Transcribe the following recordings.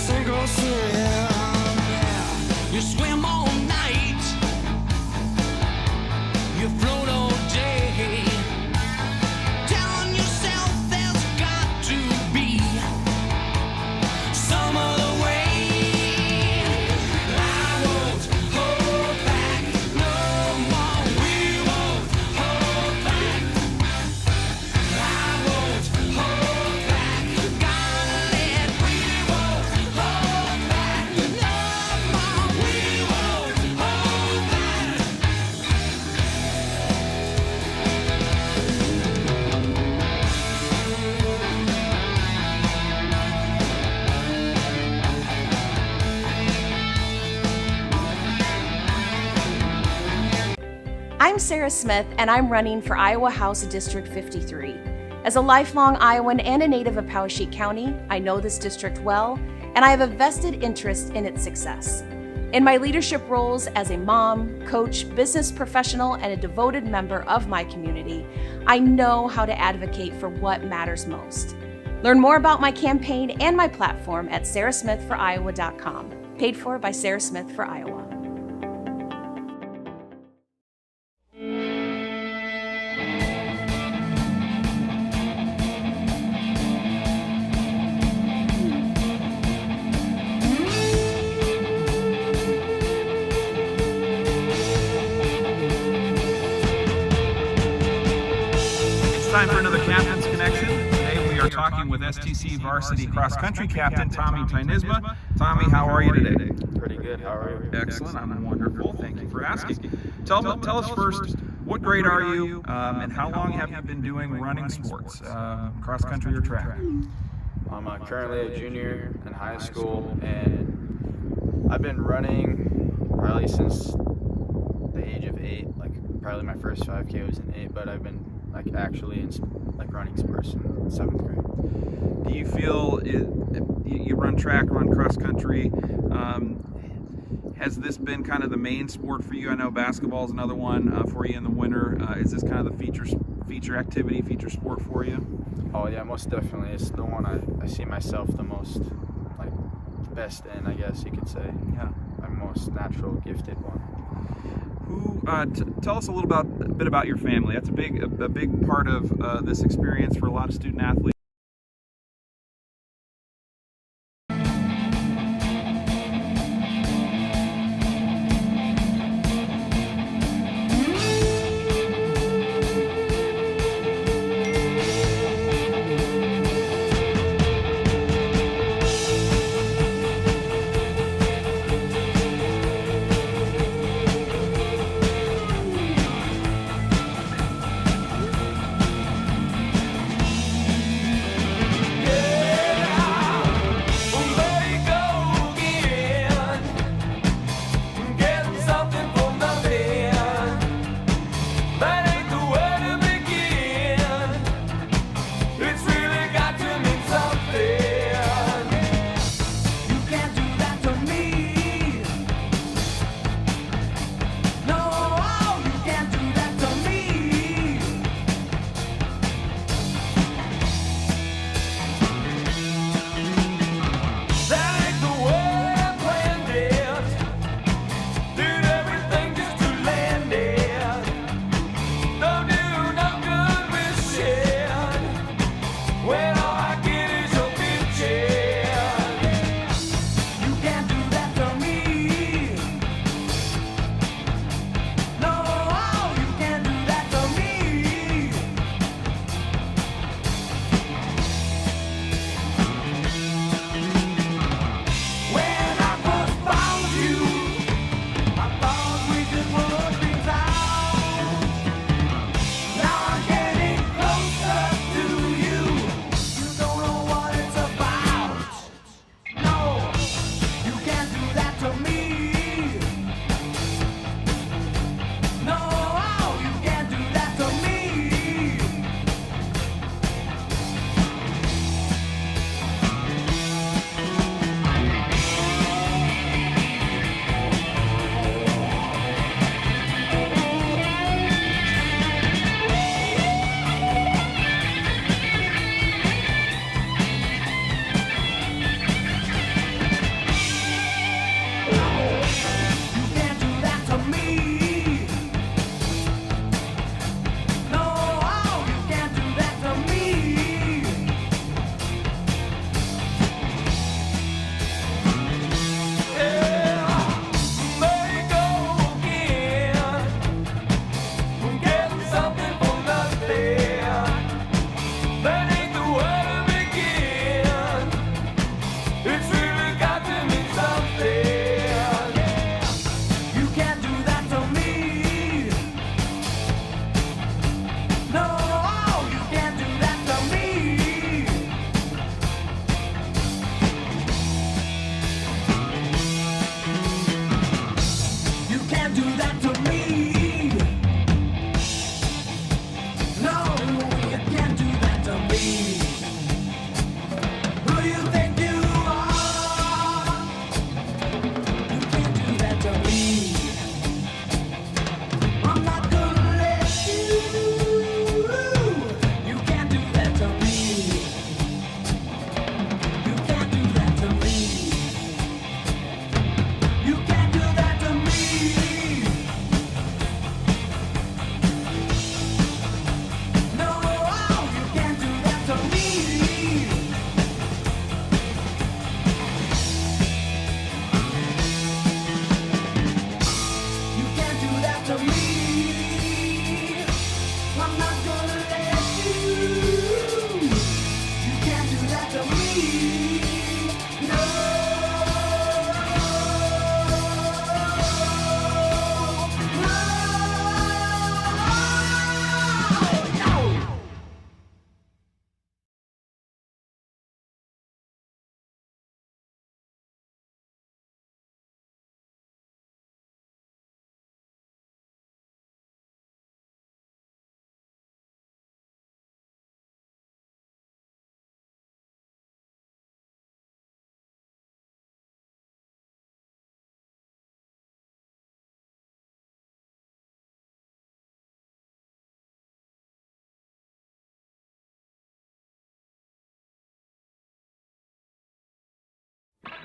sink or swim. You swim all night, you float all day, telling yourself there's got to be some other way. I won't hold back no more. We won't hold back. I won't hold back. Gotta let. We won't hold back no more. We won't hold back. I'm Sarah Smith, and I'm running for Iowa House District 53. As a lifelong Iowan and a native of Poweshiek County, I know this district well, and I have a vested interest in its success. In my leadership roles as a mom, coach, business professional, and a devoted member of my community, I know how to advocate for what matters most. Learn more about my campaign and my platform at sarahsmithforiowa.com. Paid for by Sarah Smith for Iowa. It's time for another Captain's Connection. Today we are talking with STC Varsity Cross Country Captain Tommy Tynisma. Tommy, how are you today? Pretty good. How are you? Excellent. I'm wonderful. Thank you for asking. Tell us first, what grade are you, and how long have you been doing running sports, cross country or track? I'm currently a junior in high school, and I've been running probably since the age of 8. Like probably my first 5K was in 8, but I've been like actually in like running sports in 7th grade. Do you feel you run track, run cross country? Has this been kind of the main sport for you? I know basketball is another one for you in the winter. Is this kind of the feature activity, feature sport for you? Oh yeah, most definitely. It's the one I see myself the most like best in, I guess you could say. Yeah. My most natural gifted one. Tell us a bit about your family. That's a big part of this experience for a lot of student athletes.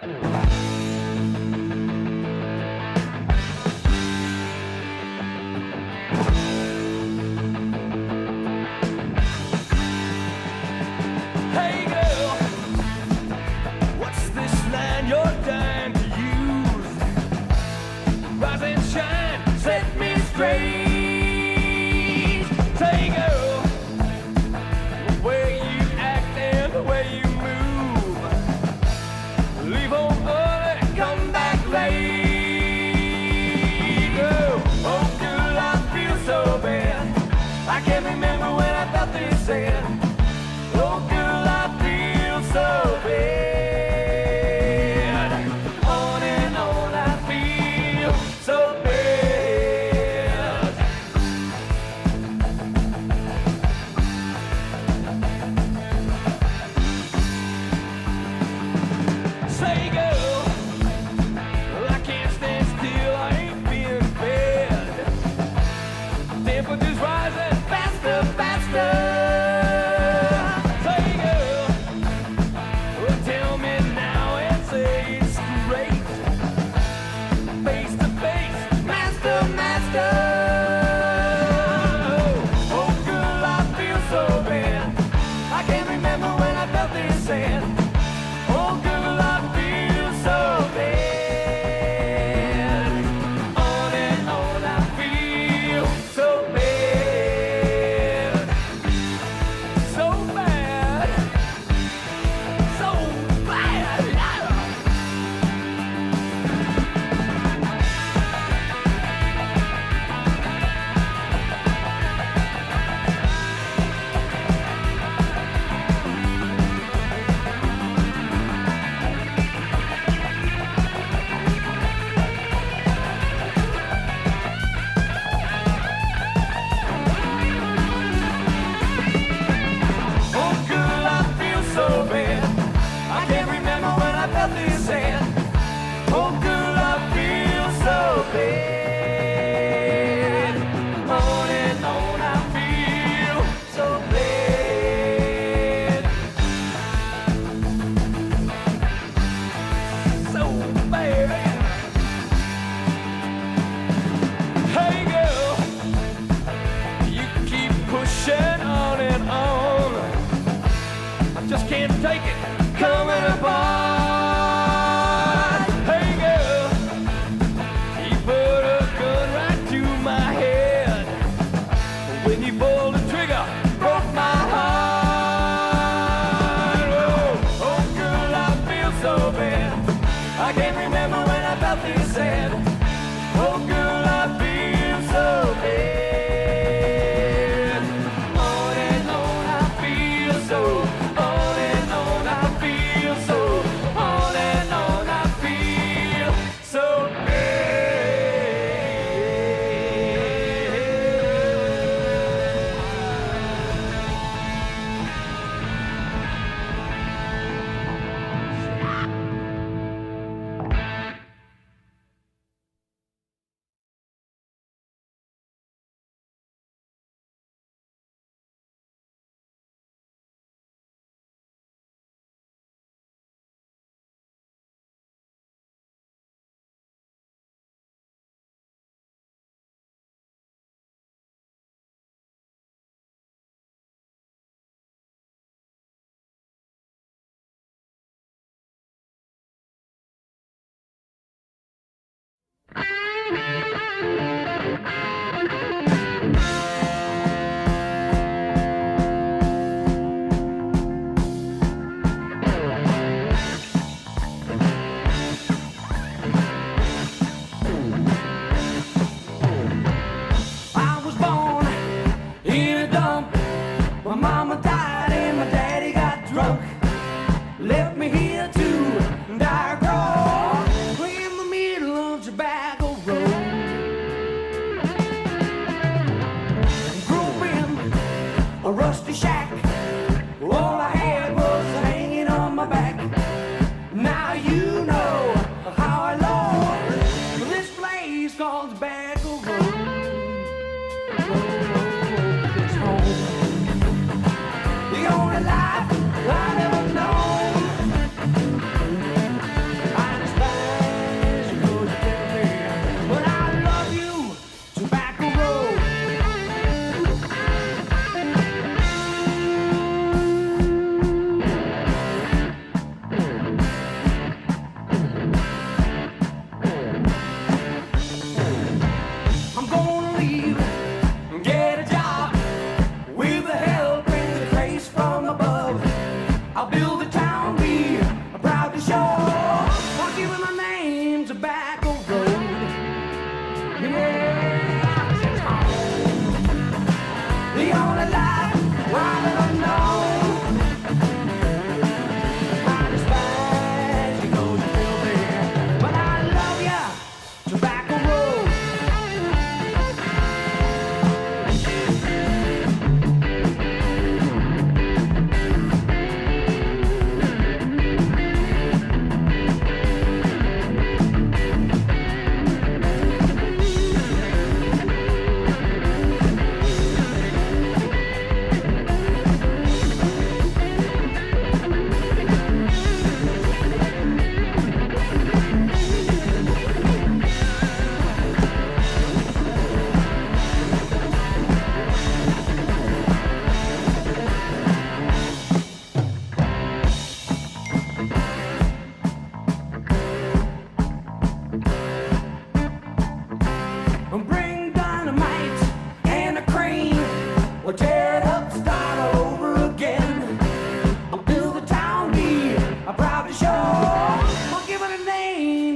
Hey girl, what's this line you're dying to use? Rise and shine, set me straight. Say girl, the way you act and the way you move, leave home early, come back late. Girl, oh girl, I feel so bad. I can't remember when I felt this sad. Oh girl, I feel so bad. On and on, I feel so bad. Say girl, well, I can't stand still, I ain't feeling bad. Temperature's rising faster, faster. Say girl, well, tell me now and say it straight. Face to face, master, master. Oh girl, I feel so bad. I can't remember when I felt this sad. Oh girl, I feel so bad. On and on, I feel so bad. So bad. So bad. Yeah. Oh girl, I feel so bad. I can't remember when I felt this sad. Oh girl, I feel so bad. On and on, I feel so bad. So bad. Hey girl, you keep pushing on and on. I just can't take it coming apart. Hey girl, you put a gun right to my head. When you pulled the trigger, broke my heart. Oh, oh girl, I feel so bad. I can't remember when I felt this sad. Oh girl, I feel so bad. On and on, I feel so. On and on, I feel so. On and on, I feel so I was born in a dump. My mama died and my daddy got drunk. Left me here to die grow in the middle of Tobacco Road.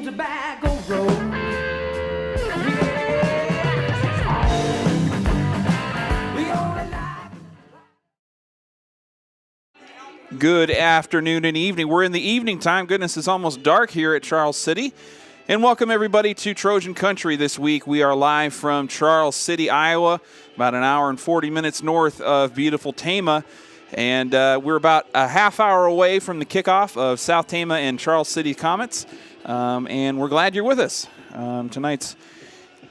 Tobacco Road. Good afternoon and evening. We're in the evening time. Goodness, it's almost dark here at Charles City. And welcome everybody to Trojan Country this week. We are live from Charles City, Iowa, about an hour and 40 minutes north of beautiful Tama. And we're about a half hour away from the kickoff of South Tama and Charles City Comets. And we're glad you're with us. Tonight's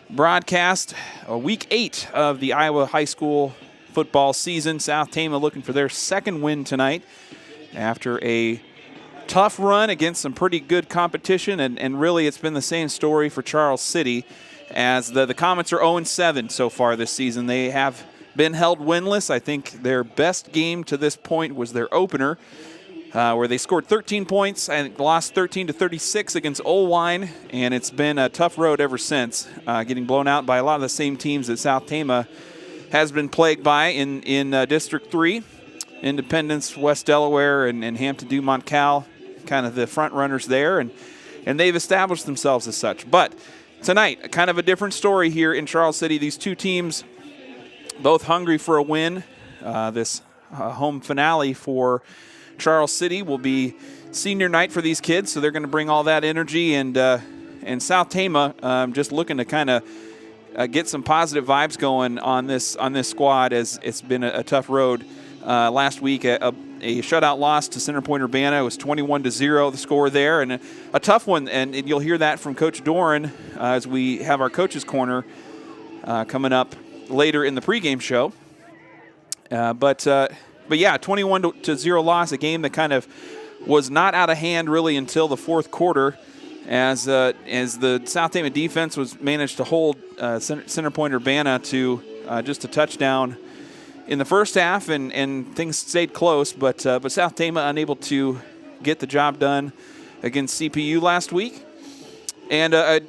broadcast, week 8 of the Iowa high school football season. South Tama looking for their second win tonight after a tough run against some pretty good competition, and really it's been the same story for Charles City, as the Comets are 0-7 so far this season. They have been held winless. I think their best game to this point was their opener, where they scored 13 points and lost 13-36 against Olwine, and it's been a tough road ever since, getting blown out by a lot of the same teams that South Tama has been plagued by in District 3. Independence, West Delaware, and Hampton Dumont Cal, kind of the front runners there, and they've established themselves as such. But tonight, kind of a different story here in Charles City. These two teams both hungry for a win. This home finale for Charles City will be senior night for these kids, so they're going to bring all that energy, and South Tama just looking to kind of get some positive vibes going on this squad, as it's been a tough road. Last week, a shutout loss to Center Point Urbana. It was 21-0, the score there, and a tough one. And you'll hear that from Coach Doran as we have our Coach's Corner coming up later in the pregame show. But yeah, 21-0 loss, a game that kind of was not out of hand really until the fourth quarter, as the South Tama defense was managed to hold Center Point Urbana to just a touchdown in the first half, and things stayed close, but South Tama unable to get the job done against CPU last week. And a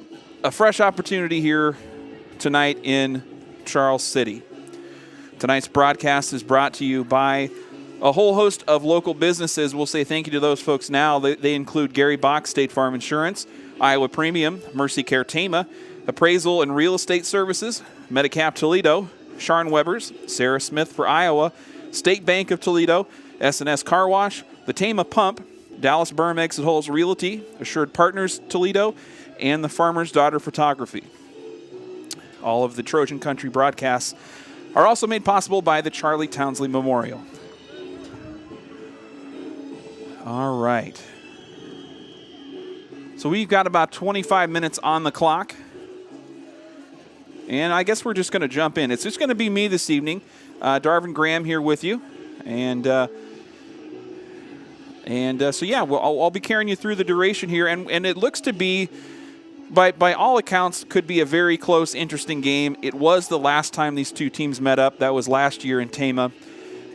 fresh opportunity here tonight in Charles City. Tonight's broadcast is brought to you by a whole host of local businesses. We'll say thank you to those folks now. They include Gary Bach, State Farm Insurance, Iowa Premium, Mercy Care Tama, Appraisal and Real Estate Services, Medicap Toledo, Sharn Weber's, Sarah Smith for Iowa, State Bank of Toledo, S&S Car Wash, the Tama Pump, Dallas Berm Exit Holes Realty, Assured Partners Toledo, and the Farmer's Daughter Photography. All of the Trojan Country broadcasts are also made possible by the Charlie Townsley Memorial. All right. So we've got about 25 minutes on the clock. And I guess we're just going to jump in. It's just going to be me this evening. Darvin Graham here with you. And so, yeah, I'll be carrying you through the duration here. And it looks to be, by all accounts, could be a very close, interesting game. It was the last time these two teams met up. That was last year in Tama.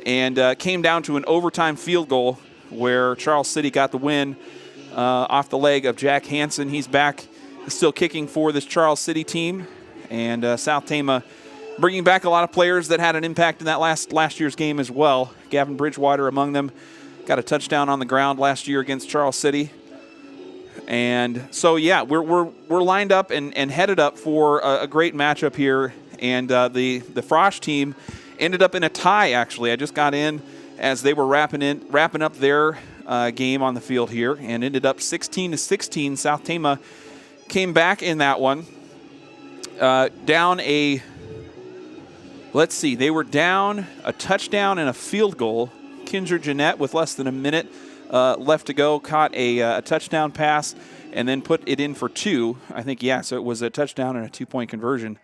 And came down to an overtime field goal where Charles City got the win off the leg of Jack Hansen. He's back still kicking for this Charles City team. And South Tama bringing back a lot of players that had an impact in that last year's game as well. Gavin Bridgewater among them. Got a touchdown on the ground last year against Charles City. And so, yeah, we're lined up and headed up for a great matchup here. And the Frosh team ended up in a tie, actually. I just got in as they were wrapping up their game on the field here, and ended up 16-16. South Tama came back in that one. They were down a touchdown and a field goal. Kinger Jeanette, with less than a minute left to go, caught a touchdown pass and then put it in for two. I think, yeah, so it was a touchdown and a two-point conversion.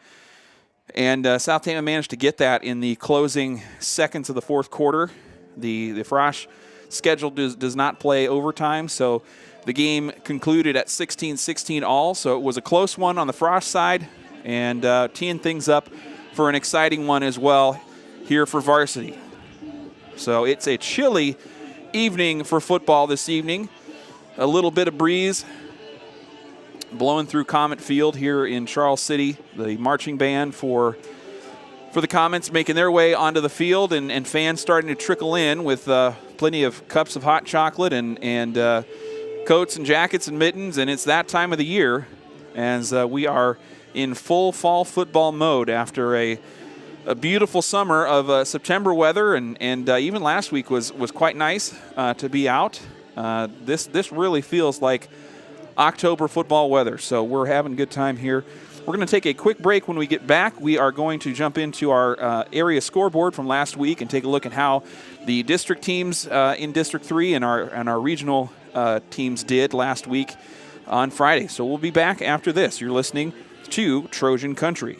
And South Tama managed to get that in the closing seconds of the fourth quarter. The Frosh schedule does not play overtime, so the game concluded at 16-16 all. So it was a close one on the Frosh side, and teeing things up for an exciting one as well here for varsity. So it's a chilly evening for football this evening. A little bit of breeze blowing through Comet Field here in Charles City. The marching band for the Comets making their way onto the field, and fans starting to trickle in with plenty of cups of hot chocolate and coats and jackets and mittens, and it's that time of the year as we are in full fall football mode after a beautiful summer of September weather, and even last week was quite nice to be out. This really feels like October football weather, so we're having a good time here. We're going to take a quick break. When we get back, we are going to jump into our area scoreboard from last week and take a look at how the district teams in District 3 and our regional teams did last week on Friday. So we'll be back after this. You're listening to Trojan Country.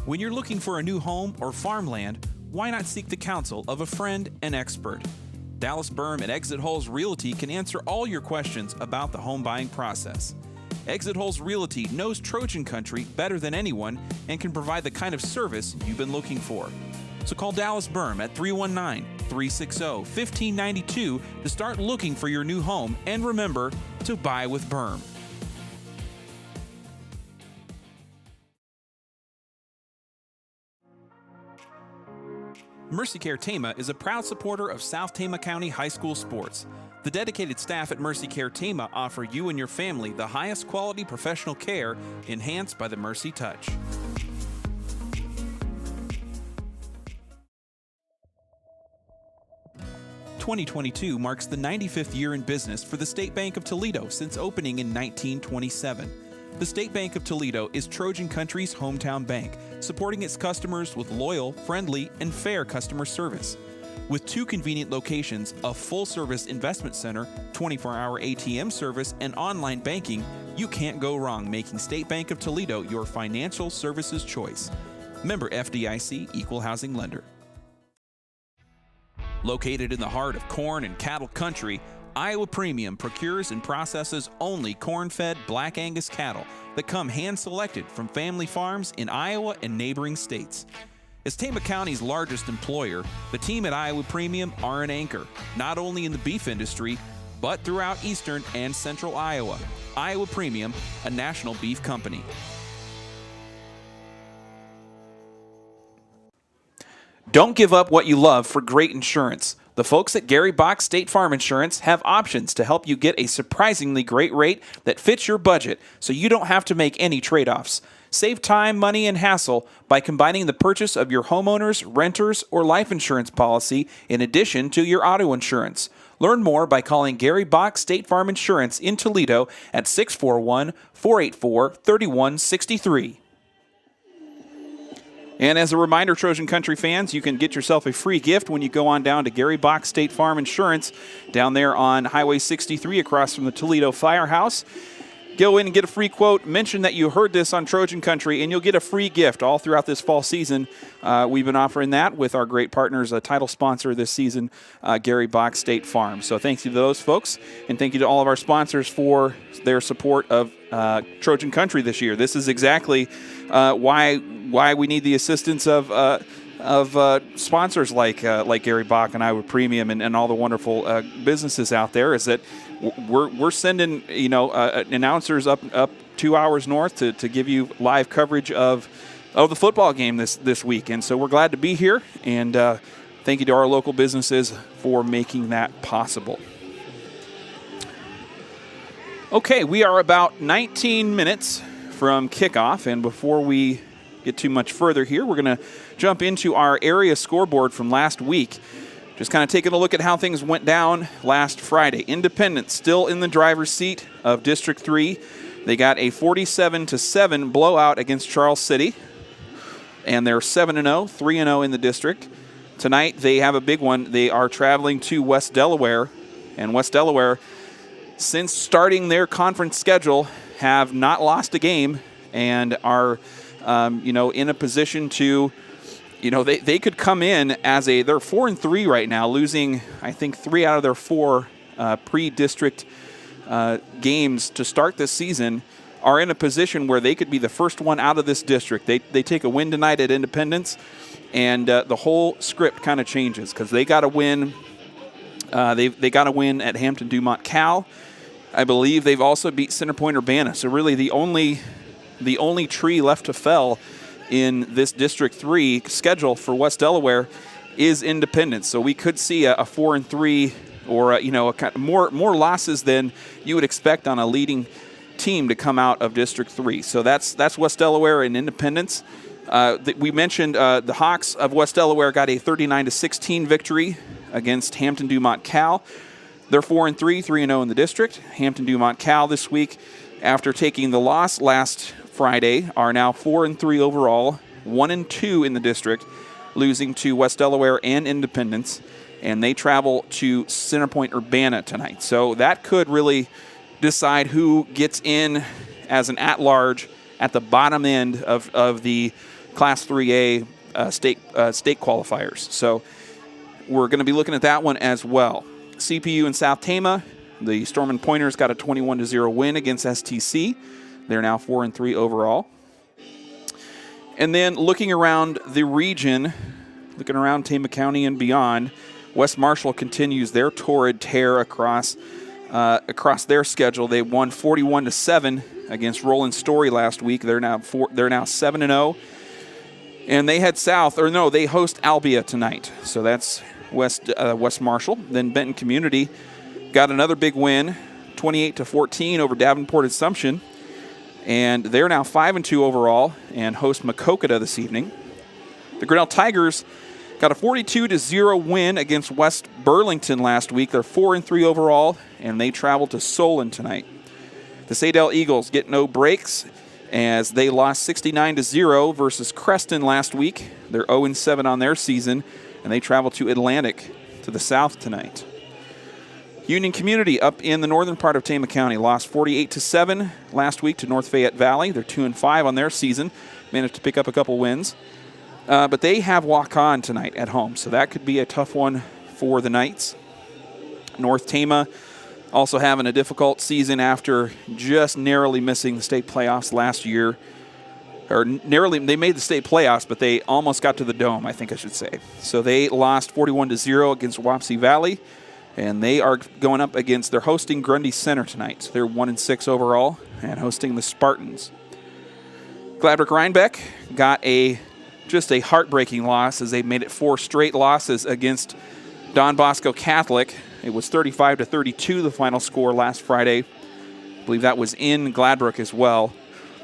When you're looking for a new home or farmland, why not seek the counsel of a friend and expert? Dallas Berm at Exit Holes Realty can answer all your questions about the home buying process. Exit Holes Realty knows Trojan Country better than anyone and can provide the kind of service you've been looking for. So call Dallas Berm at 319-360-1592 to start looking for your new home, and remember to buy with Berm. Mercy Care Tama is a proud supporter of South Tama County High School sports. The dedicated staff at Mercy Care Tama offer you and your family the highest quality professional care enhanced by the Mercy Touch. "2022 marks the 95th year in business for the State Bank of Toledo since opening in 1927. The State Bank of Toledo is Trojan Country's hometown bank, supporting its customers with loyal, friendly, and fair customer service. With 2 convenient locations, a full-service investment center, 24-hour ATM service, and online banking, you can't go wrong making State Bank of Toledo your financial services choice. Member FDIC, Equal Housing Lender. Located in the heart of corn and cattle country, Iowa Premium procures and processes only corn-fed Black Angus cattle that come hand-selected from family farms in Iowa and neighboring states. As Tama County's largest employer, the team at Iowa Premium are an anchor, not only in the beef industry, but throughout eastern and central Iowa. Iowa Premium, a national beef company. Don't give up what you love for great insurance. The folks at Gary Box State Farm Insurance have options to help you get a surprisingly great rate that fits your budget, so you don't have to make any trade-offs. Save time, money, and hassle by combining the purchase of your homeowner's, renter's, or life insurance policy in addition to your auto insurance. Learn more by calling Gary Box State Farm Insurance in Toledo at 641-484-3163. And as a reminder, Trojan Country fans, you can get yourself a free gift when you go on down to Gary Box State Farm Insurance down there on Highway 63 across from the Toledo Firehouse. Go in and get a free quote, mention that you heard this on Trojan Country, and you'll get a free gift all throughout this fall season. We've been offering that with our great partners, a title sponsor this season, Gary Box State Farm. So thanks to those folks, and thank you to all of our sponsors for their support of Trojan Country this year. This is exactly why we need the assistance of sponsors like Gary Bach and Iowa Premium and all the wonderful businesses out there. Is that we're sending announcers up 2 hours north to give you live coverage of the football game this week, and so we're glad to be here, and thank you to our local businesses for making that possible. Okay, we are about 19 minutes from kickoff, and before we get too much further here, we're going to jump into our area scoreboard from last week. Just kind of taking a look at how things went down last Friday. Independence still in the driver's seat of District 3. They got a 47-7 blowout against Charles City, and they're 7-0, 3-0 in the district. Tonight they have a big one. They are traveling to West Delaware, and West Delaware, since starting their conference schedule, have not lost a game and are in a position to, they could come in as they're 4-3 right now, losing, I think, 3 out of their 4 pre-district games to start this season, are in a position where they could be the first one out of this district. They take a win tonight at Independence, and the whole script kind of changes because they got to win. They got to win at Hampton Dumont Cal. I believe they've also beat Center Point Urbana. So really the only tree left to fell in this District 3 schedule for West Delaware is Independence. So we could see a 4-3 or a kind of more losses than you would expect on a leading team to come out of District 3. So that's West Delaware and Independence. We mentioned the Hawks of West Delaware got a 39-16 victory against Hampton Dumont Cal. They're 4-3, 3-0 in the district. Hampton Dumont Cal this week, after taking the loss last Friday, are now 4-3 overall, 1-2 in the district, losing to West Delaware and Independence, and they travel to Centerpoint Urbana tonight. So that could really decide who gets in as an at-large at the bottom end of the Class 3A state qualifiers. So we're going to be looking at that one as well. CPU in South Tama, the Storm & Pointers got a 21-0 win against STC. They're now 4-3 overall. And then looking around the region, looking around Tama County and beyond, West Marshall continues their torrid tear across their schedule. They won 41-7 against Roland Story last week. They're now 7-0, and they head south. Or no, they host Albia tonight. So that's West Marshall. Then Benton Community got another big win, 28-14 over Davenport Assumption, and they're now 5-2 overall and host Makokata this evening. The Grinnell Tigers got a 42-0 win against West Burlington last week. They're 4-3 overall, and they travel to Solon tonight. The Sadell Eagles get no breaks as they lost 69-0 versus Creston last week. They're 0-7 on their season, and they travel to Atlantic to the south tonight. Union Community up in the northern part of Tama County lost 48-7 last week to North Fayette Valley. They're 2-5 on their season, managed to pick up a couple wins. But they have walk-on tonight at home, so that could be a tough one for the Knights. North Tama also having a difficult season after just narrowly missing the state playoffs last year. Or narrowly, they made the state playoffs, but they almost got to the Dome, I think I should say. So they lost 41-0 against Wapsie Valley, and they are going up against, they're hosting Grundy Center tonight. So they're 1-6 overall and hosting the Spartans. Gladbrook Rhinebeck got just a heartbreaking loss as they made it 4 straight losses against Don Bosco Catholic. It was 35-32 the final score last Friday. I believe that was in Gladbrook as well.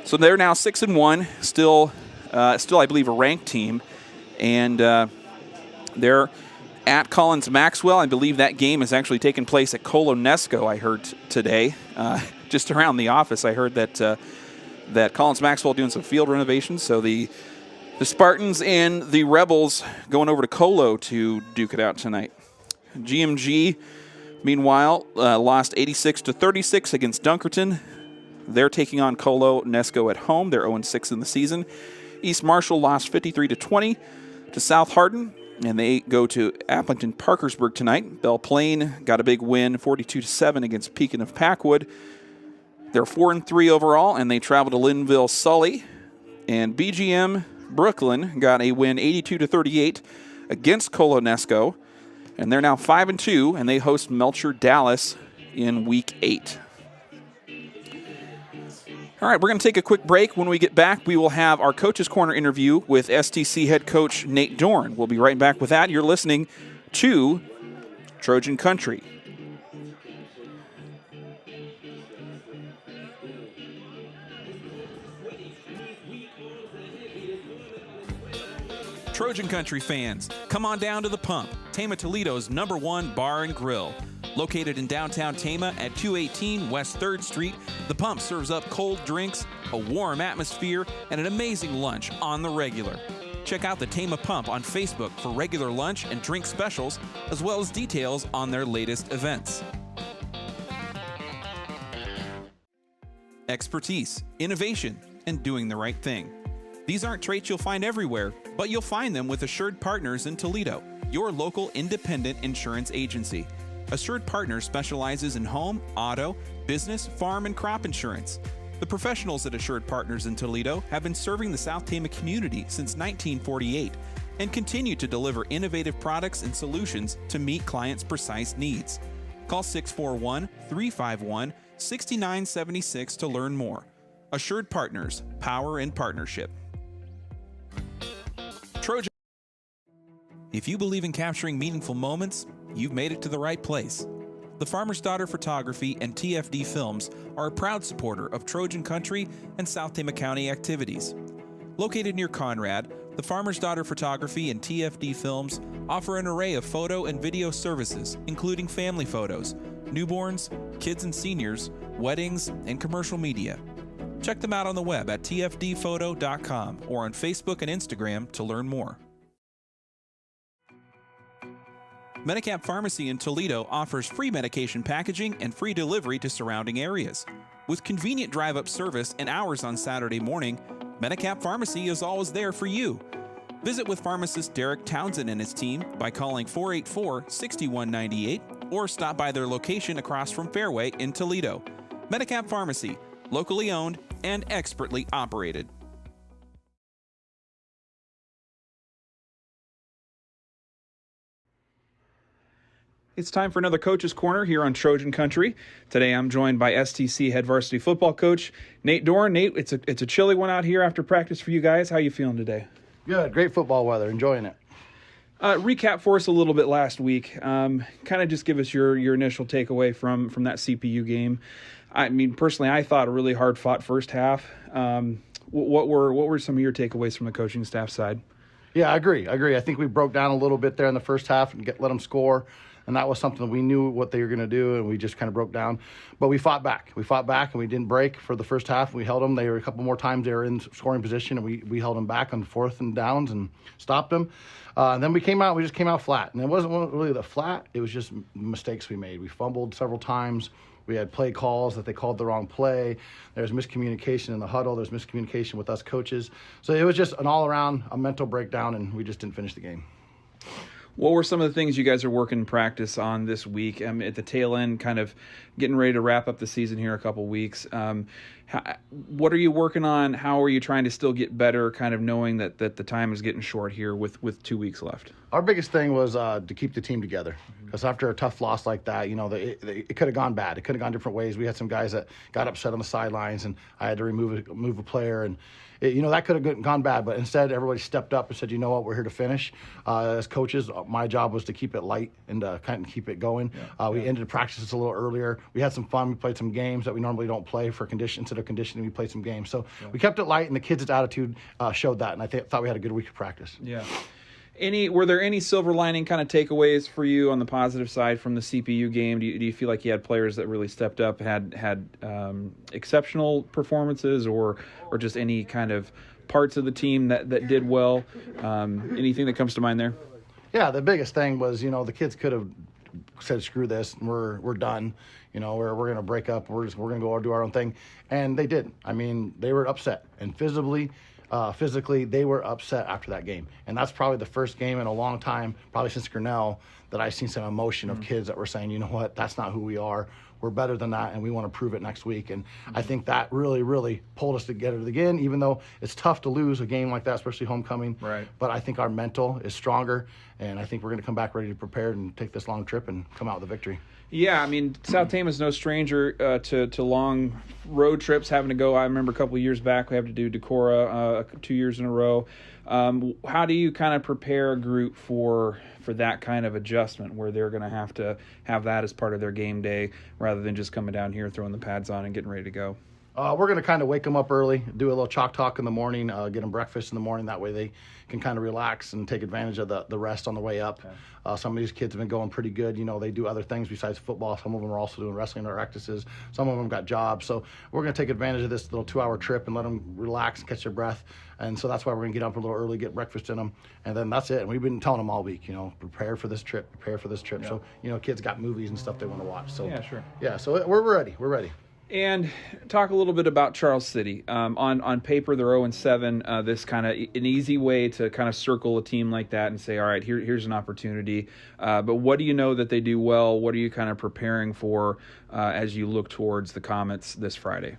So they're now 6-1, still I believe a ranked team, and they're at Collins Maxwell. I believe that game is actually taking place at Colonesco, I heard today. Just around the office, I heard that Collins Maxwell doing some field renovations. So the Spartans and the Rebels going over to Colo to duke it out tonight. GMG, meanwhile, lost 86-36 against Dunkerton. They're taking on Colo Nesco at home. They're 0-6 in the season. East Marshall lost 53-20 to South Hardin, and they go to Appleton Parkersburg tonight. Belle Plaine got a big win, 42-7 against Pekin of Packwood. They're 4-3 overall, and they travel to Linville Sully. And BGM Brooklyn got a win, 82-38 against Colonesco, and they're now 5-2, and they host Melcher Dallas in Week 8. All right, we're going to take a quick break. When we get back, we will have our Coach's Corner interview with STC head coach Nate Dorn. We'll be right back with that. You're listening to Trojan Country. Trojan Country fans, come on down to The Pump, Tama Toledo's #1 bar and grill. Located in downtown Tama at 218 West 3rd Street, The Pump serves up cold drinks, a warm atmosphere, and an amazing lunch on the regular. Check out the Tama Pump on Facebook for regular lunch and drink specials, as well as details on their latest events. Expertise, innovation, and doing the right thing. These aren't traits you'll find everywhere, but you'll find them with Assured Partners in Toledo, your local independent insurance agency. Assured Partners specializes in home, auto, business, farm, and crop insurance. The professionals at Assured Partners in Toledo have been serving the South Tama community since 1948 and continue to deliver innovative products and solutions to meet clients' precise needs. Call 641-351-6976 to learn more. Assured Partners, power in partnership. Trojan. If you believe in capturing meaningful moments, you've made it to the right place. The Farmer's Daughter Photography and TFD Films are a proud supporter of Trojan Country and South Tama County activities. Located near Conrad, the Farmer's Daughter Photography and TFD Films offer an array of photo and video services, including family photos, newborns, kids and seniors, weddings, and commercial media. Check them out on the web at tfdphoto.com or on Facebook and Instagram to learn more. Medicap Pharmacy in Toledo offers free medication packaging and free delivery to surrounding areas. With convenient drive-up service and hours on Saturday morning, Medicap Pharmacy is always there for you. Visit with pharmacist Derek Townsend and his team by calling 484-6198 or stop by their location across from Fairway in Toledo. Medicap Pharmacy, locally owned and expertly operated. It's time for another Coach's Corner here on Trojan Country. Today I'm joined by STC head varsity football coach Nate Doran. Nate, it's a chilly one out here after practice for you guys. How you feeling today? Good, great football weather, enjoying it. Recap for us a little bit last week. Kind of just give us your initial takeaway from that CPU game. I mean, personally, I thought a really hard-fought first half. What were some of your takeaways from the coaching staff side? Yeah, I agree. I think we broke down a little bit there in the first half and let them score. And that was something we knew what they were going to do, and we just kind of broke down. But we fought back. And we didn't break for the first half. We held them. They were a couple more times they were in scoring position, and we held them back on fourth and downs and stopped them. And then we just came out flat. And it wasn't really the flat. It was just mistakes we made. We fumbled several times. We had play calls that they called the wrong play. There's miscommunication in the huddle. There's miscommunication with us coaches. So it was just an all-around a mental breakdown, and we just didn't finish the game. What were some of the things you guys are working in practice on this week? At the tail end, kind of getting ready to wrap up the season here in a couple weeks. What are you working on? How are you trying to still get better, kind of knowing that the time is getting short here with 2 weeks left? Our biggest thing was to keep the team together. Because after a tough loss like that, it could have gone bad. It could have gone different ways. We had some guys that got upset on the sidelines, and I had to move a player, and that could have gone bad. But instead, everybody stepped up and said, "You know what? We're here to finish." As coaches, my job was to keep it light and kind of keep it going. We ended practices a little earlier. We had some fun. We played some games that we normally don't play for instead of conditioning. We played some games, so we kept it light, and the kids' attitude showed that. And I thought we had a good week of practice. Yeah. Were there any silver lining kind of takeaways for you on the positive side from the CPU game? Do you feel like you had players that really stepped up, had exceptional performances, or just any kind of parts of the team that did well? Anything that comes to mind there? Yeah, the biggest thing was, the kids could have said, "Screw this, we're done. We're going to break up. We're going to go do our own thing," and they didn't. I mean, they were upset, and physically, they were upset after that game. And that's probably the first game in a long time, probably since Grinnell, that I've seen some emotion of kids that were saying, "You know what, that's not who we are. We're better than that, and we want to prove it next week." And I think that really, really pulled us together again, even though it's tough to lose a game like that, especially homecoming. Right. But I think our mental is stronger, and I think we're going to come back ready to prepare and take this long trip and come out with a victory. Yeah, I mean, South Tama is no stranger to long road trips, having to go. I remember a couple of years back, we had to do Decorah 2 years in a row. How do you kind of prepare a group for that kind of adjustment where they're going to have that as part of their game day rather than just coming down here, throwing the pads on and getting ready to go? We're going to kind of wake them up early, do a little chalk talk in the morning, get them breakfast in the morning. That way they can kind of relax and take advantage of the rest on the way up. Okay. Some of these kids have been going pretty good. They do other things besides football. Some of them are also doing wrestling practices. Some of them got jobs. So we're going to take advantage of this little 2-hour trip and let them relax and catch their breath. And so that's why we're going to get up a little early, get breakfast in them. And then that's it. And we've been telling them all week, prepare for this trip. Yeah. So, kids got movies and stuff they want to watch. So yeah, sure. Yeah, so we're ready. And talk a little bit about Charles City. On paper, they're 0-7. This kind of an easy way to kind of circle a team like that and say, all right, here's an opportunity. But what do you know that they do well? What are you kind of preparing for as you look towards the Comets this Friday?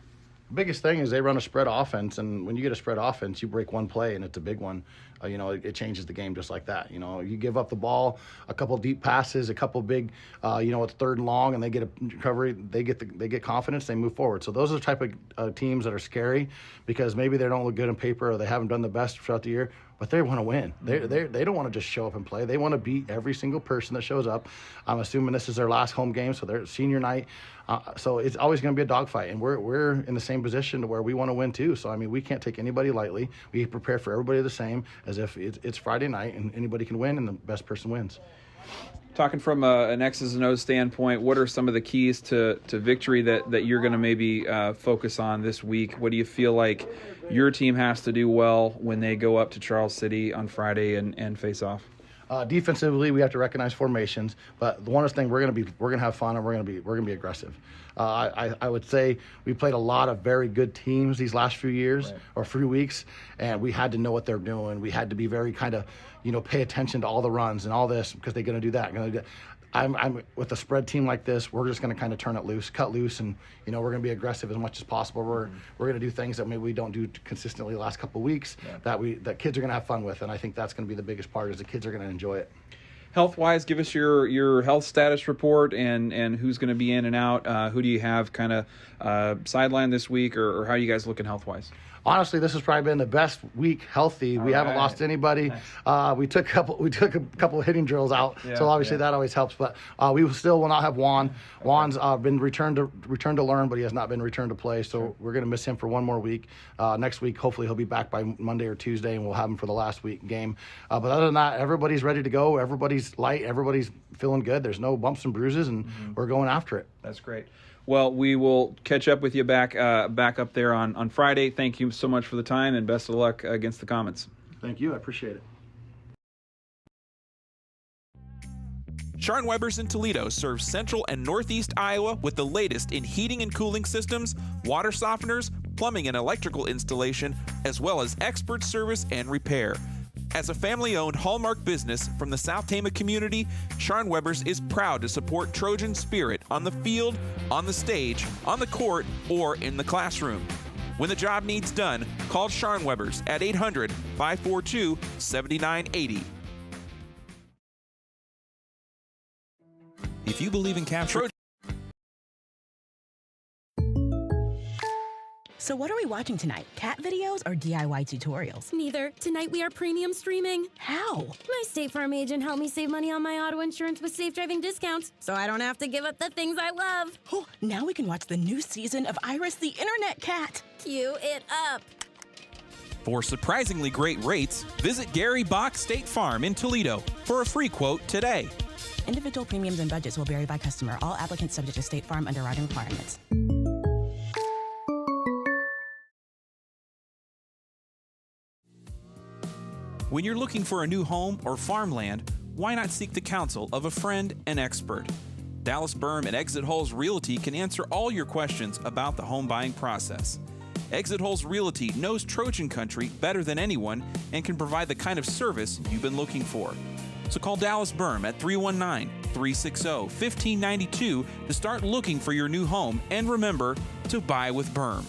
Biggest thing is they run a spread offense, and when you get a spread offense, you break one play, and it's a big one. it changes the game just like that. You give up the ball, a couple deep passes, a couple big, it's 3rd and long, and they get a recovery. They get confidence. They move forward. So those are the type of teams that are scary because maybe they don't look good on paper or they haven't done the best throughout the year, but they want to win. They don't want to just show up and play. They want to beat every single person that shows up. I'm assuming this is their last home game, so they're senior night. So it's always going to be a dogfight, and we're in the same position to where we want to win too. So we can't take anybody lightly. We prepare for everybody the same as if it's Friday night and anybody can win and the best person wins. Talking from an X's and O's standpoint, what are some of the keys to victory that you're going to maybe focus on this week? What do you feel like your team has to do well when they go up to Charles City on Friday and face off? Defensively, we have to recognize formations, but the one thing we're gonna have fun and we're gonna be aggressive. I would say we played a lot of very good teams these last few years or few weeks, and we had to know what they're doing. We had to be very kind of pay attention to all the runs and all this because they're gonna do that. I'm with a spread team like this, we're just going to kind of turn it loose, cut loose, and we're going to be aggressive as much as possible. We're going to do things that maybe we don't do consistently the last couple of weeks that kids are going to have fun with, and I think that's going to be the biggest part is the kids are going to enjoy it. Health-wise, give us your health status report and who's going to be in and out. Who do you have kind of sidelined this week, or how are you guys looking health-wise? Honestly, this has probably been the best week healthy. We haven't lost anybody. Nice. We took a couple of hitting drills out, so obviously that always helps. But we still will not have Juan. Juan's been returned to learn, but he has not been returned to play. So we're going to miss him for one more week. Next week, hopefully, he'll be back by Monday or Tuesday, and we'll have him for the last week game. But other than that, everybody's ready to go. Everybody's light. Everybody's feeling good. There's no bumps and bruises, and we're going after it. That's great. Well, we will catch up with you back up there on Friday. Thank you so much for the time, and best of luck against the Comets. Thank you. I appreciate it. Sharn Weber's in Toledo serves central and northeast Iowa with the latest in heating and cooling systems, water softeners, plumbing and electrical installation, as well as expert service and repair. As a family-owned Hallmark business from the South Tama community, Sharn Weber's is proud to support Trojan spirit on the field, on the stage, on the court, or in the classroom. When the job needs done, call Sharn Weber's at 800-542-7980. If you believe in capture... So what are we watching tonight? Cat videos or DIY tutorials? Neither. Tonight we are premium streaming. How? My State Farm agent helped me save money on my auto insurance with safe driving discounts, so I don't have to give up the things I love. Oh, now we can watch the new season of Iris the Internet Cat. Cue it up. For surprisingly great rates, visit Gary Bach State Farm in Toledo for a free quote today. Individual premiums and budgets will vary by customer. All applicants subject to State Farm underwriting requirements. When you're looking for a new home or farmland, why not seek the counsel of a friend and expert? Dallas Berm at Exit Holes Realty can answer all your questions about the home buying process. Exit Holes Realty knows Trojan Country better than anyone and can provide the kind of service you've been looking for. So call Dallas Berm at 319-360-1592 to start looking for your new home, and remember to buy with Berm.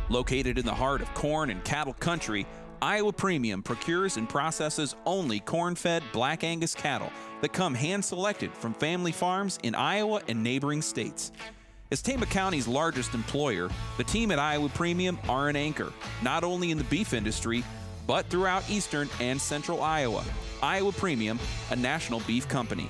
Located in the heart of corn and cattle country, Iowa Premium procures and processes only corn-fed Black Angus cattle that come hand-selected from family farms in Iowa and neighboring states. As Tama County's largest employer, the team at Iowa Premium are an anchor, not only in the beef industry, but throughout eastern and central Iowa. Iowa Premium, a national beef company.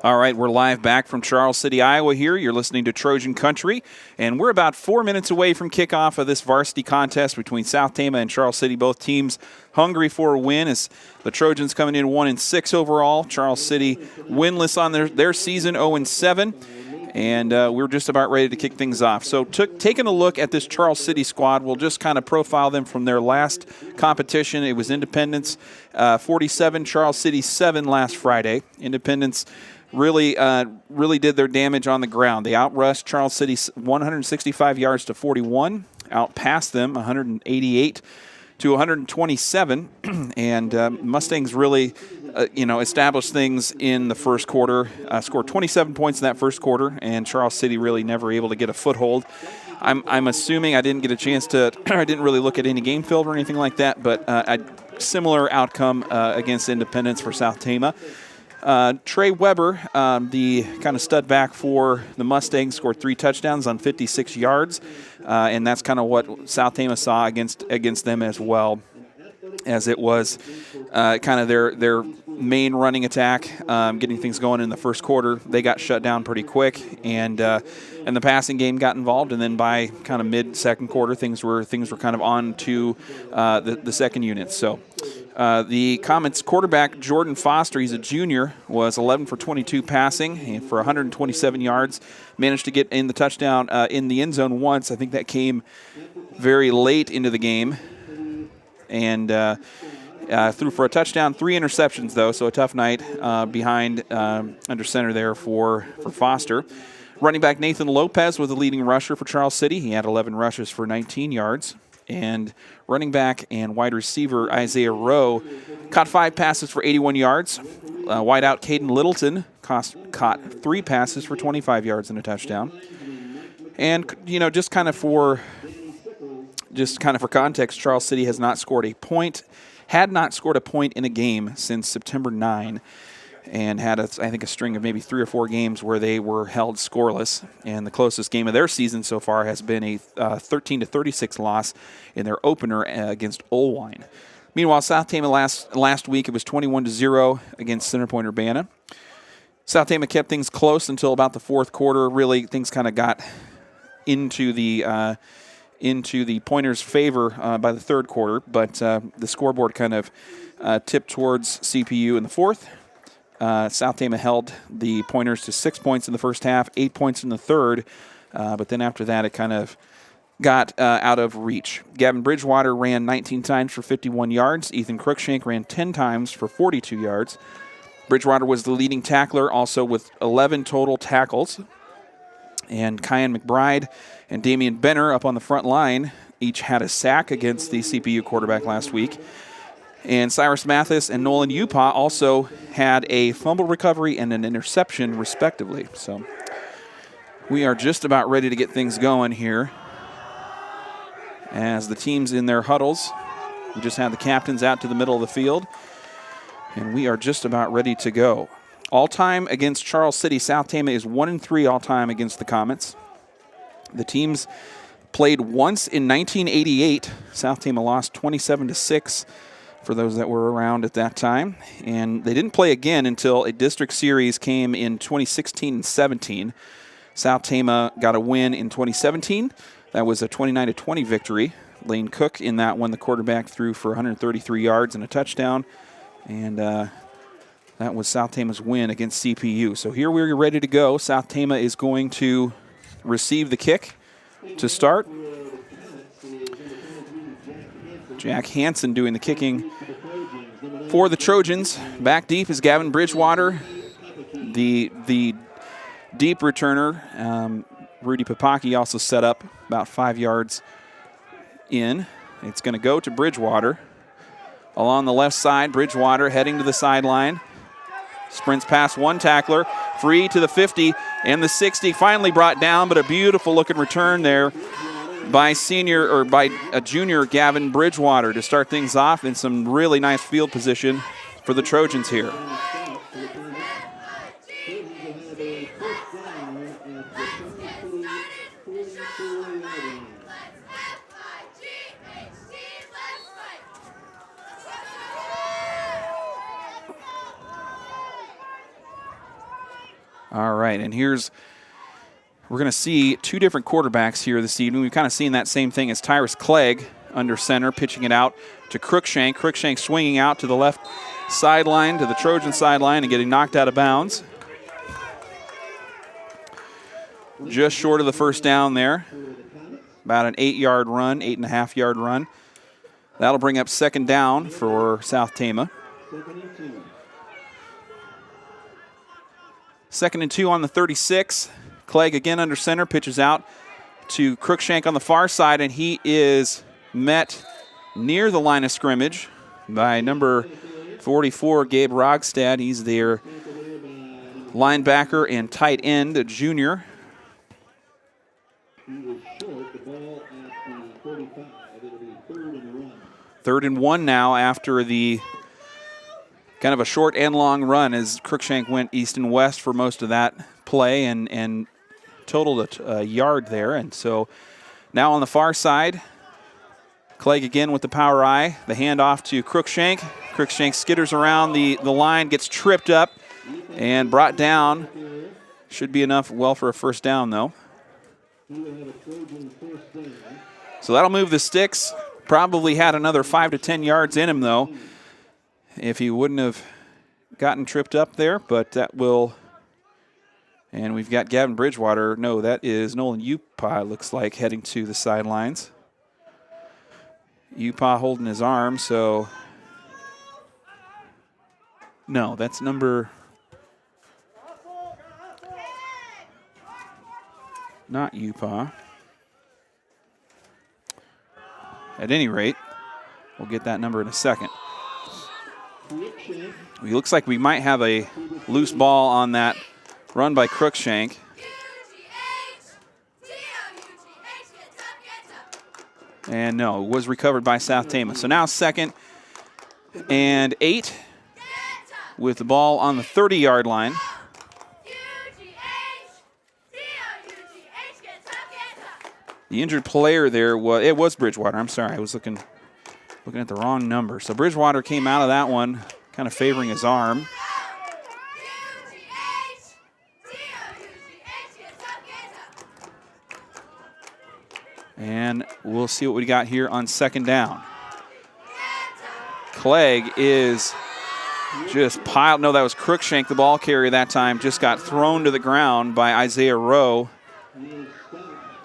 All right, we're live back from Charles City, Iowa here. You're listening to Trojan Country, and we're about 4 minutes away from kickoff of this varsity contest between South Tama and Charles City. Both teams hungry for a win as the Trojans coming in 1-6 overall. Charles City winless on their season, 0-7. And we're just about ready to kick things off. So taking a look at this Charles City squad, we'll just kind of profile them from their last competition. It was Independence 47, Charles City 7 last Friday. Independence really did their damage on the ground. They outrushed Charles City 165 yards to 41, outpassed them 188 to 127, and Mustangs really established things in the first quarter. Scored 27 points in that first quarter, and Charles City really never able to get a foothold. I'm assuming I didn't get a chance to. I didn't really look at any game film or anything like that, but a similar outcome against Independence for South Tama. Trey Weber, the kind of stud back for the Mustangs, scored 3 touchdowns on 56 yards, and that's kind of what South Tama saw against them as well, as it was kind of their main running attack, getting things going in the first quarter. They got shut down pretty quick, and the passing game got involved. And then by kind of mid-second quarter, things were kind of on to the second unit. So the Comets quarterback Jordan Foster, he's a junior, was 11 for 22 passing for 127 yards. Managed to get in the touchdown in the end zone once. I think that came very late into the game, and threw for a touchdown, 3 interceptions though, so a tough night behind under center there for Foster. Running back Nathan Lopez was the leading rusher for Charles City. He had 11 rushes for 19 yards. And running back and wide receiver Isaiah Rowe caught 5 passes for 81 yards. Wideout Caden Littleton caught 3 passes for 25 yards and a touchdown. And just kind of for context, Charles City had not scored a point in a game since September 9, and had I think a string of maybe 3 or 4 games where they were held scoreless. And the closest game of their season so far has been a 13-36 loss in their opener against Olwine. Meanwhile, South Tama last week, it was 21-0 against Centerpoint Urbana. South Tama kept things close until about the fourth quarter. Really, things kind of got into the Pointers' favor by the third quarter, but the scoreboard kind of tipped towards CPU in the fourth. South Tama held the Pointers to 6 points in the first half, 8 points in the third, but then after that it kind of got out of reach. Gavin Bridgewater ran 19 times for 51 yards. Ethan Crookshank ran 10 times for 42 yards. Bridgewater was the leading tackler, also with 11 total tackles. And Kyan McBride and Damian Benner up on the front line each had a sack against the CPU quarterback last week. And Cyrus Mathis and Nolan Upa also had a fumble recovery and an interception, respectively. So we are just about ready to get things going here as the teams in their huddles. We just had the captains out to the middle of the field, and we are just about ready to go. All-time against Charles City, South Tama is 1-3 all-time against the Comets. The teams played once in 1988. South Tama lost 27-6 for those that were around at that time. And they didn't play again until a district series came in 2016 and 17. South Tama got a win in 2017. That was a 29-20 victory. Lane Cook in that one, the quarterback, threw for 133 yards and a touchdown. And that was South Tama's win against CPU. So here we're ready to go. South Tama is going to receive the kick to start. Jack Hansen doing the kicking for the Trojans. Back deep is Gavin Bridgewater, the deep returner. Rudy Papaki also set up about 5 yards in. It's going to go to Bridgewater. Along the left side, Bridgewater heading to the sideline. Sprints past one tackler, free to the 50 and the 60. Finally brought down, but a beautiful looking return there by a junior Gavin Bridgewater to start things off in some really nice field position for the Trojans here. All right, and we're going to see 2 different quarterbacks here this evening. We've kind of seen that same thing as Tyrus Clegg under center, pitching it out to Crookshank. Crookshank swinging out to the left sideline, to the Trojan sideline, and getting knocked out of bounds. Just short of the first down there. About an 8-yard run, 8.5-yard run. That'll bring up second down for South Tama. 2nd and 2 on the 36. Clegg again under center, pitches out to Crookshank on the far side, and he is met near the line of scrimmage by number 44, Gabe Rogstad. He's their linebacker and tight end, a junior. Third and 1 now after the kind of a short and long run as Cruikshank went east and west for most of that play and totaled a yard there. And so now on the far side, Clegg again with the power I. The handoff to Cruikshank. Cruikshank skitters around the line, gets tripped up and brought down. Should be enough well for a first down, though. So that'll move the sticks. Probably had another 5 to 10 yards in him, though, if he wouldn't have gotten tripped up there. But that will, and we've got Gavin Bridgewater. No, that is Nolan Upa, looks like, heading to the sidelines. Upa holding his arm, so no, that's number, not Upa. At any rate, we'll get that number in a second. It looks like we might have a loose ball on that run by Cruikshank. And no, it was recovered by South Tama. So now 2nd and 8 with the ball on the 30-yard line. The injured player there was Bridgewater. I'm sorry, I was looking at the wrong number. So Bridgewater came out of that one, kind of favoring his arm. And we'll see what we got here on 2nd down. Clegg is just piled. No, that was Cruikshank, the ball carrier that time. Just got thrown to the ground by Isaiah Rowe.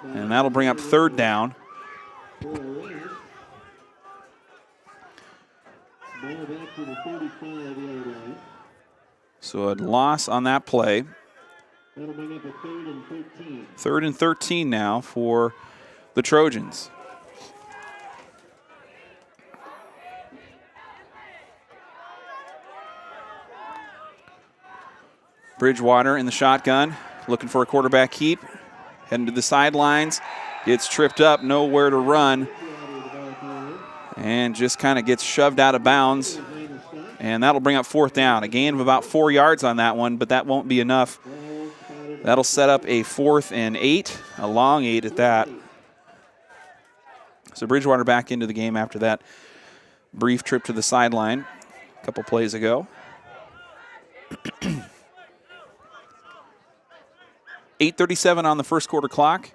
And that'll bring up 3rd down. So a loss on that play. 3rd and 13 now for the Trojans. Bridgewater in the shotgun, looking for a quarterback keep. Heading to the sidelines, gets tripped up, nowhere to run, and just kind of gets shoved out of bounds. And that'll bring up 4th down. A gain of about 4 yards on that one, but that won't be enough. That'll set up a 4th and 8, a long 8 at that. So Bridgewater back into the game after that brief trip to the sideline a couple plays ago. 8:37 on the first quarter clock.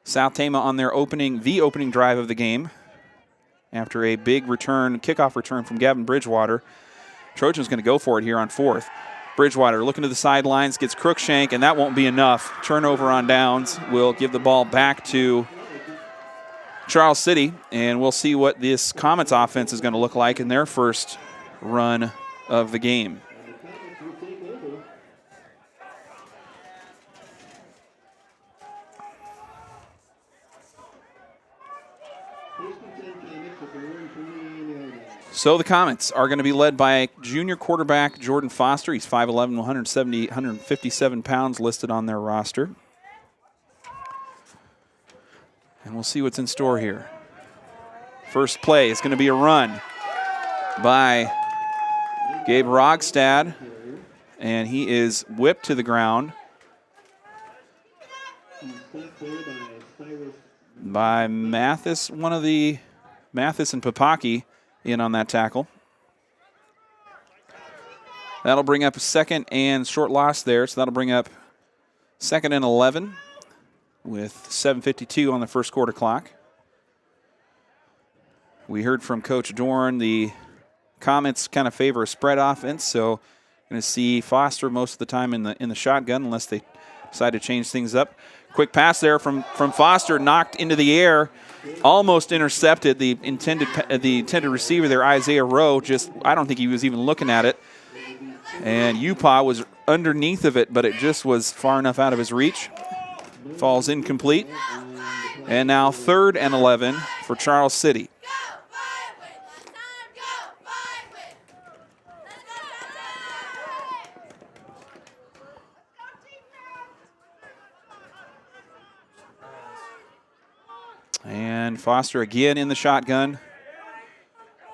South Tama on the opening drive of the game after a big kickoff return from Gavin Bridgewater. Trojan's going to go for it here on 4th. Bridgewater looking to the sidelines, gets Cruikshank, and that won't be enough. Turnover on downs will give the ball back to Charles City, and we'll see what this Comets offense is going to look like in their first run of the game. So the Comets are going to be led by junior quarterback Jordan Foster. He's 5'11", 157 pounds listed on their roster. And we'll see what's in store here. First play is going to be a run by Gabe Rogstad, and he is whipped to the ground by Mathis, Mathis and Papaki in on that tackle. That'll bring up a 2nd and short loss there, so that'll bring up 2nd and 11 with 7:52 on the first quarter clock. We heard from Coach Dorn the Comets kind of favor a spread offense, so going to see Foster most of the time in the shotgun unless they decide to change things up. Quick pass there from Foster, knocked into the air, almost intercepted. The intended receiver there, Isaiah Rowe, I don't think he was even looking at it. And Upa was underneath of it, but it just was far enough out of his reach. Falls incomplete. And now 3rd and 11 for Charles City. And Foster again in the shotgun.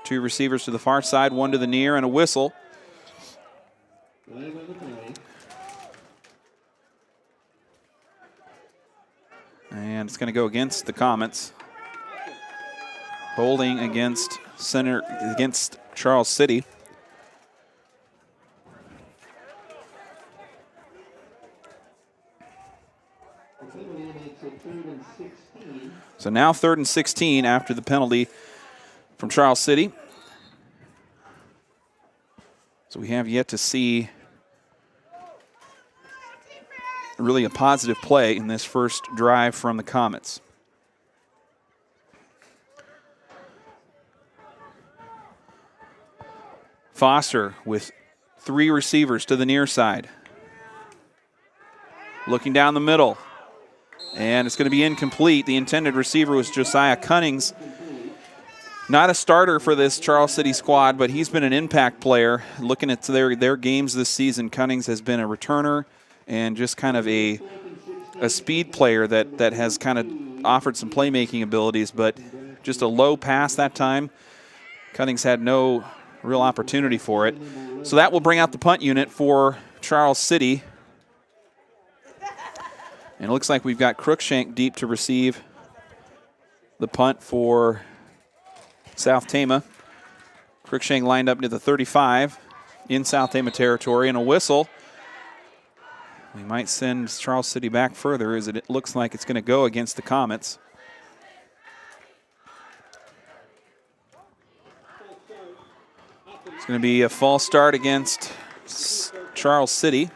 2 receivers to the far side, 1 to the near, and a whistle. And it's going to go against the Comets. Holding against Charles City. So now 3rd and 16 after the penalty from Charles City. So we have yet to see really a positive play in this first drive from the Comets. Foster with 3 receivers to the near side. Looking down the middle. And it's going to be incomplete. The intended receiver was Josiah Cunnings. Not a starter for this Charles City squad, but he's been an impact player. Looking at their games this season, Cunnings has been a returner and just kind of a speed player that has kind of offered some playmaking abilities, but just a low pass that time. Cunnings had no real opportunity for it. So that will bring out the punt unit for Charles City. And it looks like we've got Crookshank deep to receive the punt for South Tama. Crookshank lined up to the 35 in South Tama territory, and a whistle. We might send Charles City back further as it looks like it's going to go against the Comets. It's going to be a false start against Charles City.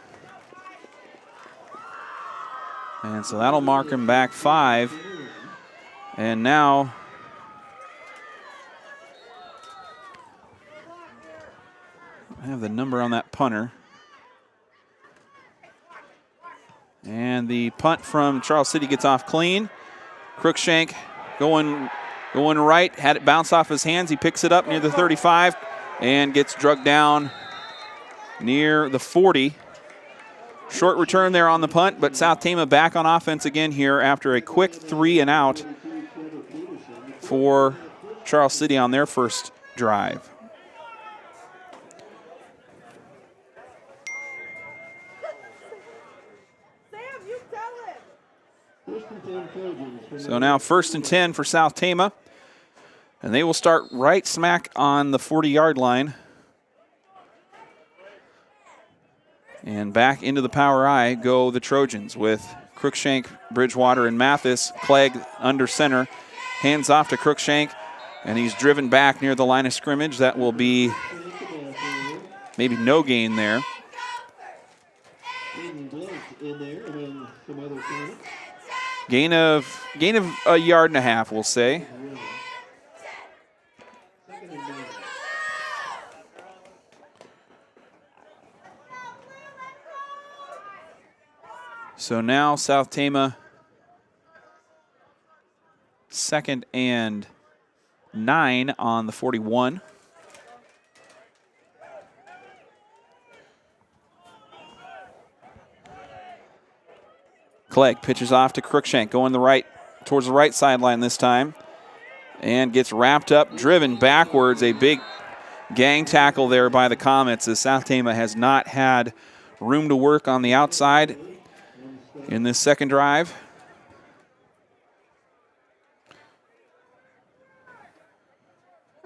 And so that'll mark him back 5. And now I have the number on that punter. And the punt from Charles City gets off clean. Crookshank going right, had it bounce off his hands. He picks it up near the 35 and gets drugged down near the 40. Short return there on the punt, but South Tama back on offense again here after a quick 3 and out for Charles City on their first drive. So now 1st and 10 for South Tama, and they will start right smack on the 40-yard line. And back into the power I go the Trojans with Crookshank, Bridgewater, and Mathis. Clegg under center. Hands off to Crookshank, and he's driven back near the line of scrimmage. That will be maybe no gain there. Gain of a yard and a half, we'll say. So now South Tama, 2nd and 9 on the 41. Clegg pitches off to Crookshank, going towards the right sideline this time, and gets wrapped up, driven backwards. A big gang tackle there by the Comets as South Tama has not had room to work on the outside in this second drive.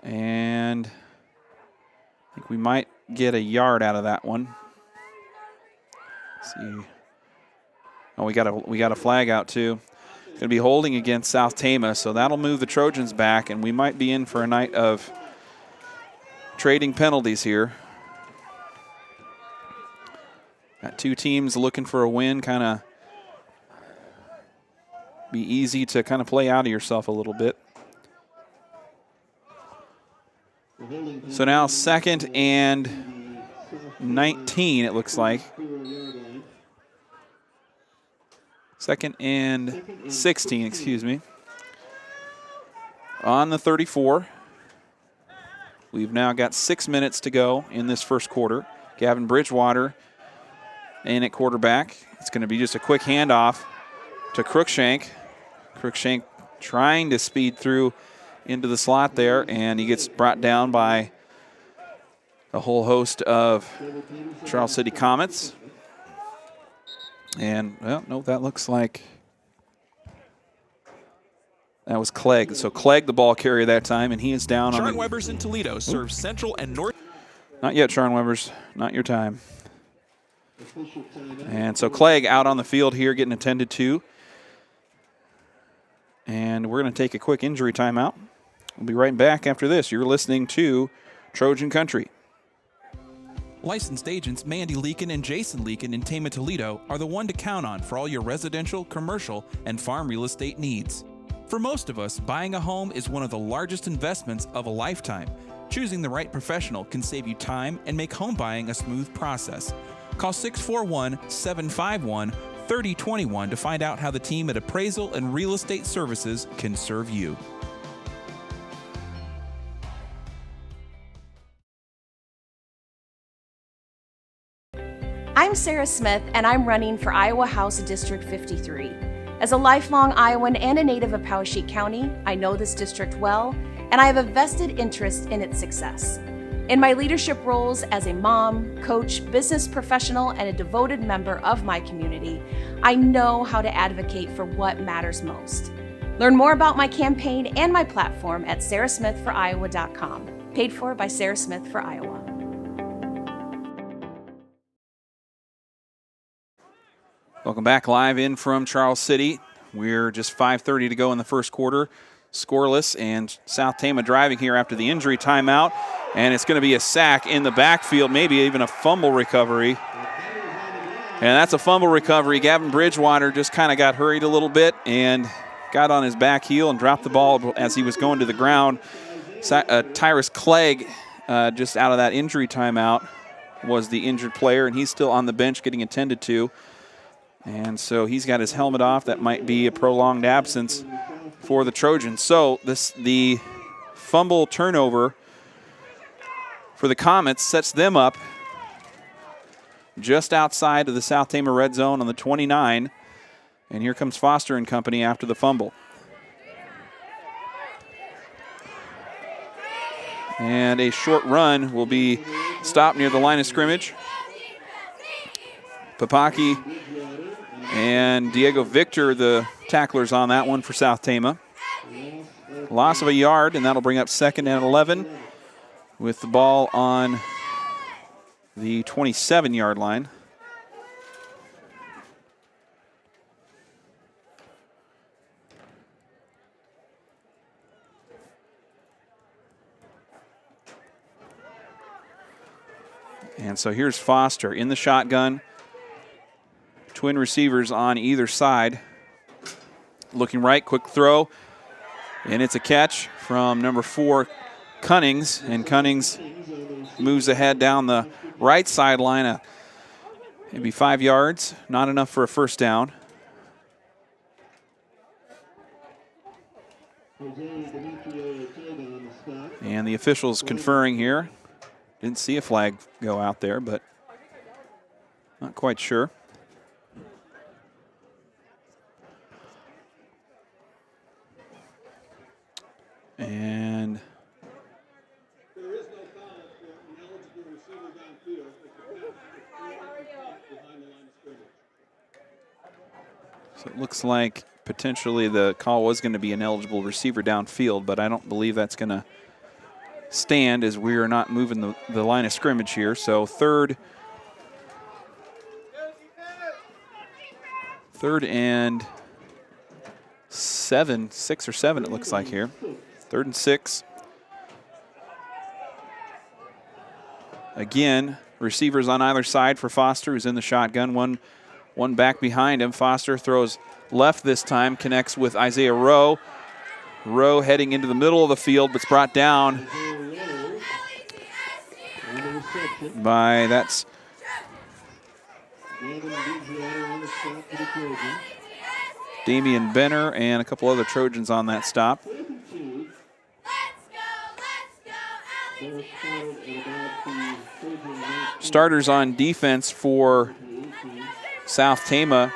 And I think we might get a yard out of that one. Let's see. Oh, we got a flag out too. Going to be holding against South Tama, so that'll move the Trojans back, and we might be in for a night of trading penalties here. Got 2 teams looking for a win, kind of be easy to kind of play out of yourself a little bit. So now 2nd and 19, it looks like. 2nd and 16, excuse me. On the 34. We've now got 6 minutes to go in this first quarter. Gavin Bridgewater in at quarterback. It's going to be just a quick handoff to Crookshank. Crookshank trying to speed through into the slot there, and he gets brought down by a whole host of Charles City Comets. And, well, no, that looks like that was Clegg. So Clegg, the ball carrier that time, and he is down on Sean the... Weber's in Toledo serves Central and North. Not yet, Sean Weber's. Not your time. And so Clegg out on the field here getting attended to. And we're going to take a quick injury timeout. We'll be right back after this. You're listening to Trojan Country. Licensed agents Mandy Leakin and Jason Leakin in Tama, Toledo are the one to count on for all your residential, commercial, and farm real estate needs. For most of us, buying a home is one of the largest investments of a lifetime. Choosing the right professional can save you time and make home buying a smooth process. Call 641-751-3021 to find out how the team at Appraisal and Real Estate Services can serve you. I'm Sarah Smith, and I'm running for Iowa House District 53. As a lifelong Iowan and a native of Poweshiek County, I know this district well, and I have a vested interest in its success. In my leadership roles as a mom, coach, business professional, and a devoted member of my community, I know how to advocate for what matters most. Learn more about my campaign and my platform at sarahsmithforiowa.com. Paid for by Sarah Smith for Iowa. Welcome back live in from Charles City. We're just 5:30 to go in the first quarter. Scoreless, and South Tama driving here after the injury timeout. And it's going to be a sack in the backfield, maybe even a fumble recovery. And that's a fumble recovery. Gavin Bridgewater just kind of got hurried a little bit and got on his back heel and dropped the ball as he was going to the ground. Tyrus Clegg, just out of that injury timeout, was the injured player, and he's still on the bench getting attended to. And so he's got his helmet off. That might be a prolonged absence for the Trojans. So the fumble turnover for the Comets sets them up just outside of the South Tama red zone on the 29. And here comes Foster and company after the fumble. And a short run will be stopped near the line of scrimmage. Papaki and Diego Victor, the tacklers on that one for South Tama. Loss of a yard, and that'll bring up 2nd and 11 with the ball on the 27-yard line. And so here's Foster in the shotgun. Twin receivers on either side. Looking right, quick throw. And it's a catch from number 4, Cunnings. And Cunnings moves ahead down the right sideline, maybe 5 yards. Not enough for a first down. And the officials conferring here. Didn't see a flag go out there, but not quite sure. And there is no foul for an eligible receiver downfield if the pass is behind the line of scrimmage. So it looks like potentially the call was going to be an eligible receiver downfield, but I don't believe that's going to stand as we are not moving the line of scrimmage here. So third and 6 or 7 it looks like here. 3rd and 6. Again, receivers on either side for Foster, who's in the shotgun. One back behind him. Foster throws left this time, connects with Isaiah Rowe. Rowe heading into the middle of the field, but's brought down by that's Damian Benner and a couple other Trojans on that stop. Starters on defense for South Tama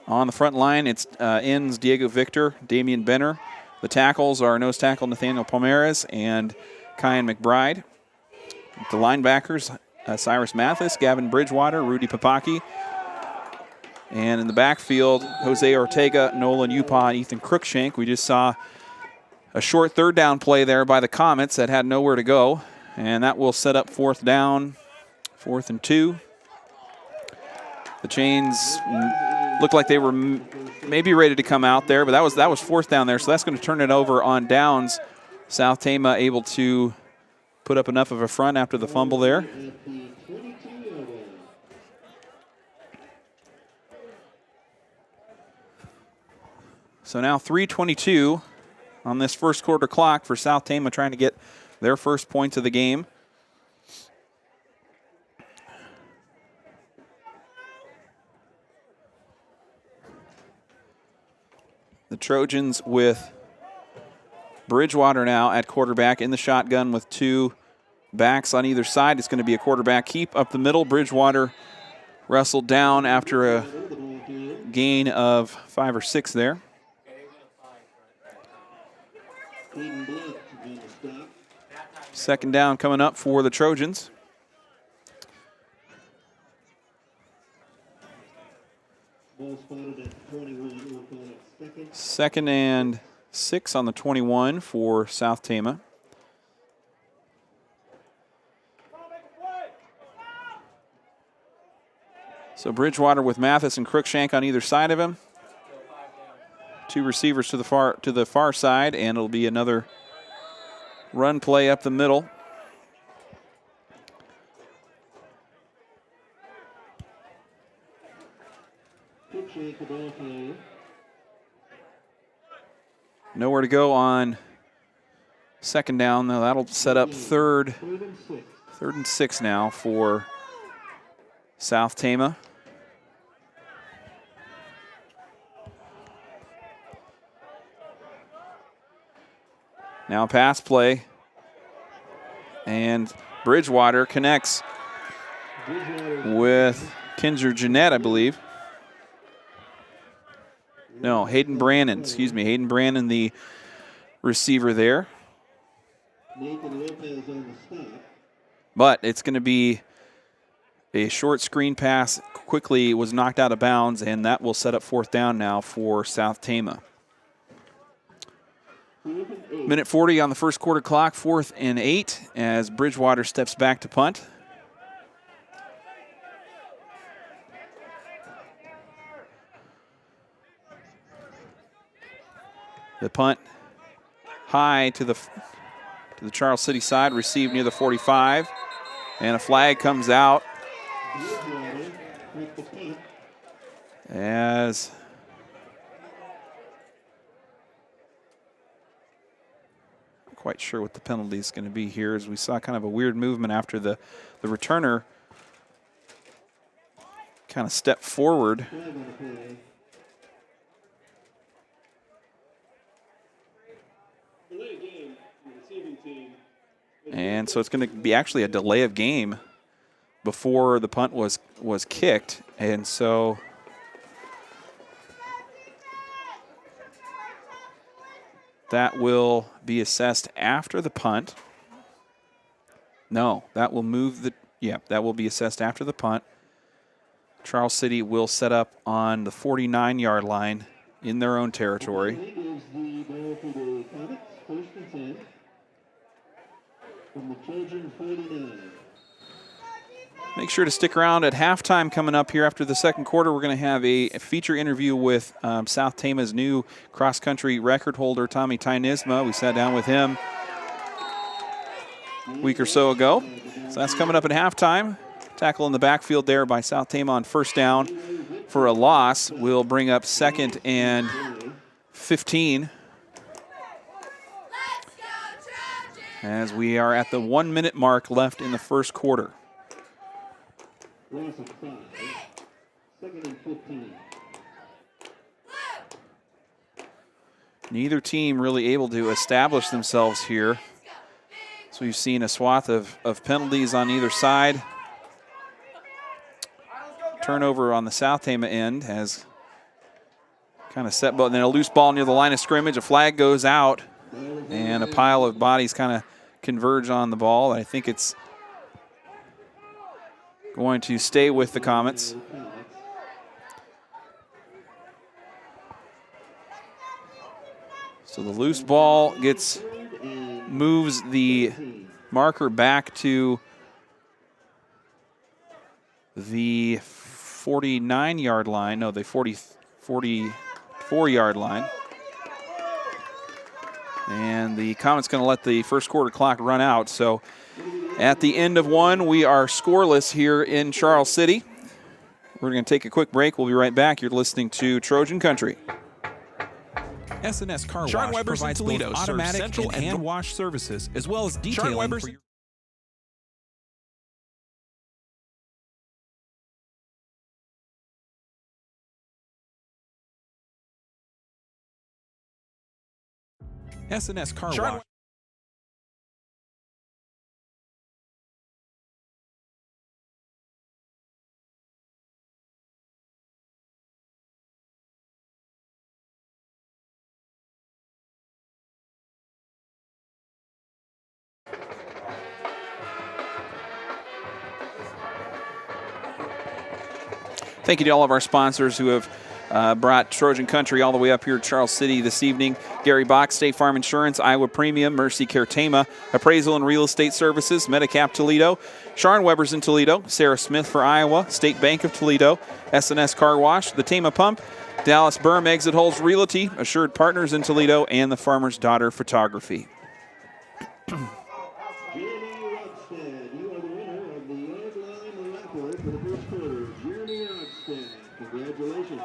On the front line, it's ends Diego Victor, Damian Benner. The tackles are nose tackle Nathaniel Palmares and Kyan McBride. The linebackers, Cyrus Mathis, Gavin Bridgewater, Rudy Papaki. And in the backfield, Jose Ortega, Nolan Upaw, and Ethan Crookshank. We just saw a short third down play there by the Comets that had nowhere to go. And that will set up 4th down, 4th and 2. The chains looked like they were maybe ready to come out there, but that was 4th down there, so that's going to turn it over on downs. South Tama able to put up enough of a front after the fumble there. So now 3:22 on this first quarter clock for South Tama, trying to get their first points of the game. The Trojans with Bridgewater now at quarterback in the shotgun with 2 backs on either side. It's going to be a quarterback keep up the middle. Bridgewater wrestled down after a gain of 5 or 6 there. Second down coming up for the Trojans. Second and 6 on the 21 for South Tama. So Bridgewater with Mathis and Crookshank on either side of him. 2 receivers to the far side, and it'll be another run play up the middle. Nowhere to go on second down, though. That'll set up third and 6 now for South Tama. Now pass play, and Bridgewater connects with Kinzer Jeanette, I believe. No, Hayden Brannon, Hayden Brannon, the receiver there. But it's going to be a short screen pass, quickly was knocked out of bounds, and that will set up 4th down now for South Tama. Minute 40 on the first quarter clock, 4th and 8 as Bridgewater steps back to punt. The punt high to the Charles City side, received near the 45, and a flag comes out as I'm quite sure what the penalty is going to be here, as we saw kind of a weird movement after the returner kind of stepped forward. And so it's going to be actually a delay of game before the punt was kicked. And so that will be assessed after the punt. No, that will move that will be assessed after the punt. Charles City will set up on the 49-yard line in their own territory. Make sure to stick around at halftime coming up here after the second quarter. We're going to have a feature interview with South Tama's new cross-country record holder, Tommy Tynisma. We sat down with him a week or so ago. So that's coming up at halftime. Tackle in the backfield there by South Tama on first down for a loss. We'll bring up 2nd and 15. As we are at the 1-minute mark left in the first quarter. Neither team really able to establish themselves here. So we've seen a swath of penalties on either side. Turnover on the South Tama end as kind of set, but then a loose ball near the line of scrimmage. A flag goes out, and a pile of bodies kind of converge on the ball. I think it's going to stay with the Comets. So the loose ball moves the marker back to the 49-yard line. No, the 44-yard line. And the Comets going to let the first quarter clock run out. So at the end of one, we are scoreless here in Charles City. We're going to take a quick break. We'll be right back. You're listening to Trojan Country. S&S Car Wash provides both automatic and hand wash services, as well as detailing for your... S&S Car Wash. Thank you to all of our sponsors who have brought Trojan Country all the way up here to Charles City this evening. Gary Bach, State Farm Insurance, Iowa Premium, Mercy Care Tama, Appraisal and Real Estate Services, Medicap Toledo, Sharon Weber's in Toledo, Sarah Smith for Iowa, State Bank of Toledo, S&S Car Wash, the Tama Pump, Dallas Berm Exit Holes Realty, Assured Partners in Toledo, and the Farmer's Daughter Photography. Congratulations.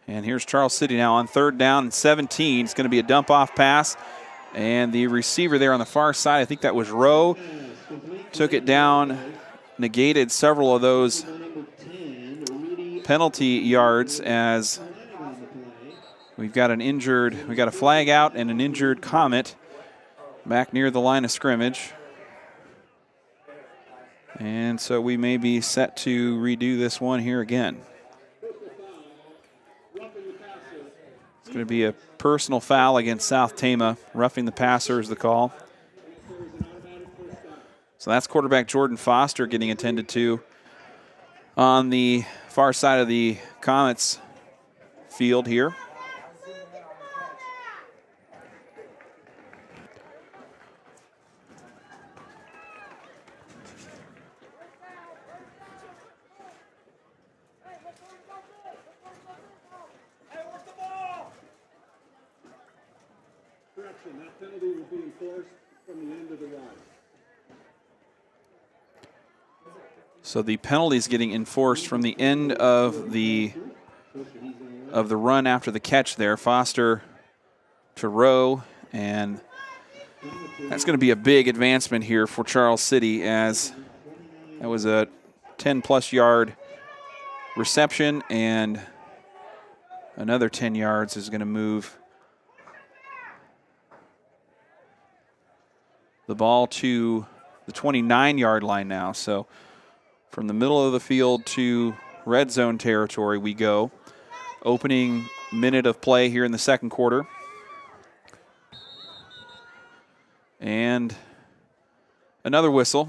And here's Charles City now on 3rd down and 17. It's going to be a dump-off pass. And the receiver there on the far side, I think that was Rowe, took it down, negated several of those penalty yards as we've got a flag out and an injured Comet back near the line of scrimmage. And so we may be set to redo this one here again. It's going to be a personal foul against South Tama. Roughing the passer is the call. So that's quarterback Jordan Foster getting attended to on the far side of the Comets field here. That penalty will be enforced from the end of the run. So the penalty is getting enforced from the end of the run after the catch there. Foster to Rowe, and that's going to be a big advancement here for Charles City, as that was a 10-plus yard reception, and another 10 yards is going to move the ball to the 29-yard line now. So from the middle of the field to red zone territory we go. Opening minute of play here in the second quarter. And another whistle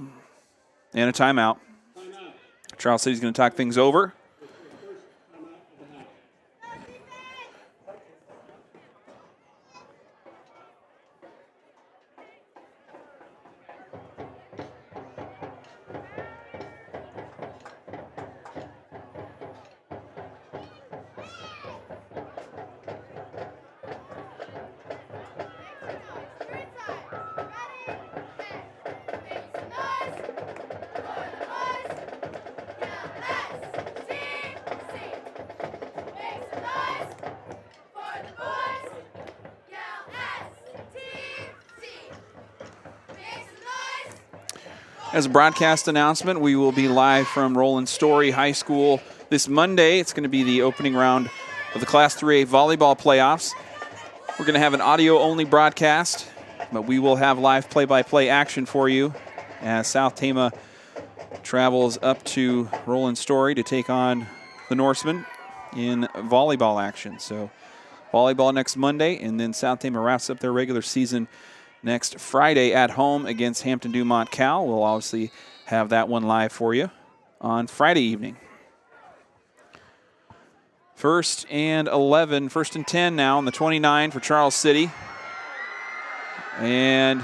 and a timeout. Charles City's going to talk things over. As a broadcast announcement, we will be live from Roland Story High School this Monday. It's going to be the opening round of the Class 3A volleyball playoffs. We're going to have an audio-only broadcast, but we will have live play-by-play action for you as South Tama travels up to Roland Story to take on the Norsemen in volleyball action. So volleyball next Monday, and then South Tama wraps up their regular season next Friday at home against Hampton Dumont Cal. We'll obviously have that one live for you on Friday evening. 1st and 11, 1st and 10 now on the 29 for Charles City. And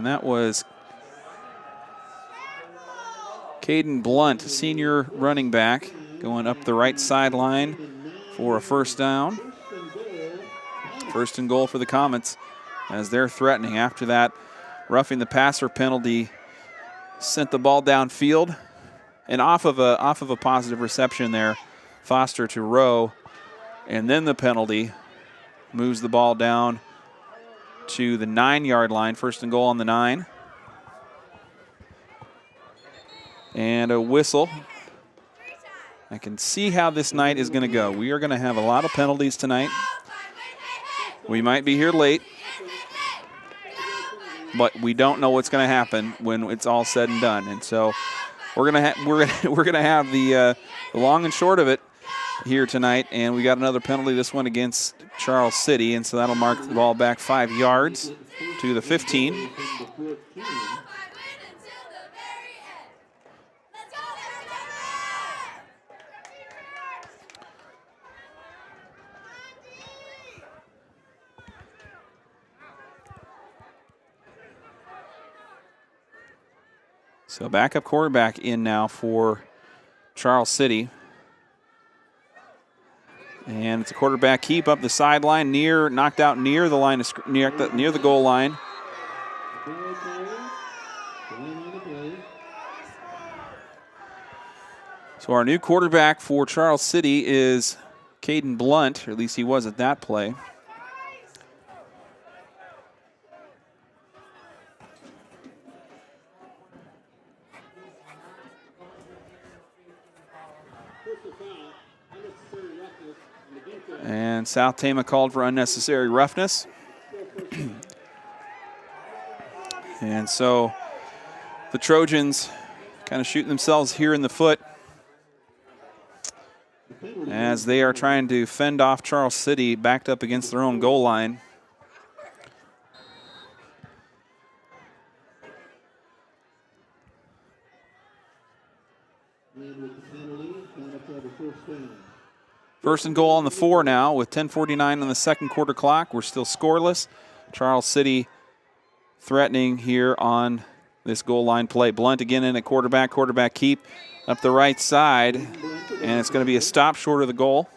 that was Caden Blunt, senior running back, going up the right sideline for a first down. 1st and goal for the Comets as they're threatening. After that roughing the passer penalty, sent the ball downfield and off of a positive reception there, Foster to Rowe, and then the penalty moves the ball down to the 9-yard line. 1st and goal on the 9. And a whistle. I can see how this night is going to go. We are going to have a lot of penalties tonight. We might be here late, but we don't know what's going to happen when it's all said and done. And so we're going to have the long and short of it here tonight. And we got another penalty, this one against Charles City, and so that'll mark the ball back 5 yards to the 15. So backup quarterback in now for Charles City. And it's a quarterback keep up the sideline, knocked out near the line of near the goal line. So our new quarterback for Charles City is Caden Blunt, or at least he was at that play. And South Tama called for unnecessary roughness. And so the Trojans kind of shooting themselves here in the foot as they are trying to fend off Charles City backed up against their own goal line. First and goal on the 4 now with 10:49 on the second quarter clock. We're still scoreless. Charles City threatening here on this goal line play. Blunt again in at quarterback keep up the right side, and it's going to be a stop short of the goal.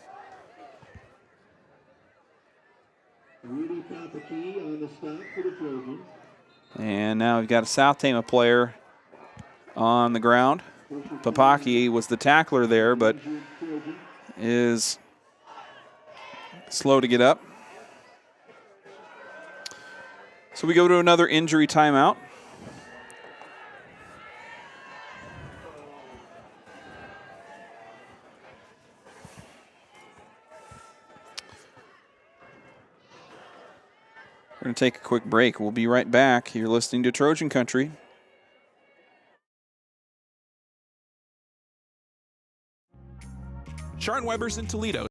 And now we've got a South Tama player on the ground. Papaki was the tackler there, but is slow to get up. So we go to another injury timeout. We're going to take a quick break. We'll be right back. You're listening to Trojan Country. Sharon Weber's in Toledo.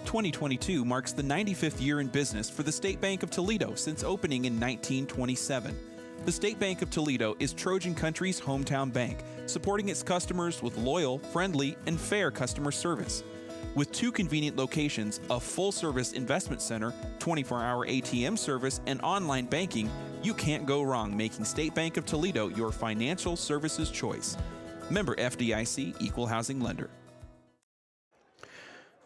...2022 marks the 95th year in business for the State Bank of Toledo since opening in 1927. The State Bank of Toledo is Trojan Country's hometown bank, supporting its customers with loyal, friendly, and fair customer service. With 2 convenient locations, a full-service investment center, 24-hour ATM service, and online banking, you can't go wrong making State Bank of Toledo your financial services choice. Member FDIC, Equal Housing Lender.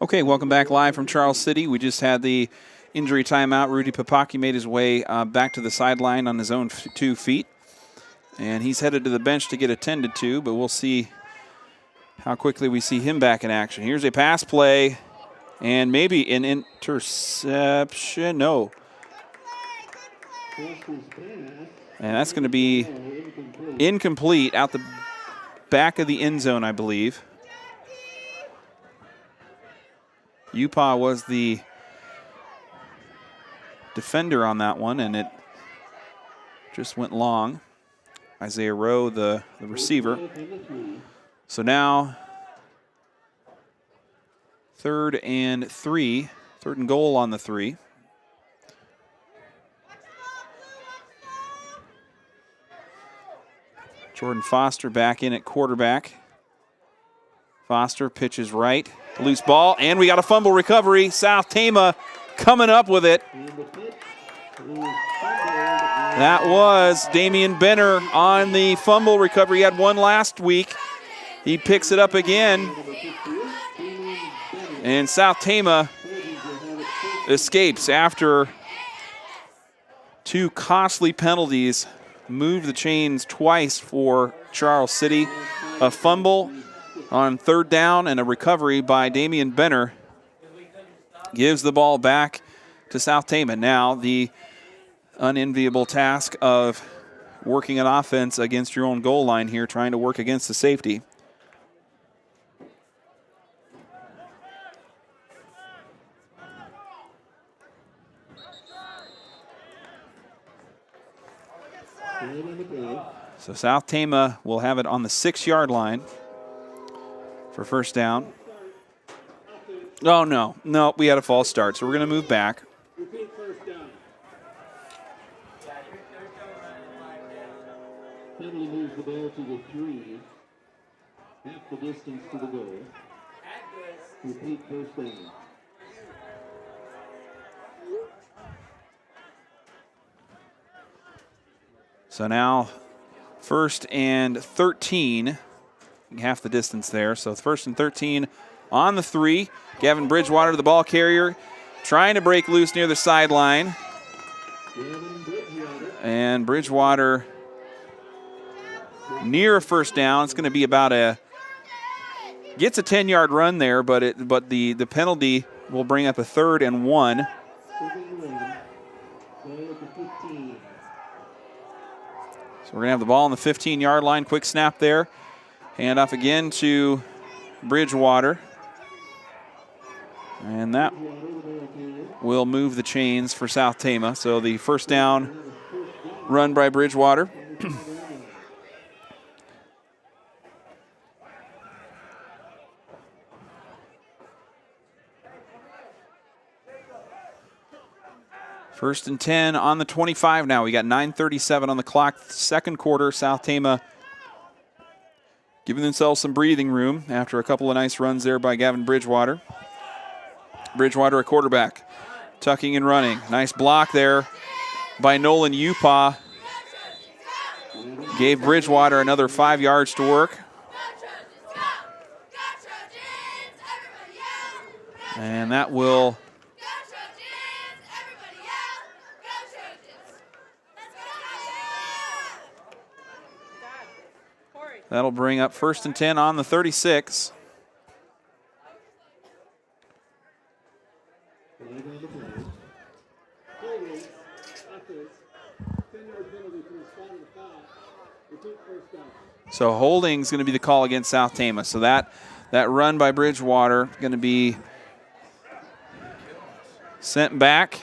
Okay, welcome back live from Charles City. We just had the injury timeout. Rudy Papaki made his way back to the sideline on his own 2 feet. And he's headed to the bench to get attended to, but we'll see how quickly we see him back in action. Here's a pass play and maybe an interception. No. And that's going to be incomplete out the back of the end zone, I believe. Upa was the defender on that one, and it just went long. Isaiah Rowe, the receiver. So now, 3rd and goal on the 3. Jordan Foster back in at quarterback. Foster pitches right. Loose ball, and we got a fumble recovery. South Tama coming up with it. That was Damian Benner on the fumble recovery. He had one last week. He picks it up again. And South Tama escapes after 2 costly penalties. Moved the chains twice for Charles City. A fumble on 3rd down and a recovery by Damian Benner gives the ball back to South Tama. Now the unenviable task of working an offense against your own goal line here, trying to work against the safety. So South Tama will have it on the 6-yard line for first down. Oh, no, we had a false start, so we're going to move back. Repeat first down. Penalty moves the ball to the 3. Half the distance to the goal. Repeat first down. So now 1st and 13, half the distance there. So 1st and 13 on the 3. Gavin Bridgewater, the ball carrier, trying to break loose near the sideline. And Bridgewater near a first down. It's going to be about gets a 10-yard run there, but the penalty will bring up a 3rd and 1. So we're going to have the ball on the 15-yard line. Quick snap there. Hand off again to Bridgewater. And that will move the chains for South Tama. So the first down run by Bridgewater. First and 10 on the 25 now. We got 9:37 on the clock. 2nd quarter, South Tama giving themselves some breathing room after a couple of nice runs there by Gavin Bridgewater. Bridgewater, a quarterback, tucking and running. Nice block there by Nolan Upa. Gave Bridgewater another 5 yards to work. And that will that'll bring up 1st and 10 on the 36. So holding's going to be the call against South Tama. So that run by Bridgewater going to be sent back.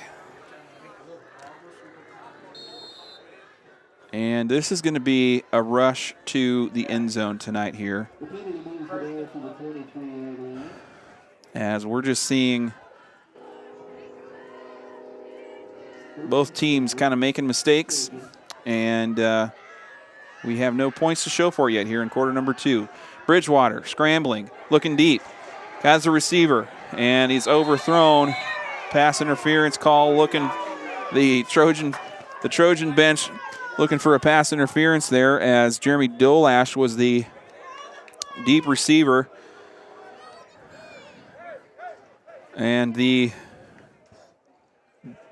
And this is going to be a rush to the end zone tonight here, as we're just seeing both teams kind of making mistakes, and we have no points to show for it yet here in quarter number 2. Bridgewater scrambling, looking deep, has the receiver, and he's overthrown. Pass interference call, looking the Trojan bench looking for a pass interference there, as Jeremy Dolash was the deep receiver. And the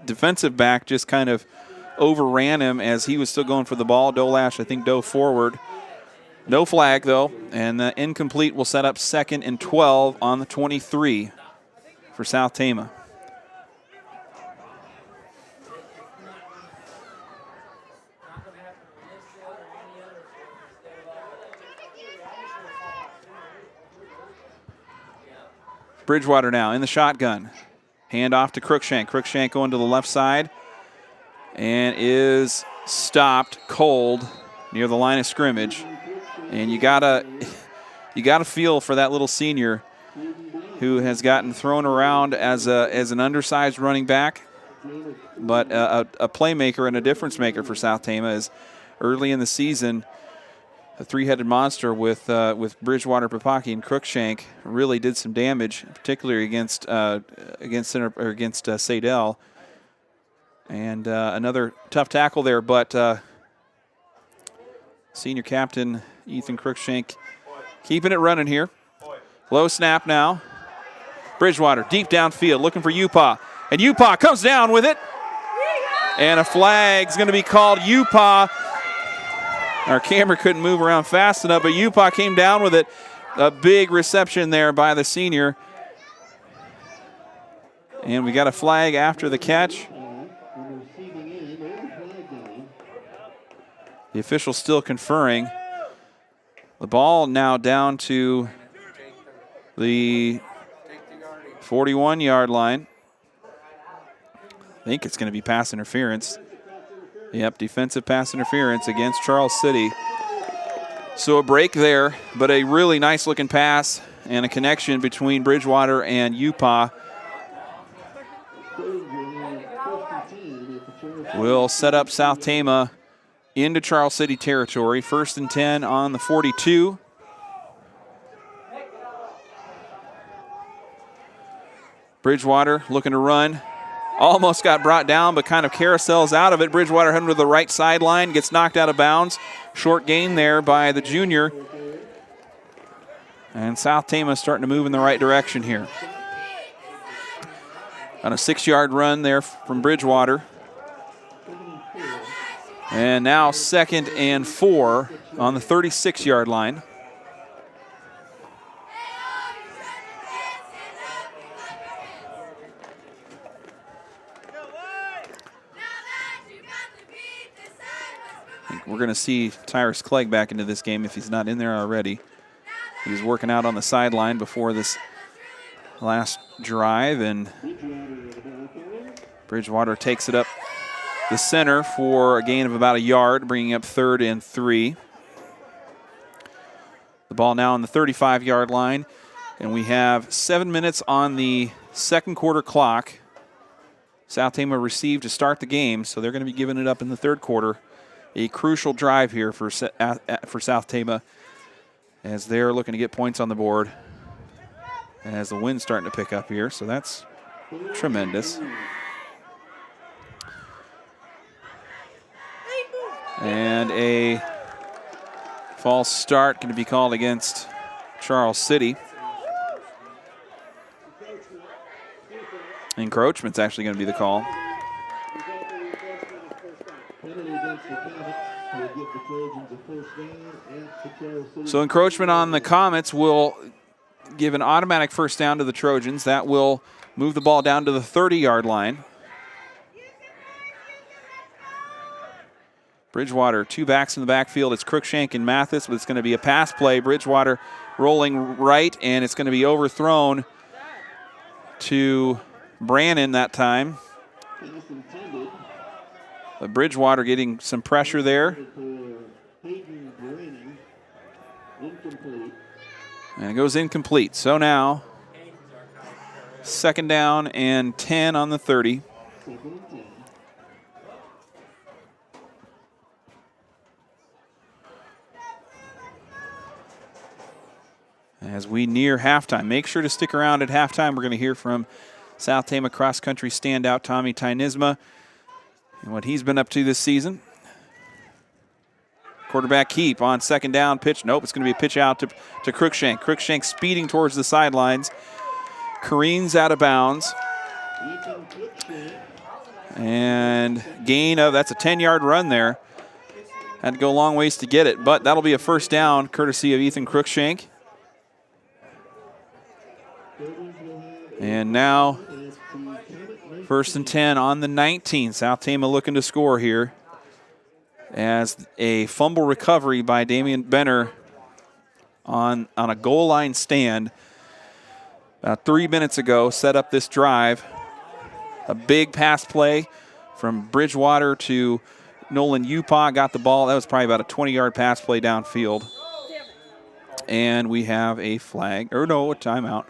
defensive back just kind of overran him as he was still going for the ball. Dolash, I think, dove forward. No flag, though, and the incomplete will set up 2nd and 12 on the 23 for South Tama. Bridgewater now in the shotgun. Hand off to Crookshank. Crookshank going to the left side and is stopped cold near the line of scrimmage. And you gotta feel for that little senior who has gotten thrown around as an undersized running back, but a playmaker and a difference maker for South Tama. Is early in the season, a three-headed monster with Bridgewater, Papaki, and Crookshank really did some damage, particularly against Sadell. And another tough tackle there, but senior captain Ethan Crookshank keeping it running here. Low snap now. Bridgewater deep downfield looking for Upaw. And Upaw comes down with it. And a flag's going to be called. Upaw. Our camera couldn't move around fast enough, but Upaw came down with it. A big reception there by the senior. And we got a flag after the catch. The official still conferring. The ball now down to the 41-yard line. I think it's going to be pass interference. Yep, defensive pass interference against Charles City. So a break there, but a really nice-looking pass and a connection between Bridgewater and Upaw will set up South Tama into Charles City territory. 1st and 10 on the 42. Bridgewater looking to run. Almost got brought down, but kind of carousels out of it. Bridgewater heading to the right sideline, gets knocked out of bounds. Short gain there by the junior. And South Tama starting to move in the right direction here. On a 6-yard run there from Bridgewater. And now 2nd and 4 on the 36-yard line. I think we're going to see Tyrus Clegg back into this game if he's not in there already. He was working out on the sideline before this last drive, and Bridgewater takes it up the center for a gain of about a yard, bringing up 3rd and 3. The ball now on the 35-yard line, and we have 7 minutes on the 2nd quarter clock. South Tama received to start the game, so they're going to be giving it up in the 3rd quarter. A crucial drive here for South Tama as they're looking to get points on the board. And as the wind's starting to pick up here, so that's tremendous. And a false start going to be called against Charles City. Encroachment's actually going to be the call. So encroachment on the Comets will give an automatic first down to the Trojans. That will move the ball down to the 30-yard line. Bridgewater, 2 backs in the backfield. It's Crookshank and Mathis, but it's going to be a pass play. Bridgewater rolling right, and it's going to be overthrown to Brannon that time. But Bridgewater getting some pressure there. And it goes incomplete. So now, 2nd down and 10 on the 30. As we near halftime, make sure to stick around at halftime. We're going to hear from South Tama cross-country standout Tommy Tynisma and what he's been up to this season. Quarterback keep on 2nd down, pitch. Nope, it's going to be a pitch out to Crookshank. Crookshank speeding towards the sidelines. Careens out of bounds. And gain of, that's a 10-yard run there. Had to go a long ways to get it, but that'll be a first down courtesy of Ethan Crookshank. And now, first and 10 on the 19. South Tama looking to score here as a fumble recovery by Damian Benner on a goal line stand about 3 minutes ago set up this drive. A big pass play from Bridgewater to Nolan Upaw, got the ball. That was probably about a 20-yard pass play downfield. And we have a flag, or no, a timeout.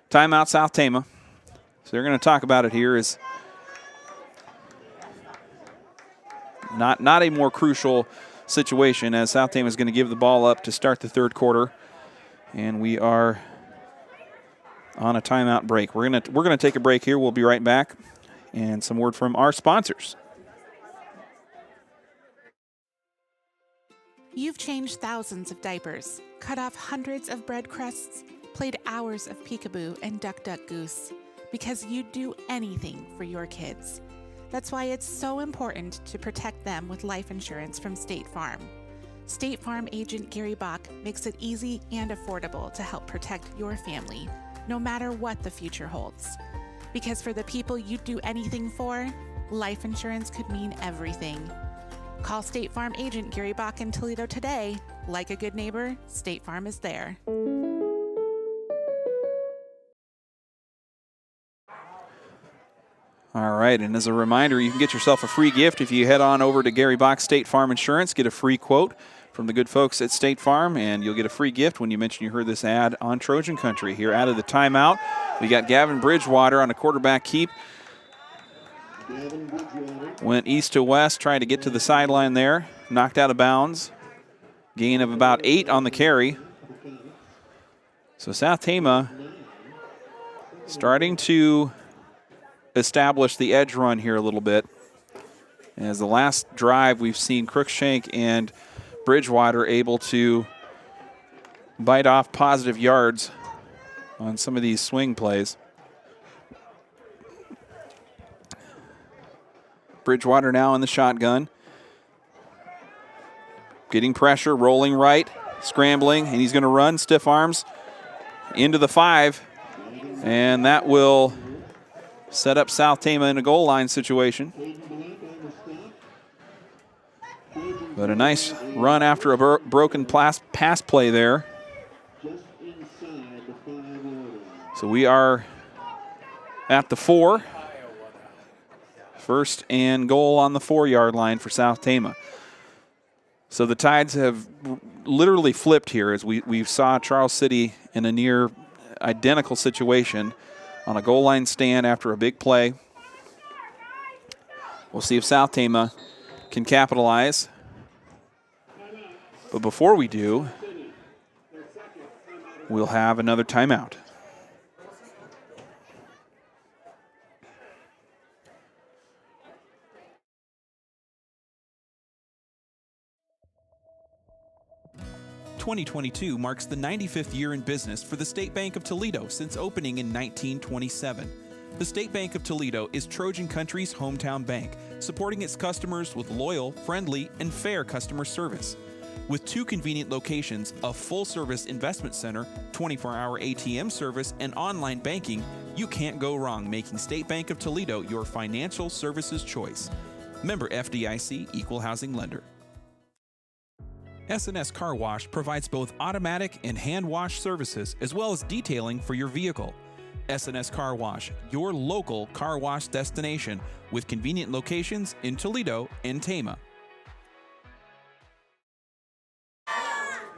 Timeout, South Tama. So they're going to talk about it here. Is not a more crucial situation, as South Tama is going to give the ball up to start the third quarter, and we are on a timeout break. We're gonna take a break here. We'll be right back, and some word from our sponsors. You've changed thousands of diapers, cut off hundreds of bread crusts, played hours of peekaboo and duck duck goose, because you'd do anything for your kids. That's why it's so important to protect them with life insurance from State Farm. State Farm agent Gary Bach makes it easy and affordable to help protect your family, no matter what the future holds. Because for the people you'd do anything for, life insurance could mean everything. Call State Farm agent Gary Bach in Toledo today. Like a good neighbor, State Farm is there. All right, and as a reminder, you can get yourself a free gift if you head on over to Gary Bach State Farm Insurance, get a free quote from the good folks at State Farm, and you'll get a free gift when you mention you heard this ad on Trojan Country. Here out of the timeout, we got Gavin Bridgewater on a quarterback keep. Went east to west, tried to get to the sideline there, knocked out of bounds. Gain of about 8 on the carry. So South Tama starting to establish the edge run here a little bit. As the last drive, we've seen Crookshank and Bridgewater able to bite off positive yards on some of these swing plays. Bridgewater now in the shotgun. Getting pressure, rolling right, scrambling, and he's going to run, stiff arms, into the 5. And that will set up South Tama in a goal line situation. But a nice run after a broken pass play there. So we are at the 4. First and goal on the 4-yard line for South Tama. So the tides have literally flipped here as we saw Charles City in a near identical situation on a goal line stand after a big play. We'll see if South Tama can capitalize. But before we do, we'll have another timeout. "2022 marks the 95th year in business for the State Bank of Toledo since opening in 1927. The State Bank of Toledo is Trojan Country's hometown bank, supporting its customers with loyal, friendly, and fair customer service. With 2 convenient locations, a full-service investment center, 24-hour ATM service, and online banking, you can't go wrong making State Bank of Toledo your financial services choice. Member FDIC, Equal Housing Lender. S&S Car Wash provides both automatic and hand wash services as well as detailing for your vehicle. S&S Car Wash, your local car wash destination with convenient locations in Toledo and Tama.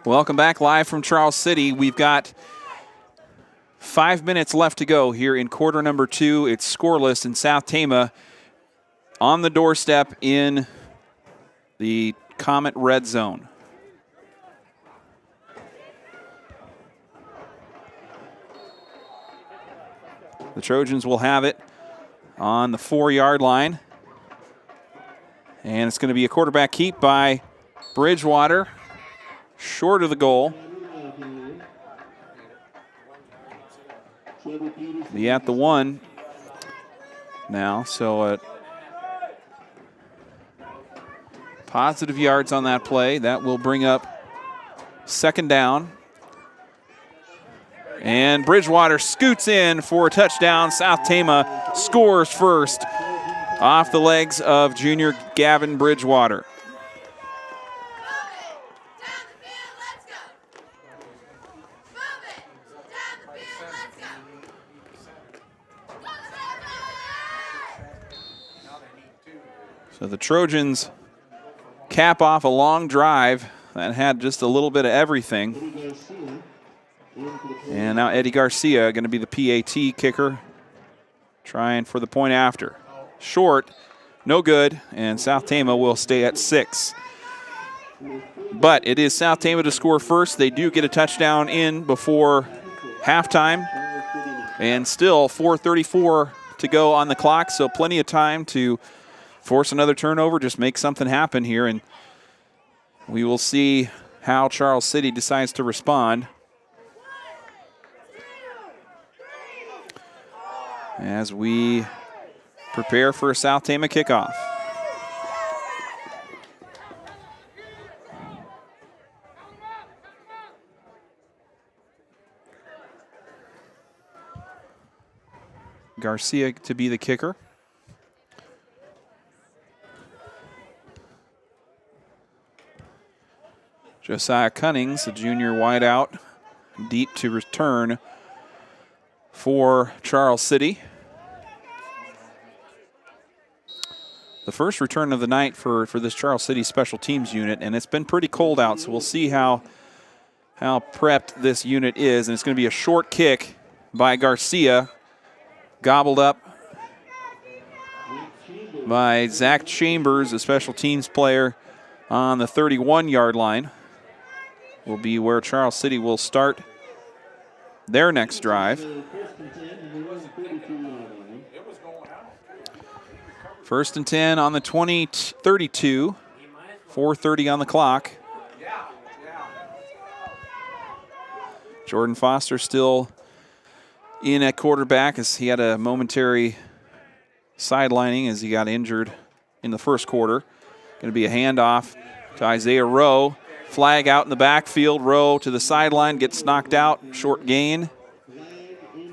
Welcome back live from Charles City. We've got 5 minutes left to go here in quarter number 2. It's scoreless, and South Tama on the doorstep in the Comet red zone. The Trojans will have it on the 4-yard line. And it's going to be a quarterback keep by Bridgewater, short of the goal. Be at the 1 now, so Positive yards on that play. That will bring up second down. And Bridgewater scoots in for a touchdown. South Tama scores first off the legs of junior Gavin Bridgewater. So the Trojans cap off a long drive that had just a little bit of everything. And now Eddie Garcia going to be the PAT kicker, trying for the point after. Short, no good, and South Tama will stay at 6. But it is South Tama to score first. They do get a touchdown in before halftime, and still 4:34 to go on the clock, so plenty of time to force another turnover, just make something happen here, and we will see how Charles City decides to respond as we prepare for a South Tama kickoff. Garcia to be the kicker. Josiah Cunnings, the junior wideout, deep to return for Charles City. The first return of the night for this Charles City special teams unit, and it's been pretty cold out, so we'll see how prepped this unit is. And it's going to be a short kick by Garcia, gobbled up by Zach Chambers, a special teams player on the 31-yard line. Will be where Charles City will start their next drive. First and 10 on the 32, 4:30 on the clock. Jordan Foster still in at quarterback as he had a momentary sidelining as he got injured in the first quarter. Going to be a handoff to Isaiah Rowe. Flag out in the backfield. Rowe to the sideline, gets knocked out. Short gain.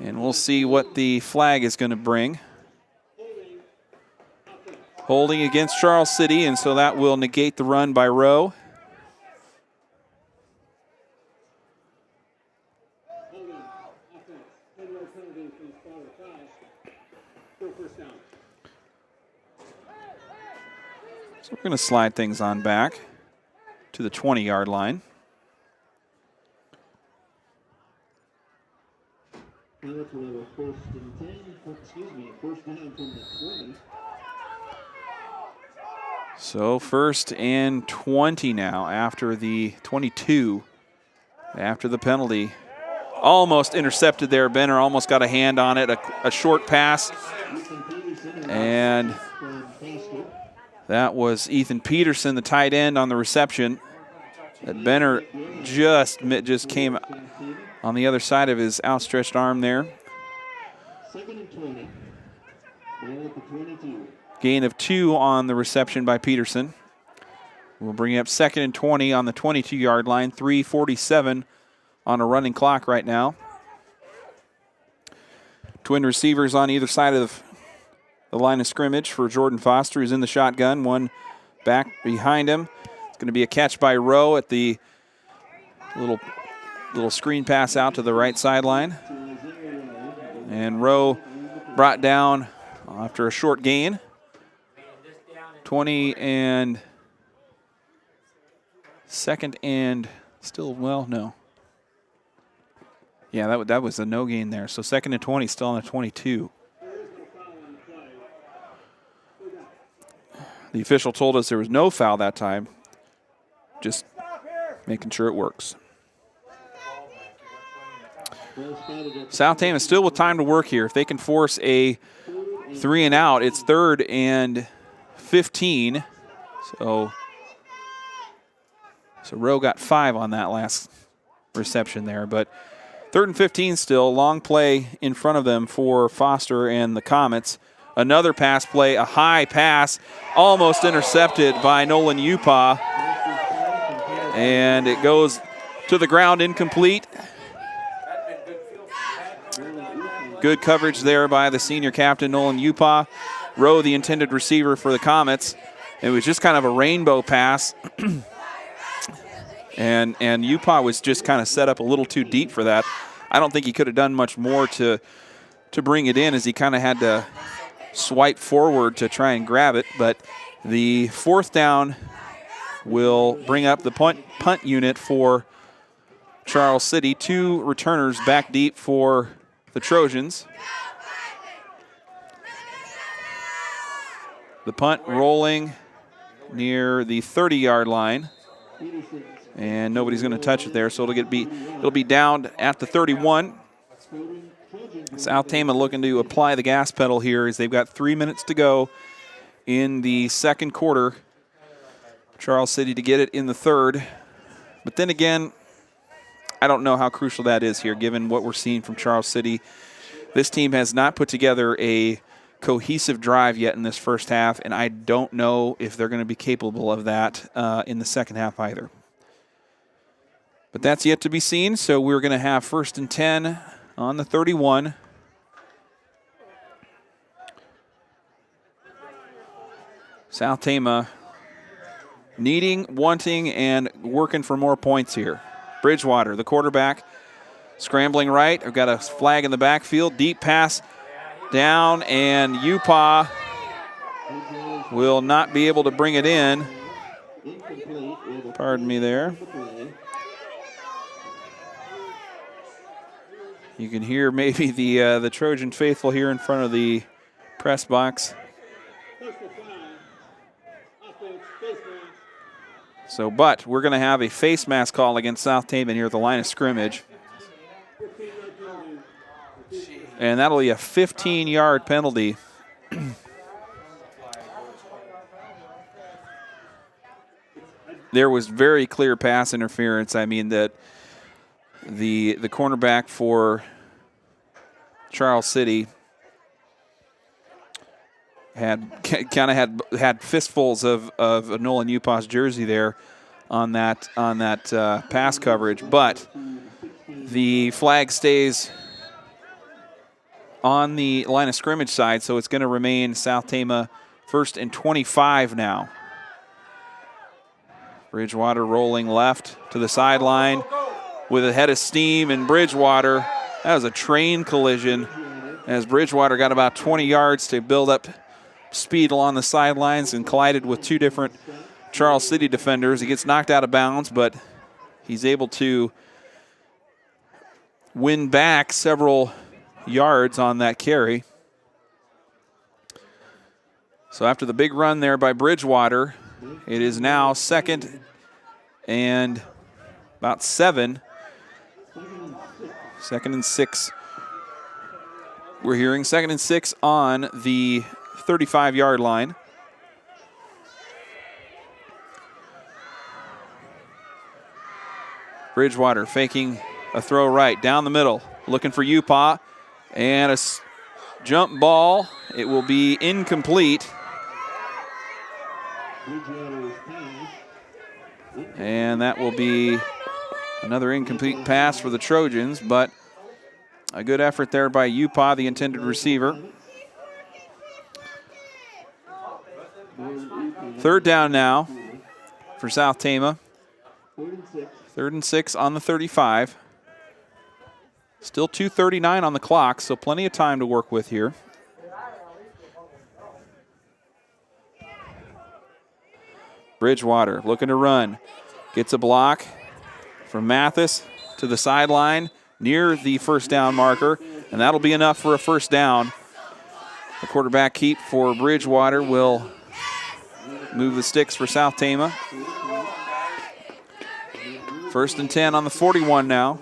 And we'll see what the flag is going to bring. Holding against Charles City, and so that will negate the run by Rowe. So we're going to slide things on back to the 20-yard line. First and 10, first down from the 20. So first and 20 now after the 22, after the penalty. Almost intercepted there. Benner almost got a hand on it, a short pass. And that was Ethan Peterson, the tight end, on the reception. That Benner just came on the other side of his outstretched arm there. Second and 20. Ball at the 22. Gain of 2 on the reception by Peterson. We'll bring up second and 20 on the 22-yard line. 3:47 on a running clock right now. Twin receivers on either side of the line of scrimmage for Jordan Foster, who's in the shotgun. One back behind him. It's going to be a catch by Rowe at the little screen pass out to the right sideline. And Rowe brought down after a short gain. 20 and second and still, well, no. Yeah, that was a no gain there. So second and 20, still on the 22. The official told us there was no foul that time. Just making sure it works. South Tama is still with time to work here. If they can force a 3 and out, it's 3rd and 15. So Rowe got 5 on that last reception there. But 3rd and 15 still. Long play in front of them for Foster and the Comets. Another pass play, a high pass, almost intercepted by Nolan Upa. And it goes to the ground, incomplete. Good coverage there by the senior captain, Nolan Upa. Rowe, the intended receiver for the Comets. It was just kind of a rainbow pass. and Upa was just kind of set up a little too deep for that. I don't think he could have done much more to bring it in, as he kind of had to swipe forward to try and grab it. But the fourth down will bring up the punt unit for Charles City. 2 returners back deep for the Trojans. The punt rolling near the 30-yard line. And nobody's going to touch it there, so it'll be down at the 31. South Tama looking to apply the gas pedal here as they've got 3 minutes to go in the second quarter. Charles City to get it in the third. But then again, I don't know how crucial that is here, given what we're seeing from Charles City. This team has not put together a cohesive drive yet in this first half, and I don't know if they're going to be capable of that in the second half either. But that's yet to be seen, so we're going to have 1st and 10 on the 31. South Tama needing, wanting, and working for more points here. Bridgewater, the quarterback, scrambling right. I've got a flag in the backfield. Deep pass down, and Upa will not be able to bring it in. Pardon me there. You can hear maybe the Trojan faithful here in front of the press box. So, but we're going to have a face mask call against South Tama here at the line of scrimmage. And that'll be a 15-yard penalty. There was very clear pass interference. I mean, that the cornerback for Charles City had fistfuls of Nolan Upa's jersey there on that pass coverage, but the flag stays on the line of scrimmage side, so it's going to remain South Tama 1st and 25 now. Bridgewater rolling left to the sideline with a head of steam, and Bridgewater, that was a train collision as Bridgewater got about 20 yards to build up speed along the sidelines and collided with 2 different Charles City defenders. He gets knocked out of bounds, but he's able to win back several yards on that carry. So after the big run there by Bridgewater, it is now 2nd and about 7. 2nd and 6. We're hearing 2nd and 6 on the 35-yard line. Bridgewater faking a throw right down the middle, looking for Upa, and a jump ball. It will be incomplete. And that will be another incomplete pass for the Trojans, but a good effort there by Upa, the intended receiver. 3rd down now for South Tama. 3rd and 6 on the 35. Still 2:39 on the clock, so plenty of time to work with here. Bridgewater looking to run. Gets a block from Mathis to the sideline near the 1st down marker, and that'll be enough for a 1st down. The quarterback keep for Bridgewater will move the sticks for South Tama. 1st and 10 on the 41 now.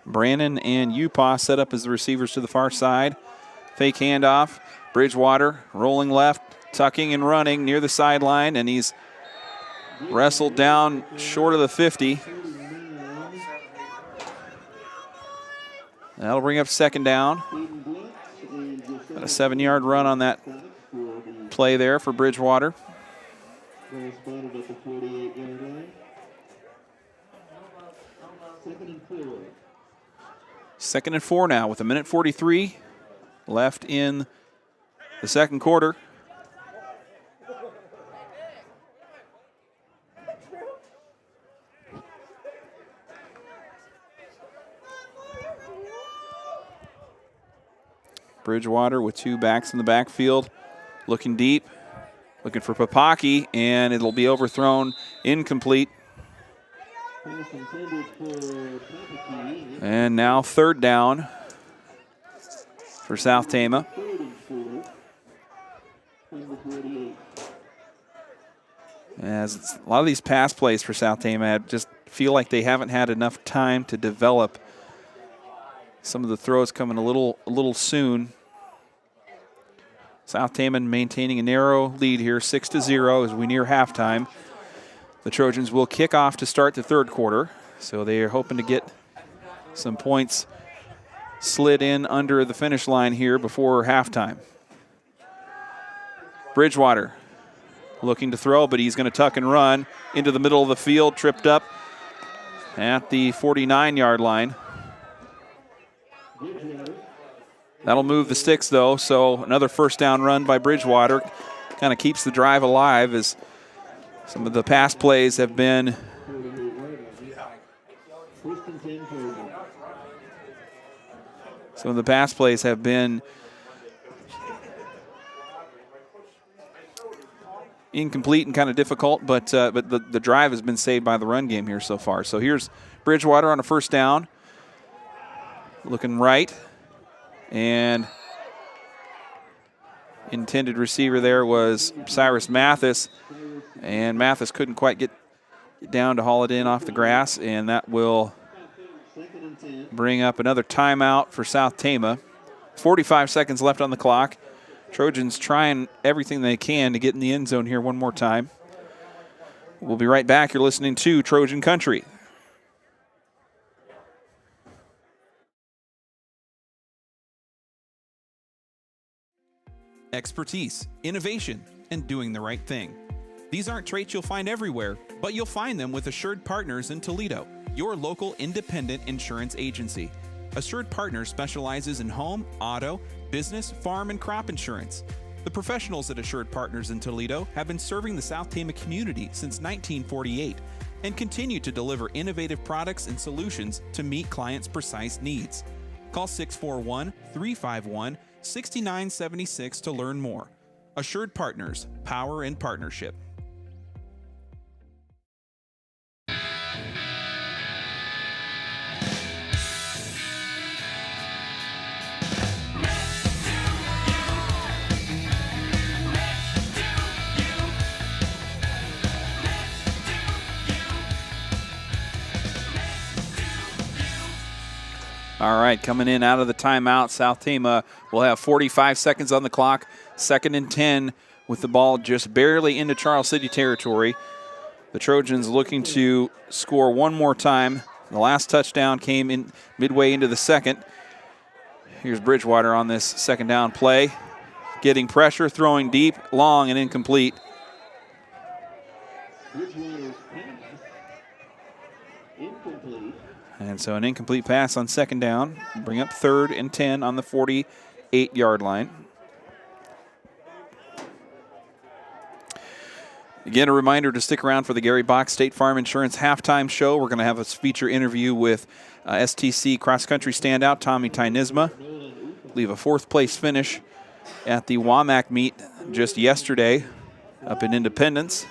Brannon and Upa set up as the receivers to the far side. Fake handoff. Bridgewater rolling left, tucking and running near the sideline, and he's wrestled down short of the 50. That'll bring up second down. Got a 7-yard run on that play there for Bridgewater. Second and 4 now with 1:43 left in the second quarter. Bridgewater with 2 backs in the backfield, looking deep, looking for Papaki, and it'll be overthrown, incomplete. And now third down for South Tama. As a lot of these pass plays for South Tama just feel like they haven't had enough time to develop. Some of the throws coming a little soon. South Tama maintaining a narrow lead here, 6-0 as we near halftime. The Trojans will kick off to start the third quarter, so they are hoping to get some points slid in under the finish line here before halftime. Bridgewater looking to throw, but he's going to tuck and run into the middle of the field, tripped up at the 49-yard line. That'll move the sticks, though, so another first down run by Bridgewater kind of keeps the drive alive as some of the pass plays have been incomplete and kind of difficult, but the drive has been saved by the run game here so far. So here's Bridgewater on a first down, looking right, and intended receiver there was Cyrus Mathis, and Mathis couldn't quite get down to haul it in off the grass, and that will bring up another timeout for South Tama. 45 seconds left on the clock. Trojans trying everything they can to get in the end zone here one more time. We'll be right back. You're listening to Trojan Country. Expertise, innovation, and doing the right thing. These aren't traits you'll find everywhere, but you'll find them with Assured Partners in Toledo, your local independent insurance agency. Assured Partners specializes in home, auto, business, farm, and crop insurance. The professionals at Assured Partners in Toledo have been serving the South Tama community since 1948 and continue to deliver innovative products and solutions to meet clients' precise needs. Call 641-351-6976 to learn more. Assured Partners, power in partnership. All right, coming in out of the timeout, South Tama will have 45 seconds on the clock, 2nd and 10 with the ball just barely into Charles City territory. The Trojans looking to score one more time. The last touchdown came in midway into the second. Here's Bridgewater on this second down play. Getting pressure, throwing deep, long, and incomplete. And so an incomplete pass on second down. Bring up 3rd and 10 on the 48-yard line. Again, a reminder to stick around for the Gary Box State Farm Insurance halftime show. We're going to have a feature interview with STC cross-country standout Tommy Tynisma. Leave a 4th place finish at the WAMAC meet just yesterday up in Independence.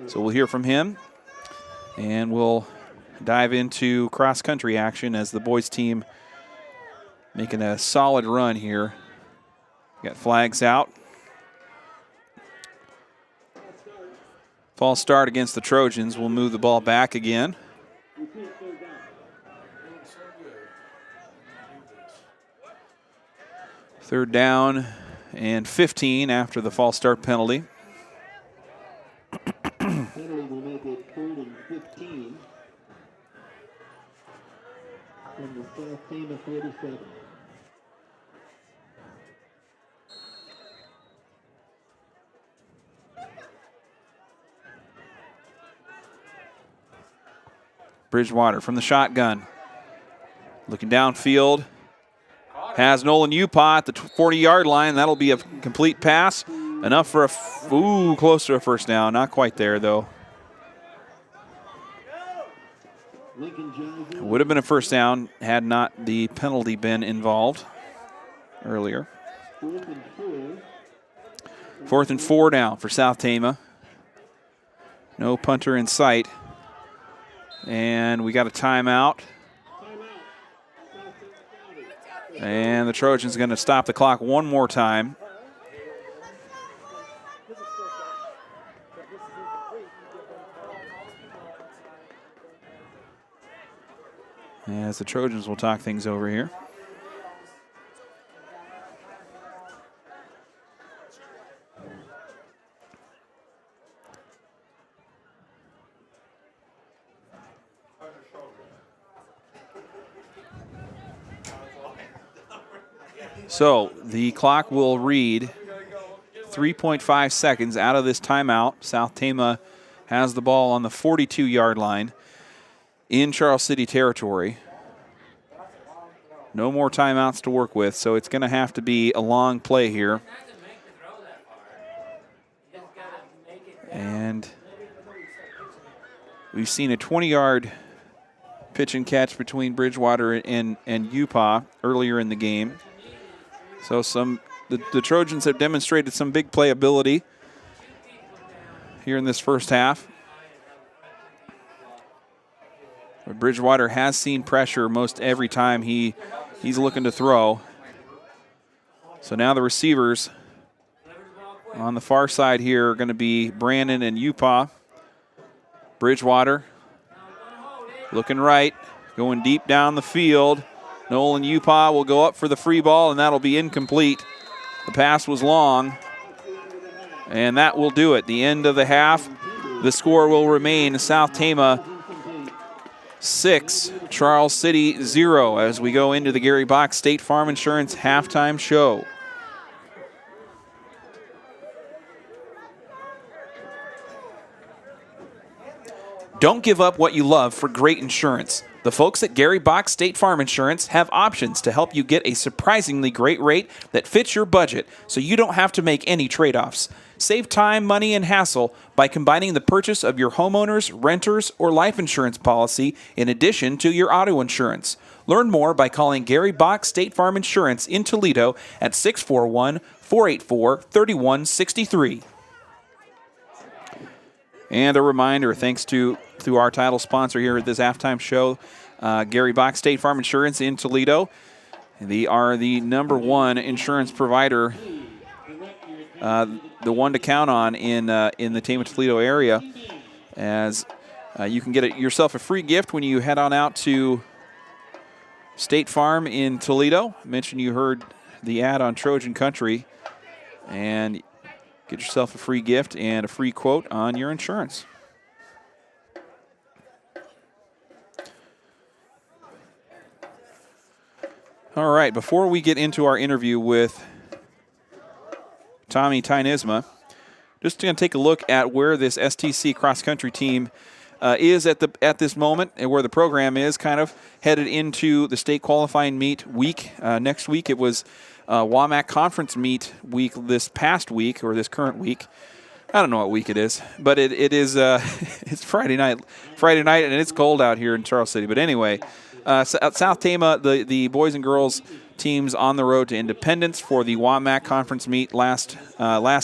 So we'll hear from him, and we'll dive into cross-country action as the boys team making a solid run here. Got flags out. False start against the Trojans. We'll move the ball back again. 3rd down and 15 after the false start penalty. Penalty will make it 3rd and 15 from the South Tama 47. Bridgewater from the shotgun. Looking downfield. Has Nolan Upa at the 40-yard line. That'll be a complete pass. Enough for close to a first down. Not quite there, though. It would have been a first down had not the penalty been involved earlier. 4th and 4 now for South Tama. No punter in sight. And we got a timeout. And the Trojans are going to stop the clock one more time. As the Trojans will talk things over here. So the clock will read 3.5 seconds out of this timeout. South Tama has the ball on the 42-yard line in Charles City territory. No more timeouts to work with, so it's going to have to be a long play here. And we've seen a 20-yard pitch and catch between Bridgewater and Upa earlier in the game. So the Trojans have demonstrated some big playability here in this first half. But Bridgewater has seen pressure most every time he's looking to throw. So now the receivers on the far side here are going to be Brandon and Upa. Bridgewater looking right, going deep down the field. Nolan Upa will go up for the free ball, and that'll be incomplete. The pass was long, and that will do it. The end of the half, the score will remain South Tama 6, Charles City 0 as we go into the Gary Bach State Farm Insurance halftime show. Don't give up what you love for great insurance. The folks at Gary Bach State Farm Insurance have options to help you get a surprisingly great rate that fits your budget so you don't have to make any trade-offs. Save time, money, and hassle by combining the purchase of your homeowner's, renter's, or life insurance policy in addition to your auto insurance. Learn more by calling Gary Bach State Farm Insurance in Toledo at 641-484-3163. And a reminder, thanks to our title sponsor here at this halftime show, Gary Bach State Farm Insurance in Toledo. They are the #1 insurance provider, the one to count on in the Tama Toledo area, as you can get yourself a free gift when you head on out to State Farm in Toledo. Mention you heard the ad on Trojan Country, and get yourself a free gift and a free quote on your insurance. All right, before we get into our interview with Tommy Tynisma, just going to take a look at where this STC cross-country team is at this moment, and where the program is kind of headed into the state qualifying meet week. Next week it was WAMAC conference meet week this past week, or this current week. I don't know what week it is, but it is it's Friday night, and it's cold out here in Charles City. But anyway, South Tama, the boys and girls teams on the road to Independence for the WAMAC conference meet last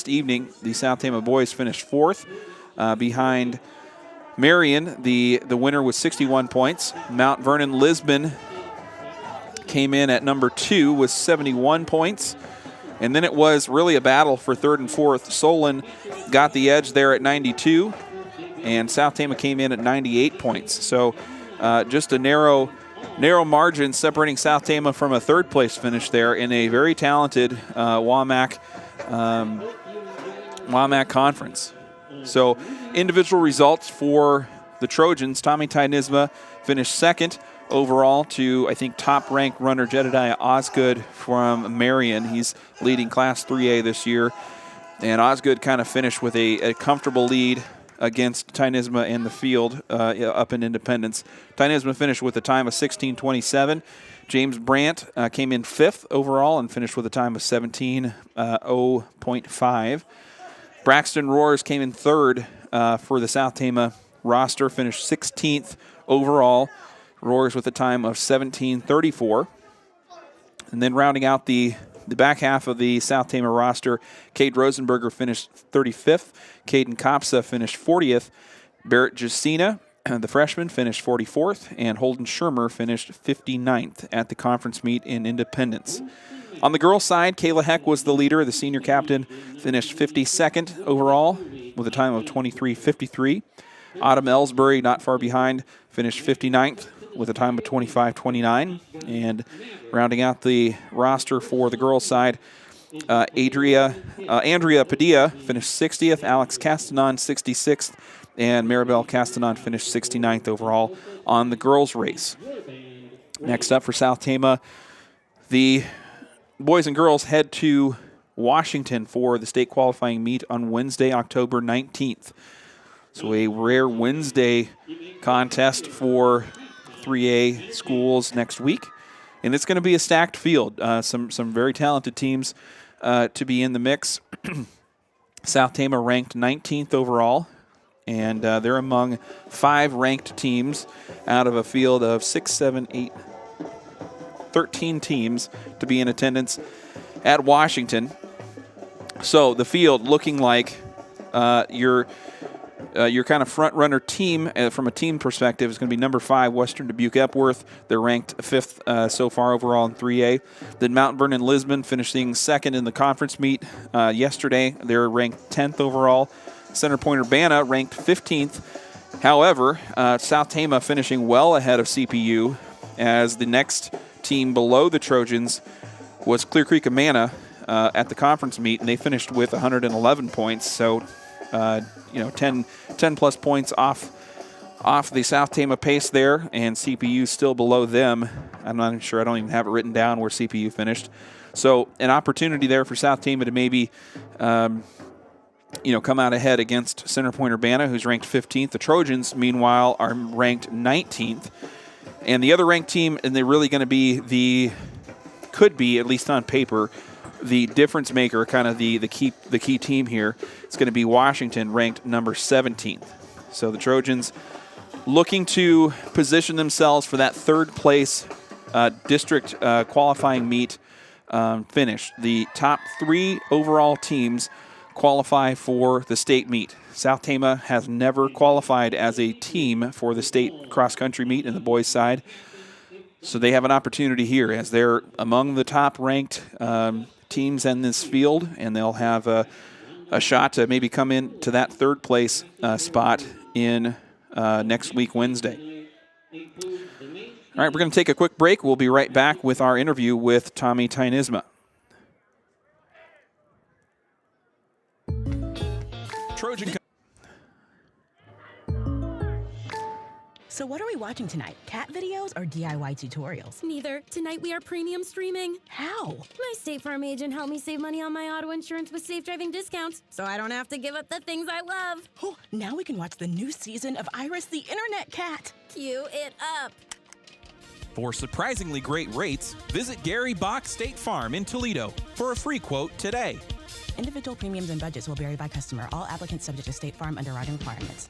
evening. The South Tama boys finished 4th behind Marion, the winner with 61 points. Mount Vernon Lisbon came in at number 2 with 71 points. And then it was really a battle for 3rd and 4th. Solon got the edge there at 92, and South Tama came in at 98 points. So just a narrow narrow margin separating South Tama from a third-place finish there in a very talented WAMAC conference. So individual results for the Trojans. Tommy Tynisma finished second overall to, I think, top-ranked runner Jedediah Osgood from Marion. He's leading Class 3A this year. And Osgood kind of finished with a comfortable lead against Tynisma in the field up in Independence. Tynisma finished with a time of 16:27. James Brandt came in fifth overall and finished with a time of 17:0.5. Braxton Roars came in third for the South Tama roster, finished 16th overall. Roars with a time of 17:34. And then rounding out the back half of the South Tama roster, Cade Rosenberger finished 35th. Caden Kopsa finished 40th. Barrett Jacina, the freshman, finished 44th. And Holden Shermer finished 59th at the conference meet in Independence. On the girls' side, Kayla Heck was the leader. The senior captain finished 52nd overall with a time of 23:53. Autumn Ellsbury, not far behind, finished 59th with a time of 25:29. And rounding out the roster for the girls' side, Andrea Padilla finished 60th, Alex Castanon 66th, and Maribel Castanon finished 69th overall on the girls' race. Next up for South Tama, the boys and girls head to Washington for the state qualifying meet on Wednesday, October 19th. So a rare Wednesday contest for 3A schools next week. And it's going to be a stacked field. Some very talented teams to be in the mix. South Tama ranked 19th overall, and they're among 5 ranked teams out of a field of 13 teams to be in attendance at Washington. So the field looking like your kind of front-runner team, from a team perspective, is going to be number 5, Western Dubuque Epworth. They're ranked 5th so far overall in 3A. Then Mount Vernon Lisbon finishing 2nd in the conference meet yesterday. They're ranked 10th overall. Center Point Urbana ranked 15th. However, South Tama finishing well ahead of CPU, as the next team below the Trojans was Clear Creek Amana at the conference meet, and they finished with 111 points. So 10 plus points off the South Tama pace there, and CPU still below them. I'm not even sure. I don't even have it written down where CPU finished. So an opportunity there for South Tama to maybe come out ahead against Center Point Urbana, who's ranked 15th. The Trojans, meanwhile, are ranked 19th. And the other ranked team, and they're really going to be could be, at least on paper, the difference maker, kind of the key team here. It's going to be Washington, ranked number 17th. So the Trojans looking to position themselves for that third place district qualifying meet finish. The top 3 overall teams qualify for the state meet. South Tama has never qualified as a team for the state cross-country meet in the boys' side. So they have an opportunity here, as they're among the top-ranked teams in this field, and they'll have a shot to maybe come into that third place spot in next week, Wednesday. All right, we're going to take a quick break. We'll be right back with our interview with Tommy Tynisma. Trojan. So what are we watching tonight? Cat videos or DIY tutorials? Neither. Tonight we are premium streaming. How? My State Farm agent helped me save money on my auto insurance with safe driving discounts, so I don't have to give up the things I love. Oh, now we can watch the new season of Iris the Internet Cat. Cue it up. For surprisingly great rates, visit Gary Bach State Farm in Toledo for a free quote today. Individual premiums and budgets will vary by customer. All applicants subject to State Farm underwriting requirements.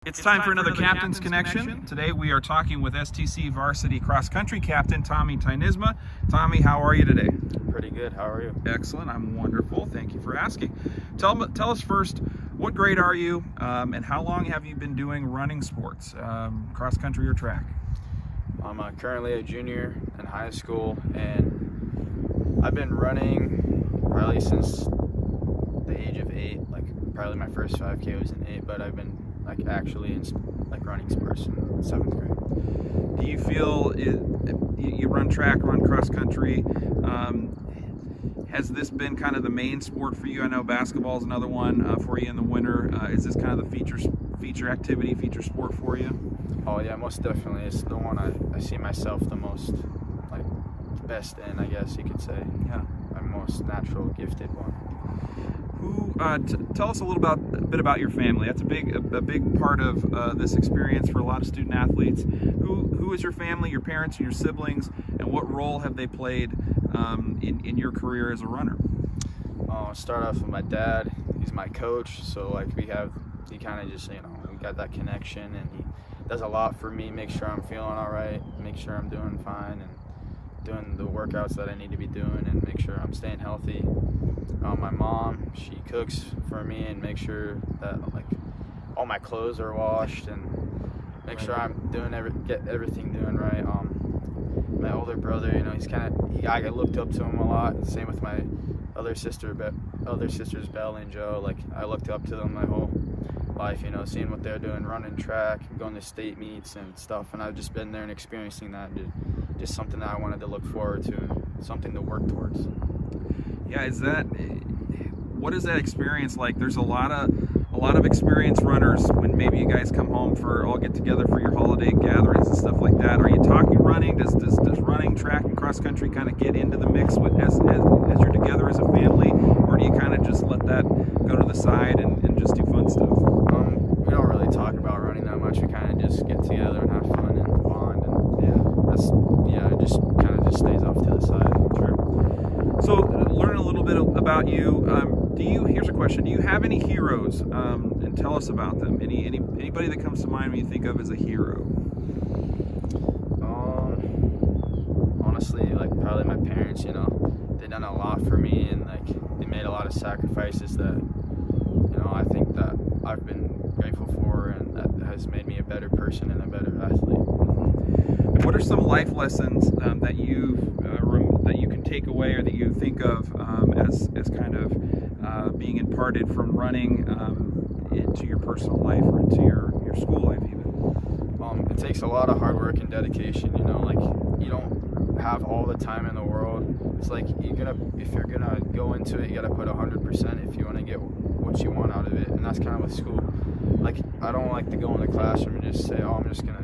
It's time for another Captain's Connection. Today we are talking with STC varsity cross-country captain Tommy Tynisma. Tommy, how are you today? Pretty good. How are you? Excellent. I'm wonderful. Thank you for asking. Tell us first, what grade are you, and how long have you been doing running sports, cross-country or track? I'm currently a junior in high school, and I've been running probably since the age of 8. Like, probably my first 5K was in 8, but I've been actually like running sports in 7th grade. Do you feel you run track, run cross country? Has this been kind of the main sport for you? I know basketball is another one for you in the winter. Is this kind of the feature activity, feature sport for you? Oh yeah, most definitely. It's the one I see myself the most, like, best in, I guess you could say. Yeah. My most natural, gifted one. Tell us a bit about your family. That's a big part of this experience for a lot of student athletes. Who is your family, your parents, and your siblings, and what role have they played in your career as a runner? I'll start off with my dad. He's my coach, so like he kind of just, we got that connection, and he does a lot for me, make sure I'm feeling all right, make sure I'm doing fine, and doing the workouts that I need to be doing, and make sure I'm staying healthy. My mom, she cooks for me and make sure that like all my clothes are washed, and make sure I'm doing get everything doing right. My older brother, I looked up to him a lot. Same with my other sisters, Belle and Joe. Like, I looked up to them my whole life, seeing what they're doing, running track, going to state meets and stuff. And I've just been there and experiencing that. Just something that I wanted to look forward to, and something to work towards. Yeah, what is that experience like? There's a lot of experienced runners when maybe you guys come home all get together for your holiday gatherings and stuff like that. Are you talking running? Does running, track, and cross country kind of get into the mix as you're together as a family, or do you kind of just let that go to the side and just do fun stuff? We don't really talk about running that much. We kind of just get together and have fun and bond, and it just kind of just stays off to the side. Sure. So, learn a little bit about you. Here's a question: do you have any heroes? And tell us about them. Anybody that comes to mind when you think of as a hero? Honestly, like probably my parents. They've done a lot for me, and like they made a lot of sacrifices that I think that I've been grateful for, and that has made me a better person and a better athlete. What are some life lessons that you can take away, or that you think of as kind of being imparted from running into your personal life or into your school life even? It takes a lot of hard work and dedication. Like, you don't have all the time in the world. It's like if you're gonna go into it, you gotta put 100% if you want to get what you want out of it. And that's kind of with school. Like, I don't like to go in the classroom and just say, I'm just gonna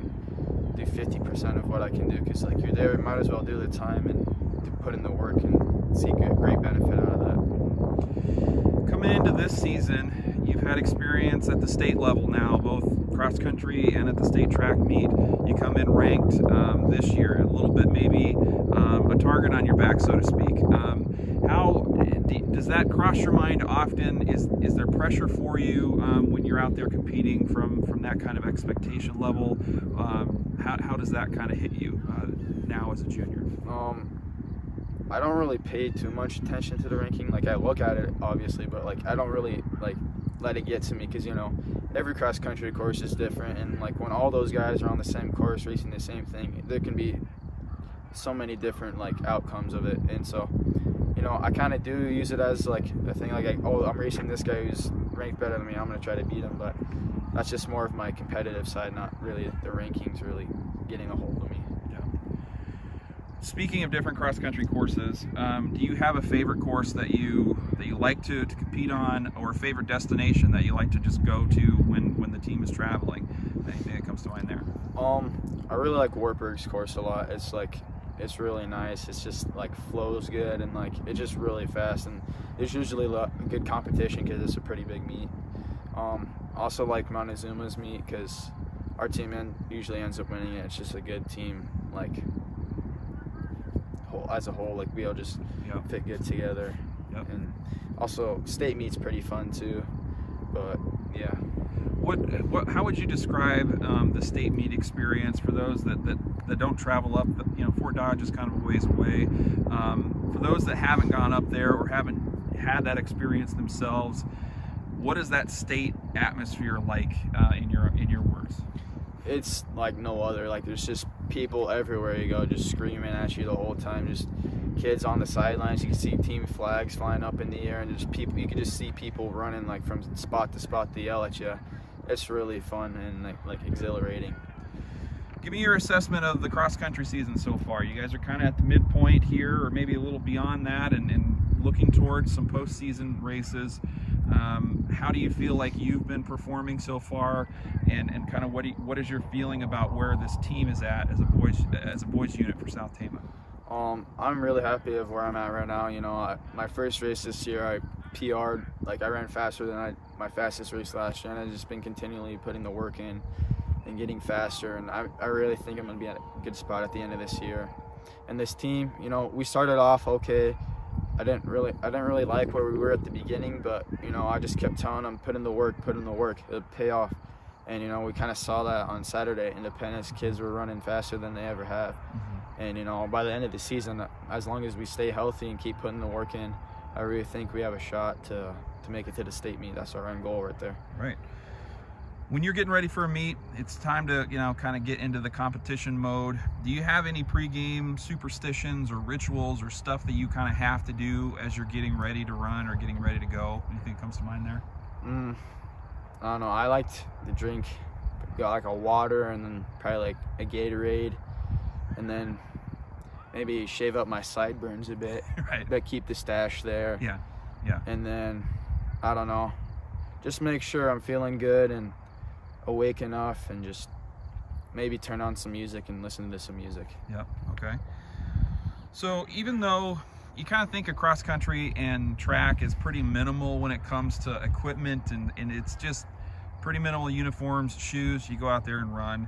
do 50% of what I can do, because like you're there, you might as well do the time and put in the work and see great benefit out of that. Coming into this season, you've had experience at the state level now, both cross country and at the state track meet. You come in ranked this year, a little bit maybe a target on your back, so to speak. How does that cross your mind often? Is there pressure for you when you're out there competing from that kind of expectation level? How does that kind of hit you now as a junior? I don't really pay too much attention to the ranking. Like, I look at it obviously, but like I don't really like let it get to me, because every cross country course is different, and like when all those guys are on the same course racing the same thing, there can be so many different like outcomes of it. And so I kind of do use it as like a thing, like I'm racing this guy who's ranked better than me, I'm going to try to beat him. But that's just more of my competitive side, not really the rankings really getting a hold of me. Speaking of different cross-country courses, do you have a favorite course that you like to compete on, or a favorite destination that you like to just go to when the team is traveling? Anything that comes to mind there? I really like Wartburg's course a lot. It's really nice. It's just like flows good, and like it's just really fast, and there's usually a good competition because it's a pretty big meet. Also like Montezuma's meet, because our team usually ends up winning it. It's just a good team, like as a whole, like we all just fit good together. And also state meet's pretty fun too, but yeah. How would you describe the state meet experience for those that don't travel up? Fort Dodge is kind of a ways away. For those that haven't gone up there or haven't had that experience themselves, what is that state atmosphere like in your words? It's like no other. Like, there's just people everywhere you go, just screaming at you the whole time. Just kids on the sidelines. You can see team flags flying up in the air, and just people. You can just see people running like from spot to spot to yell at you. it's really fun and like exhilarating. Give me your assessment of the cross-country season so far. You guys are kind of at the midpoint here, or maybe a little beyond that, and looking towards some postseason races. How do you feel like you've been performing so far, and kind of what is your feeling about where this team is at as a boys unit for South Tama? I'm really happy of where I'm at right now. You know, my first race this year, I PR'd. Like, I ran faster than my fastest race last year, and I've just been continually putting the work in and getting faster. And I really think I'm going to be at a good spot at the end of this year. And this team, you know, we started off okay. I didn't really like where we were at the beginning, but you know, I just kept telling them, put in the work, it'll pay off. And you know, we kind of saw that on Saturday. Independence kids were running faster than they ever have. And you know, by the end of the season, as long as we stay healthy and keep putting the work in, I really think we have a shot to make it to the state meet. That's our end goal right there. Right. When you're getting ready for a meet, it's time to, you know, kind of get into the competition mode. Do you have any pregame superstitions or rituals or stuff that you kind of have to do as you're getting ready to run or getting ready to go? Anything comes to mind there? I don't know. I like to drink like a water and then probably like a Gatorade, and then maybe shave up my sideburns a bit, Right. But keep the stash there. Yeah. And then, I don't know, just make sure I'm feeling good and awake enough, and just maybe turn on some music and listen to some music. Yep. Okay. So even though you kind of think of cross country and track is pretty minimal when it comes to equipment, and it's just pretty minimal uniforms, shoes, you go out there and run.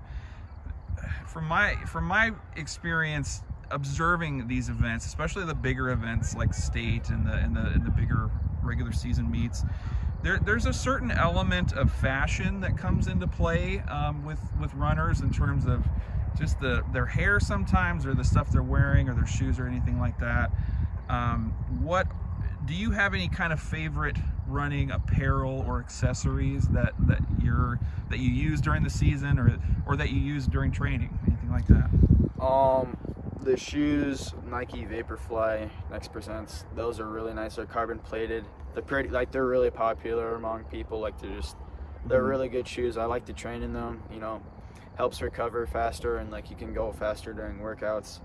From my experience observing these events, especially the bigger events like state and the bigger regular season meets, there's a certain element of fashion that comes into play with runners in terms of just their hair sometimes, or the stuff they're wearing, or their shoes, or anything like that. What do you have any kind of favorite running apparel or accessories that you use during the season, or that you use during training, anything like that? The shoes, Nike Vaporfly Next Percents, those are really nice. They're carbon plated. They're pretty, like, they're really popular among people. Like, they're really good shoes. I like to train in them. You know, helps recover faster, and like you can go faster during workouts.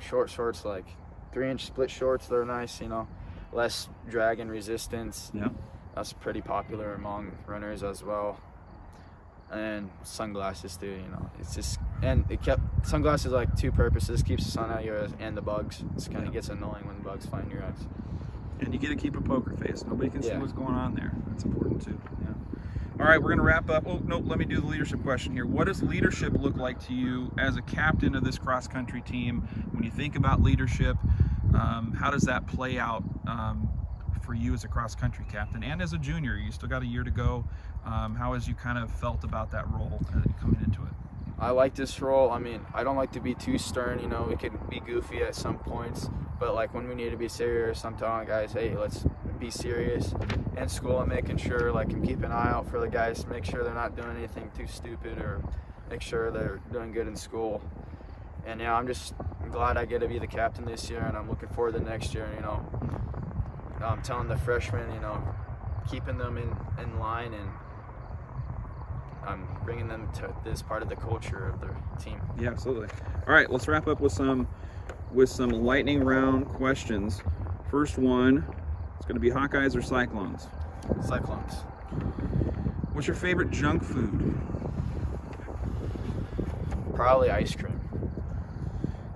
Short shorts, like 3-inch split shorts, they're nice. You know, less drag and resistance. Yeah, that's pretty popular among runners as well. And sunglasses too, you know, it's just, and sunglasses like two purposes: keeps the sun out of your eyes and the bugs. It's kind of gets annoying when bugs find your eyes. And you get to keep a poker face. Nobody can see what's going on there. That's important too. Yeah. All right, we're going to wrap up. Oh, no, let me do the leadership question here. What does leadership look like to you as a captain of this cross-country team? When you think about leadership, how does that play out for you as a cross-country captain and as a junior? You still got a year to go. How has you kind of felt about that role coming into it? I like this role. I mean, I don't like to be too stern. You know, we can be goofy at some points, but like when we need to be serious, I'm telling guys, hey, let's be serious. In school, I'm making sure, like, I'm keeping an eye out for the guys to make sure they're not doing anything too stupid, or make sure they're doing good in school. And yeah, I'm just glad I get to be the captain this year, and I'm looking forward to next year. You know, I'm telling the freshmen, you know, keeping them in line, and I'm bringing them to this part of the culture of their team. Yeah, absolutely. All right, let's wrap up with some lightning round questions. First one, it's going to be Hawkeyes or Cyclones? Cyclones. What's your favorite junk food? Probably ice cream.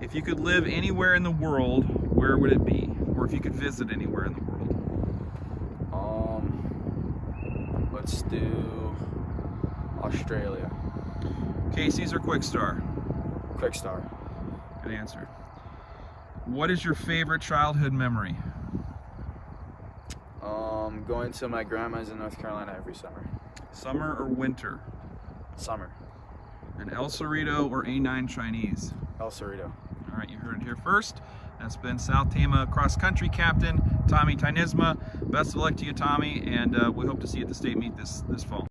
If you could live anywhere in the world, where would it be? Or if you could visit anywhere in the world? Let's do Australia. Casey's or Quickstar? Quickstar. Good answer. What is your favorite childhood memory? Going to my grandma's in North Carolina every summer. Summer or winter? Summer. And El Cerrito or A9 Chinese? El Cerrito. All right, you heard it here first. That's been South Tama cross country captain Tommy Tynisma. Best of luck to you, Tommy, and we hope to see you at the state meet this fall.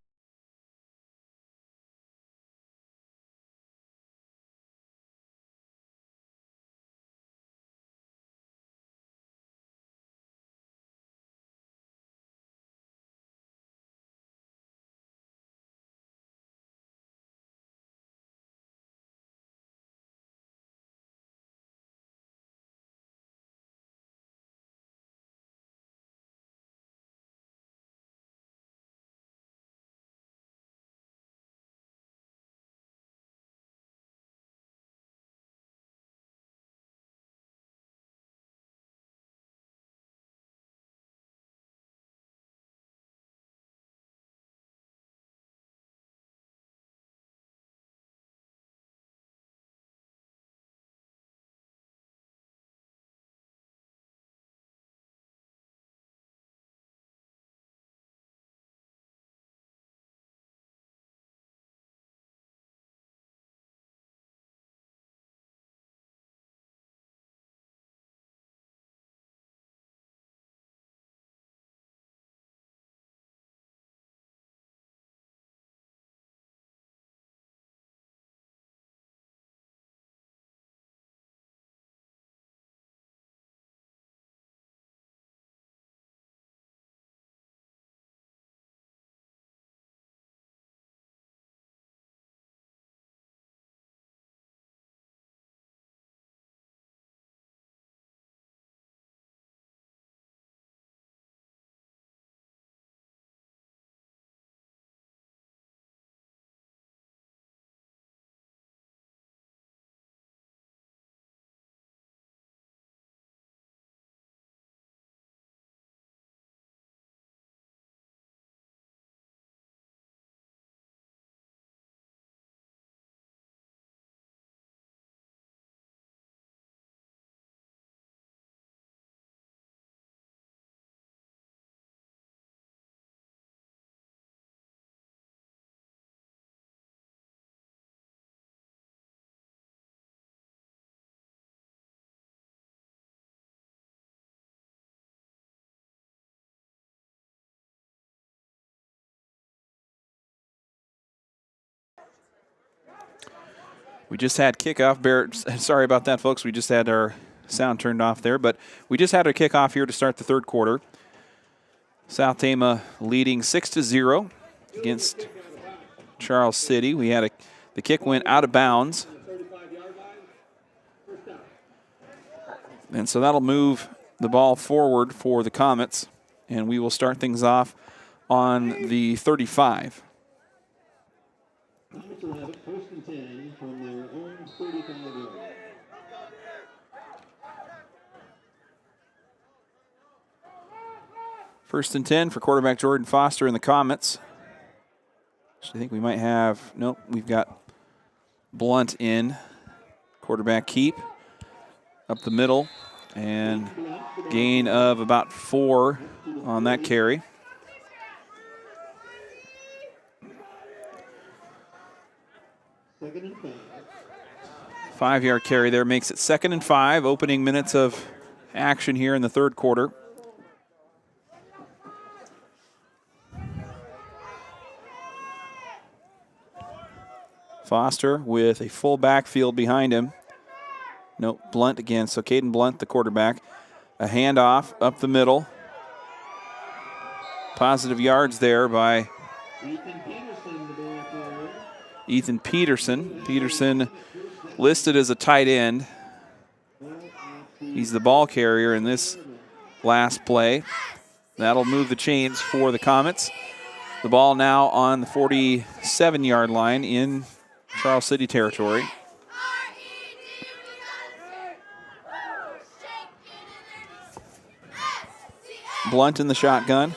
We just had kickoff. Sorry about that, folks. We just had our sound turned off there, but we just had a kickoff here to start the third quarter. South Tama leading 6-0 against Charles City. We had the kick went out of bounds. And so that'll move the ball forward for the Comets, and we will start things off on the 35. Comets will have it 1st and 10 from their own 35-yard line. First and 10 for quarterback Jordan Foster and the Comets. I think we might have, nope, we've got Blunt in. Quarterback keep up the middle, and gain of about 4 on that carry. Second and 5. 5-yard carry there makes it 2nd and 5. Opening minutes of action here in the third quarter. Foster with a full backfield behind him. Nope, Blunt again. So Caden Blunt, the quarterback. A handoff up the middle. Positive yards there by Ethan Peterson. Peterson listed as a tight end. He's the ball carrier in this last play. That'll move the chains for the Comets. The ball now on the 47-yard line in Charles City territory. Blunt in the shotgun.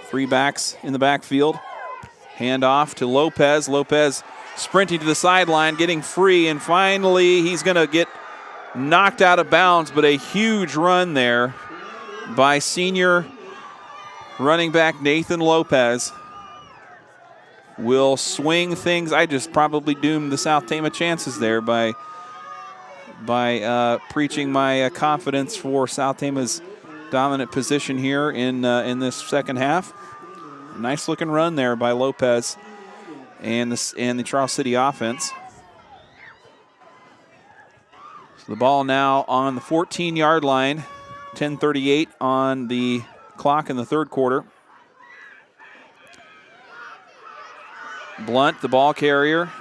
3 backs in the backfield. Hand off to Lopez. Lopez sprinting to the sideline, getting free, and finally he's going to get knocked out of bounds, but a huge run there by senior running back Nathan Lopez will swing things. I just probably doomed the South Tama chances there by preaching my confidence for South Tama's dominant position here in this second half. Nice looking run there by Lopez and the Charles City offense. So the ball now on the 14-yard line. 10:38 on the clock in the third quarter. Blunt, the ball carrier.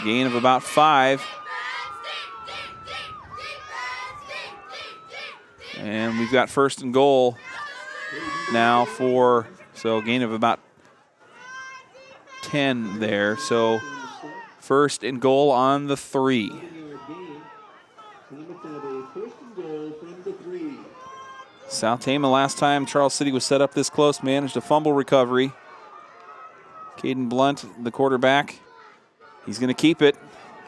Gain of about 5. And we've got 1st and goal now so gain of about 10 there. So 1st and goal on the 3. South Tama, last time Charles City was set up this close, managed a fumble recovery. Caden Blunt, the quarterback, he's going to keep it.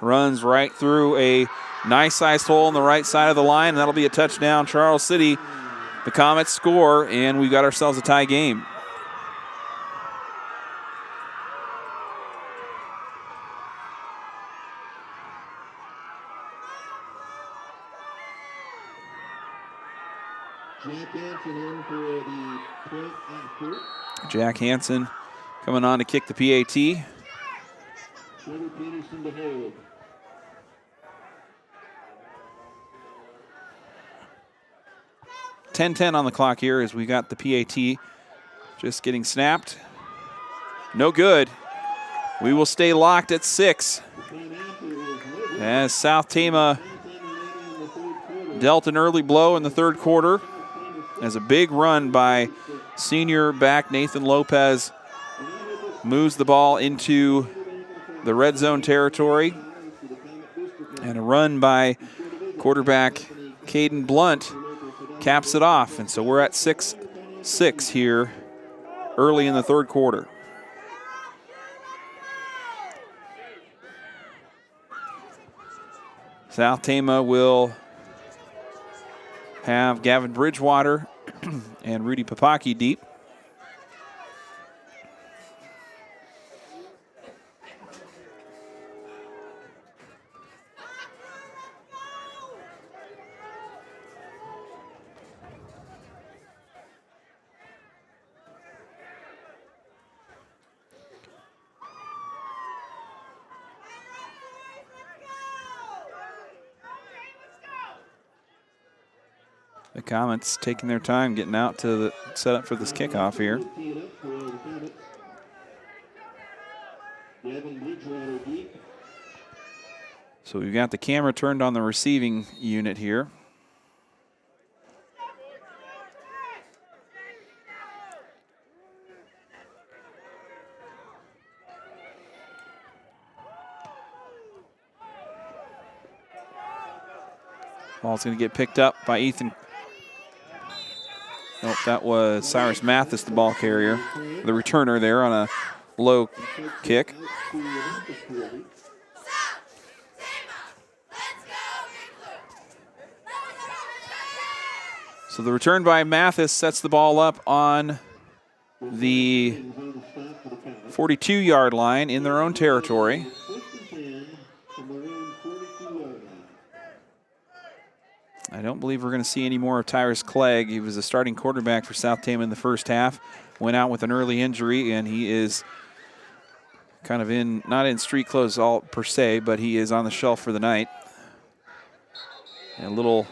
Runs right through a nice-sized hole on the right side of the line, and that'll be a touchdown. Charles City, the Comets score, and we've got ourselves a tie game. Jack Hansen in for the point after. Jack Hansen coming on to kick the PAT. Trevor Peterson to hold. .10 on the clock here as we got the PAT just getting snapped. No good. We will stay locked at 6 as South Tama dealt an early blow in the third quarter as a big run by senior back Nathan Lopez moves the ball into the red zone territory, and a run by quarterback Caden Blunt caps it off. And so we're at 6-6 here early in the third quarter. South Tama will have Gavin Bridgewater and Rudy Papaki deep. The Comets taking their time getting out to the setup for this kickoff here. So we've got the camera turned on the receiving unit here. Ball's going to get picked up by Ethan. Nope, that was Cyrus Mathis, the ball carrier. The returner there on a low kick. So the return by Mathis sets the ball up on the 42-yard line in their own territory. I don't believe we're going to see any more of Tyrus Clegg. He was a starting quarterback for South Tama in the first half. Went out with an early injury, and he is kind of not in street clothes all per se, but he is on the shelf for the night. And a little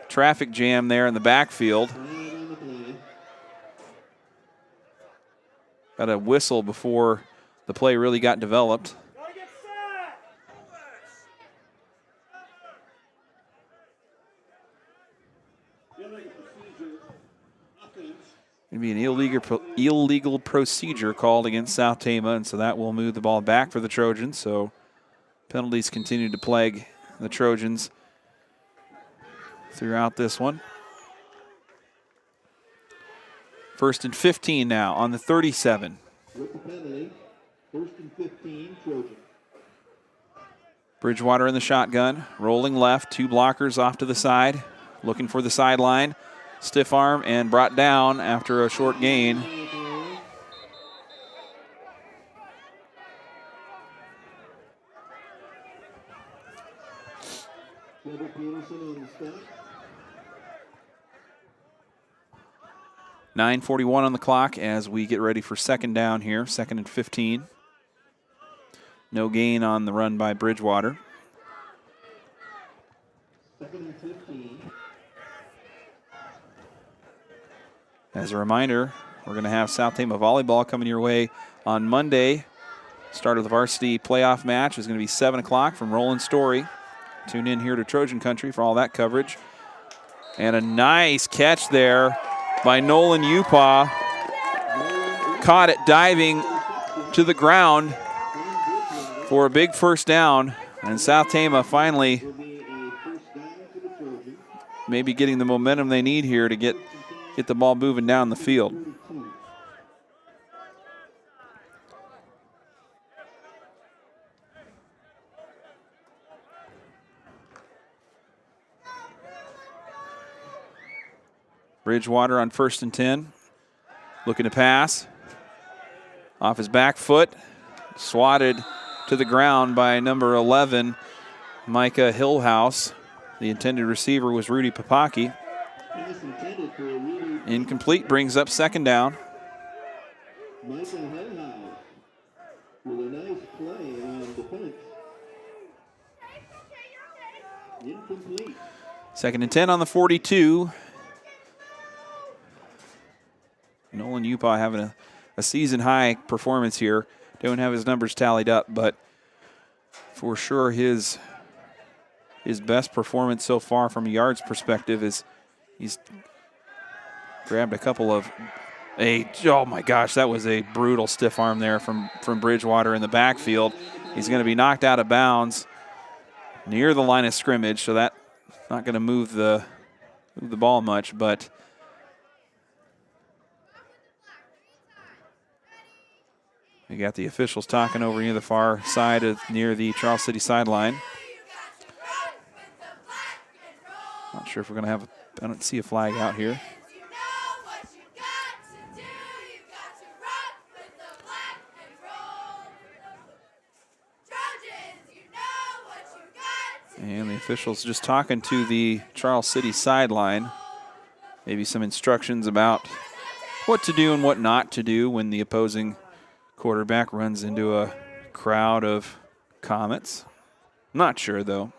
traffic jam there in the backfield. Got a whistle before the play really got developed. Going to be an illegal procedure called against South Tama, and so that will move the ball back for the Trojans. So penalties continue to plague the Trojans throughout this one. 1st and 15 now on the 37. With the penalty, 1st and 15, Trojan. Bridgewater in the shotgun, rolling left, 2 blockers off to the side, looking for the sideline. Stiff arm and brought down after a short gain. .9:41 on the clock as we get ready for second down here, 2nd and 15. No gain on the run by Bridgewater. 2nd and 15. As a reminder, we're going to have South Tama volleyball coming your way on Monday. Start of the varsity playoff match is going to be 7 o'clock from Roland Story. Tune in here to Trojan Country for all that coverage. And a nice catch there by Nolan Upaw. Caught it diving to the ground for a big first down. And South Tama finally maybe getting the momentum they need here to get the ball moving down the field. Bridgewater on 1st and 10. Looking to pass. Off his back foot. Swatted to the ground by number 11, Micah Hillhouse. The intended receiver was Rudy Papaki. Incomplete, brings up 2nd down. Micah Hillhouse with a nice play on defense. Incomplete. 2nd and 10 on the 42. Nolan Upaw having a season-high performance here. Don't have his numbers tallied up, but for sure his best performance so far from a yards perspective is he's grabbed a couple of oh my gosh, that was a brutal stiff arm there from Bridgewater in the backfield. He's going to be knocked out of bounds near the line of scrimmage, so that's not going to move the ball much, but we got the officials talking over near the far side near the Charles City sideline. Not sure if we're going to have I don't see a flag out here. And the officials just talking to the Charles City sideline. Maybe some instructions about what to do and what not to do when the opposing quarterback runs into a crowd of Comets. Not sure, though.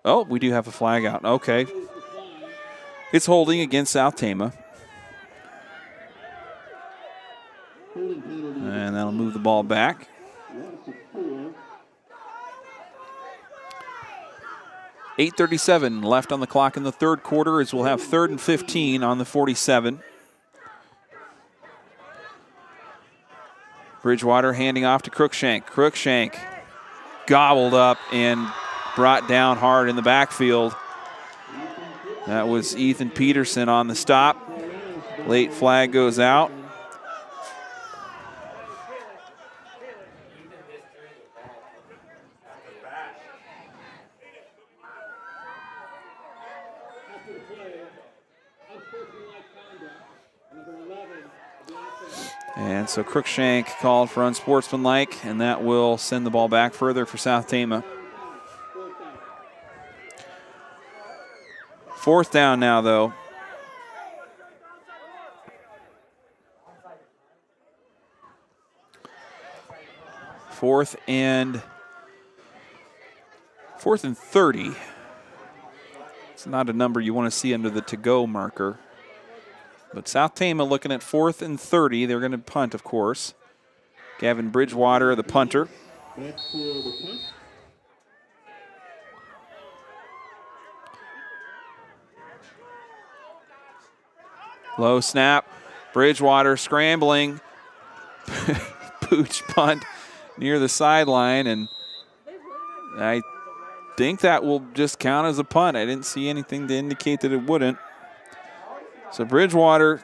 Oh, we do have a flag out. Okay. It's holding against South Tama. And that'll move the ball back. .8:37 left on the clock in the third quarter as we'll have 3rd and 15 on the 47. Bridgewater handing off to Crookshank. Crookshank gobbled up and brought down hard in the backfield. That was Ethan Peterson on the stop. Late flag goes out. And so Crookshank called for unsportsmanlike, and that will send the ball back further for South Tama. 4th down now, though. Fourth and 30. It's not a number you want to see under the to-go marker. But South Tama looking at 4th and 30. They're going to punt, of course. Gavin Bridgewater, the punter. Low snap. Bridgewater scrambling. Pooch punt near the sideline. And I think that will just count as a punt. I didn't see anything to indicate that it wouldn't. So Bridgewater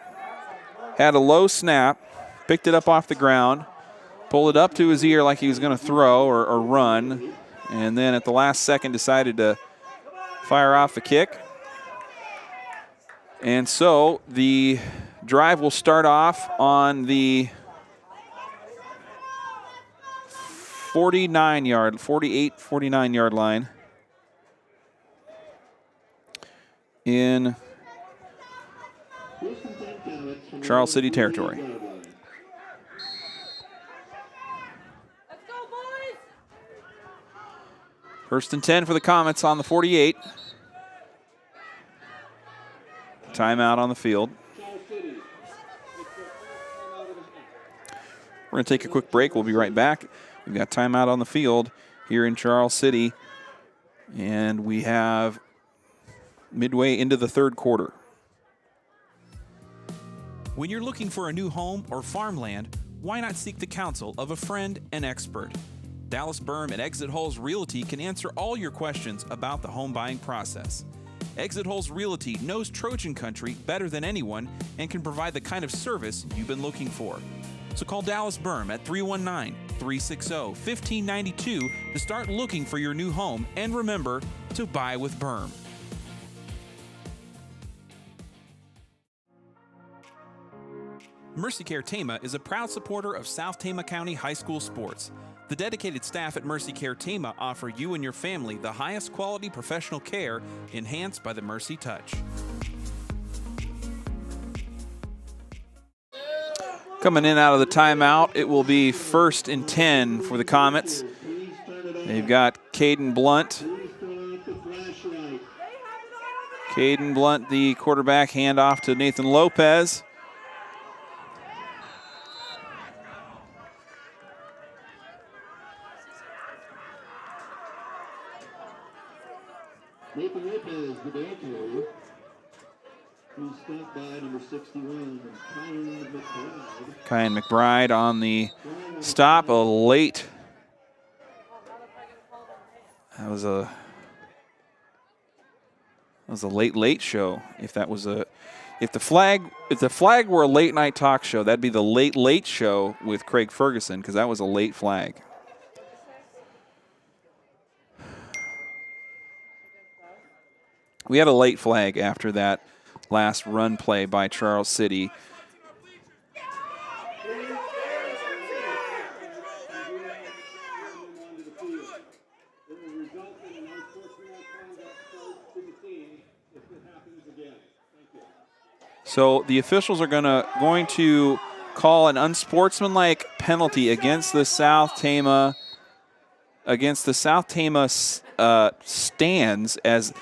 had a low snap, picked it up off the ground, pulled it up to his ear like he was going to throw or run, and then at the last second decided to fire off the kick. And so the drive will start off on the 49-yard line in Charles City territory. Let's go, boys! 1st and 10 for the Comets on the 48. Timeout on the field. We're going to take a quick break. We'll be right back. We've got timeout on the field here in Charles City, and we have midway into the 3rd quarter. When you're looking for a new home or farmland, why not seek the counsel of a friend and expert? Dallas Berm at Exit Holes Realty can answer all your questions about the home buying process. Exit Holes Realty knows Trojan Country better than anyone and can provide the kind of service you've been looking for. So call Dallas Berm at 319-360-1592 to start looking for your new home, and remember to buy with Berm. Mercy Care Tama is a proud supporter of South Tama County High School sports. The dedicated staff at Mercy Care Tama offer you and your family the highest quality professional care enhanced by the Mercy Touch. Coming in out of the timeout, it will be 1st and 10 for the Comets. They've got Caden Blunt. Caden Blunt, the quarterback, handoff to Nathan Lopez. Nathan Lopez, the ball carrier, who's stopped by number 61, Kyan McBride on the stop. A late. That was a late show. If that was if the flag were a late night talk show, that'd be the late show with Craig Ferguson, because that was a late flag. We had a late flag after that last run play by Charles City. So the officials are going to call an unsportsmanlike penalty against the South Tama against the South Tama stands, as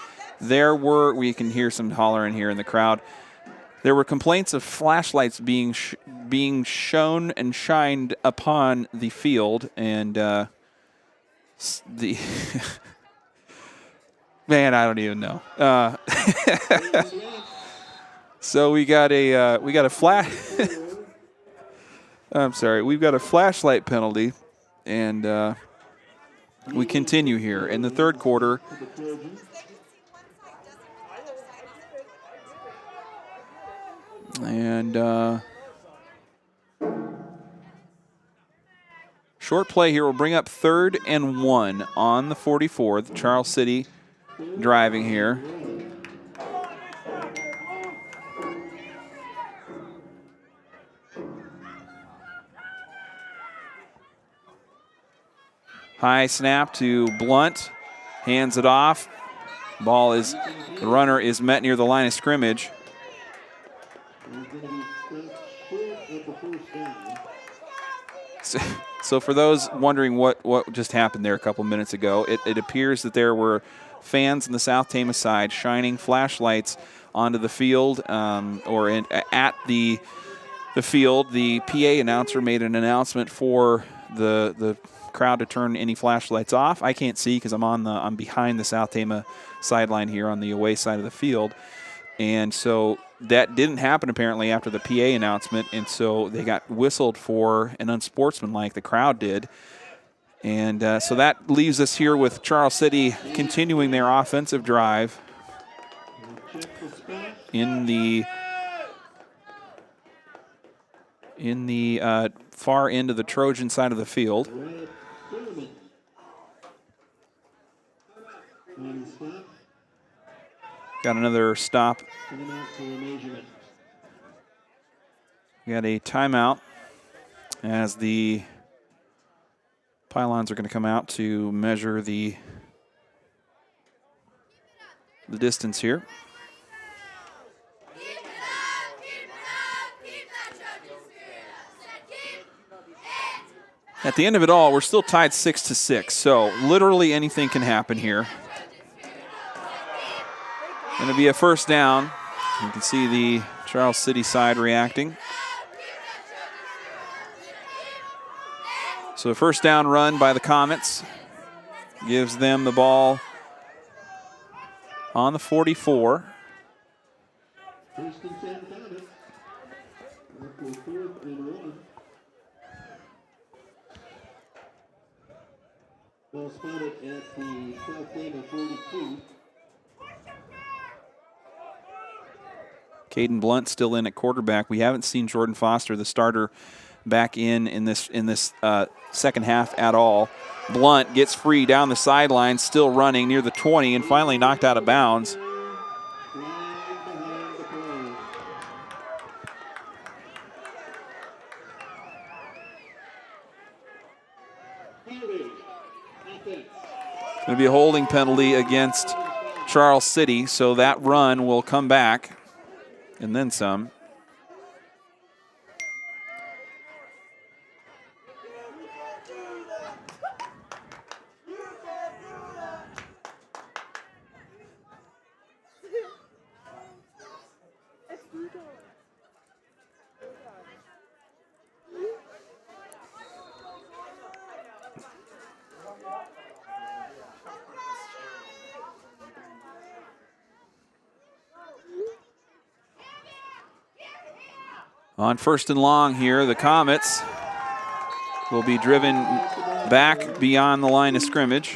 there were, we can hear some hollering here in the crowd. There were complaints of flashlights being shown and shined upon the field, and the man, I don't even know. So we got a flash. I'm sorry, we've got a flashlight penalty, and we continue here in the third quarter. And short play here will bring up 3rd and 1 on the 44th. Charles City driving here. High snap to Blunt, hands it off. The runner is met near the line of scrimmage. So for those wondering what just happened there a couple minutes ago, it appears that there were fans on the South Tama side shining flashlights onto the field at the field. The PA announcer made an announcement for the crowd to turn any flashlights off. I can't see because I'm behind the South Tama sideline here on the away side of the field, and so that didn't happen apparently after the PA announcement, and so they got whistled for an unsportsmanlike. The crowd did, and so that leaves us here with Charles City continuing their offensive drive in the far end of the Trojan side of the field. Got another stop. We got a timeout as the pylons are going to come out to measure the distance here. At the end of it all, we're still tied 6-6, so literally anything can happen here. Going to be a first down. You can see the Charles City side reacting. So a first down run by the Comets gives them the ball on the 44. First and 10 Comets. Up to 4th and 1. Ball spotted at the South Tama 42. Caden Blunt still in at quarterback. We haven't seen Jordan Foster, the starter, back in this second half at all. Blunt gets free down the sideline, still running near the 20, and finally knocked out of bounds. Going to be a holding penalty against Charles City, so that run will come back. And then some. On first and long here, the Comets will be driven back beyond the line of scrimmage.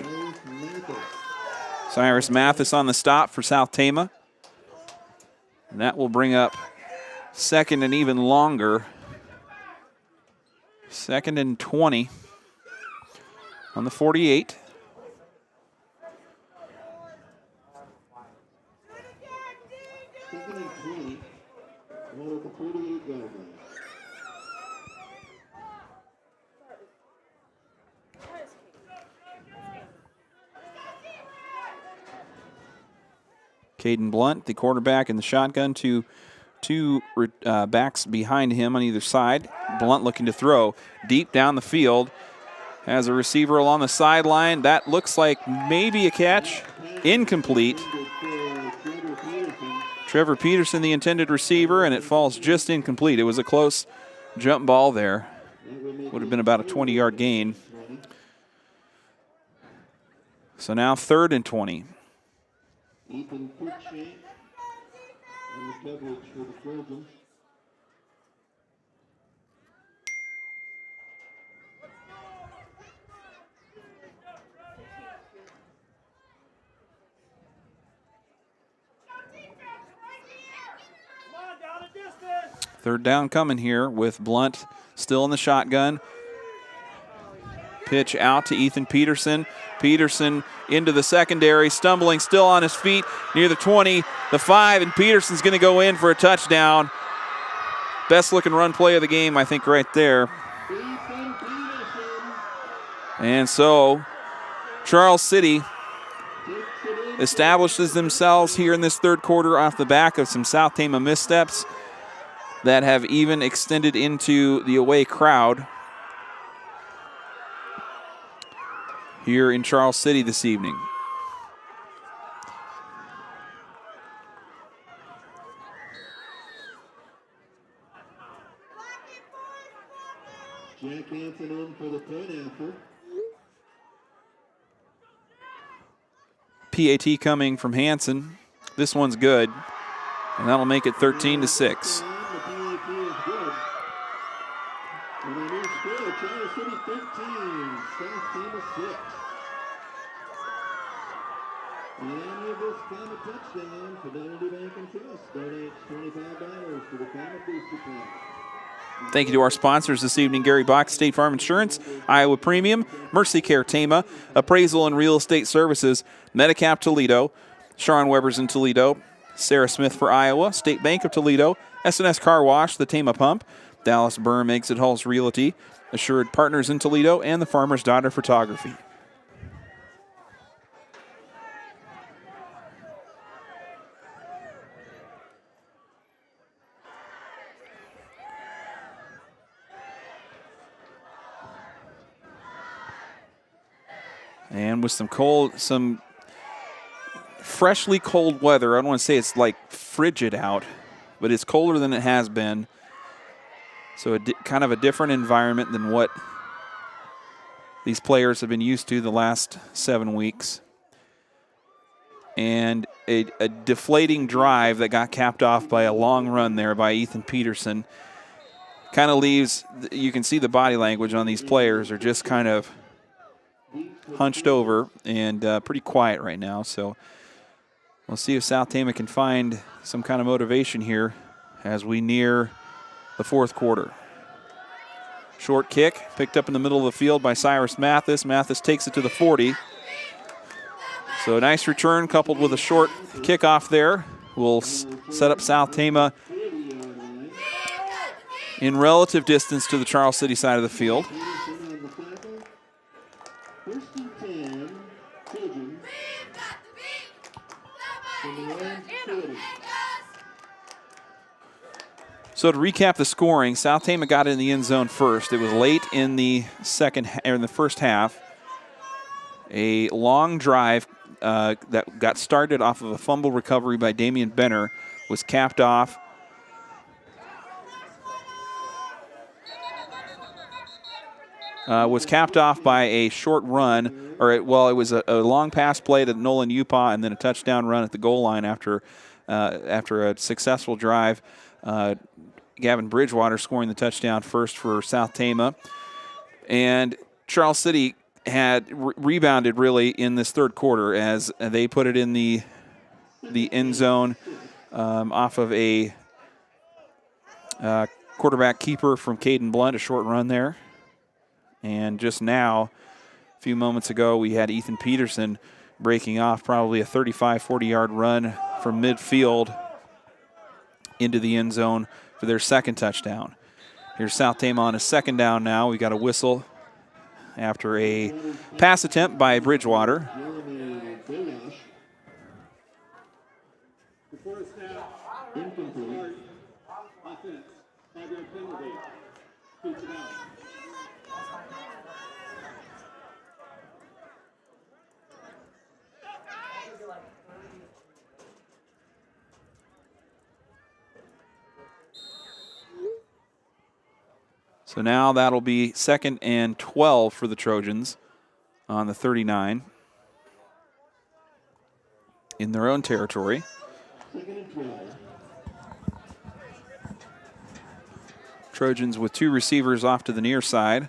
Cyrus Mathis on the stop for South Tama. And that will bring up second and even longer. 2nd and 20 on the 48. Caden Blunt, the quarterback in the shotgun, two backs behind him on either side. Blunt looking to throw deep down the field. has a receiver along the sideline. That looks like maybe a catch. Incomplete. Trevor Peterson, the intended receiver, and it falls just incomplete. It was a close jump ball there. Would have been about a 20-yard gain. So now 3rd and 20. Ethan Cruikshank on the coverage for the Trojans. Third down coming here with Blunt still in the shotgun. Pitch out to Ethan Peterson. Peterson into the secondary, stumbling, still on his feet near the 20, the 5, and Peterson's going to go in for a touchdown. Best looking run play of the game, I think, right there. And so Charles City establishes themselves here in this third quarter off the back of some South Tama missteps that have even extended into the away crowd here in Charles City this evening. Jack Hansen in for the point after. PAT coming from Hansen. This one's good, and that'll make it 13-6. And a new score, Charles City 13, South Tama 6. And any of this Comet touchdown, Fidelity Bank and Trust donates $25 to the Comet Booster Club. Thank you to our sponsors this evening: Gary Bach, State Farm Insurance, Iowa Premium, Mercy Care Tama, Appraisal and Real Estate Services, Medicap Toledo, Sharon Weber's in Toledo, Sarah Smith for Iowa, State Bank of Toledo, S&S Car Wash, the Tama Pump, Dallas Berm Exit Halls Realty, Assured Partners in Toledo, and the Farmer's Daughter Photography. And with some freshly cold weather, I don't want to say it's like frigid out, but it's colder than it has been. So kind of a different environment than what these players have been used to the last 7 weeks. And a deflating drive that got capped off by a long run there by Ethan Peterson. Kind of leaves, you can see the body language on these players are just kind of hunched over and pretty quiet right now. So we'll see if South Tama can find some kind of motivation here as we near the fourth quarter. Short kick picked up in the middle of the field by Cyrus Mathis. Mathis takes it to the 40. So a nice return coupled with a short kickoff there will set up South Tama in relative distance to the Charles City side of the field. So to recap the scoring, South Tama got in the end zone first. It was late in the first half. A long drive that got started off of a fumble recovery by Damian Benner was capped off. By a short run, it was a long pass play to Nolan Upaw and then a touchdown run at the goal line after a successful drive. Gavin Bridgewater scoring the touchdown first for South Tama. And Charles City had rebounded really in this third quarter as they put it in the end zone off of a quarterback keeper from Caden Blunt, a short run there. And just now, a few moments ago, we had Ethan Peterson breaking off probably a 35, 40-yard run from midfield into the end zone for their second touchdown. Here's South Tama on a second down now. We got a whistle after a pass attempt by Bridgewater. Before snap, incomplete. Offense, 5-yard penalty. Keeps it out. So now that'll be 2nd and 12 for the Trojans on the 39 in their own territory. Trojans with 2 receivers off to the near side.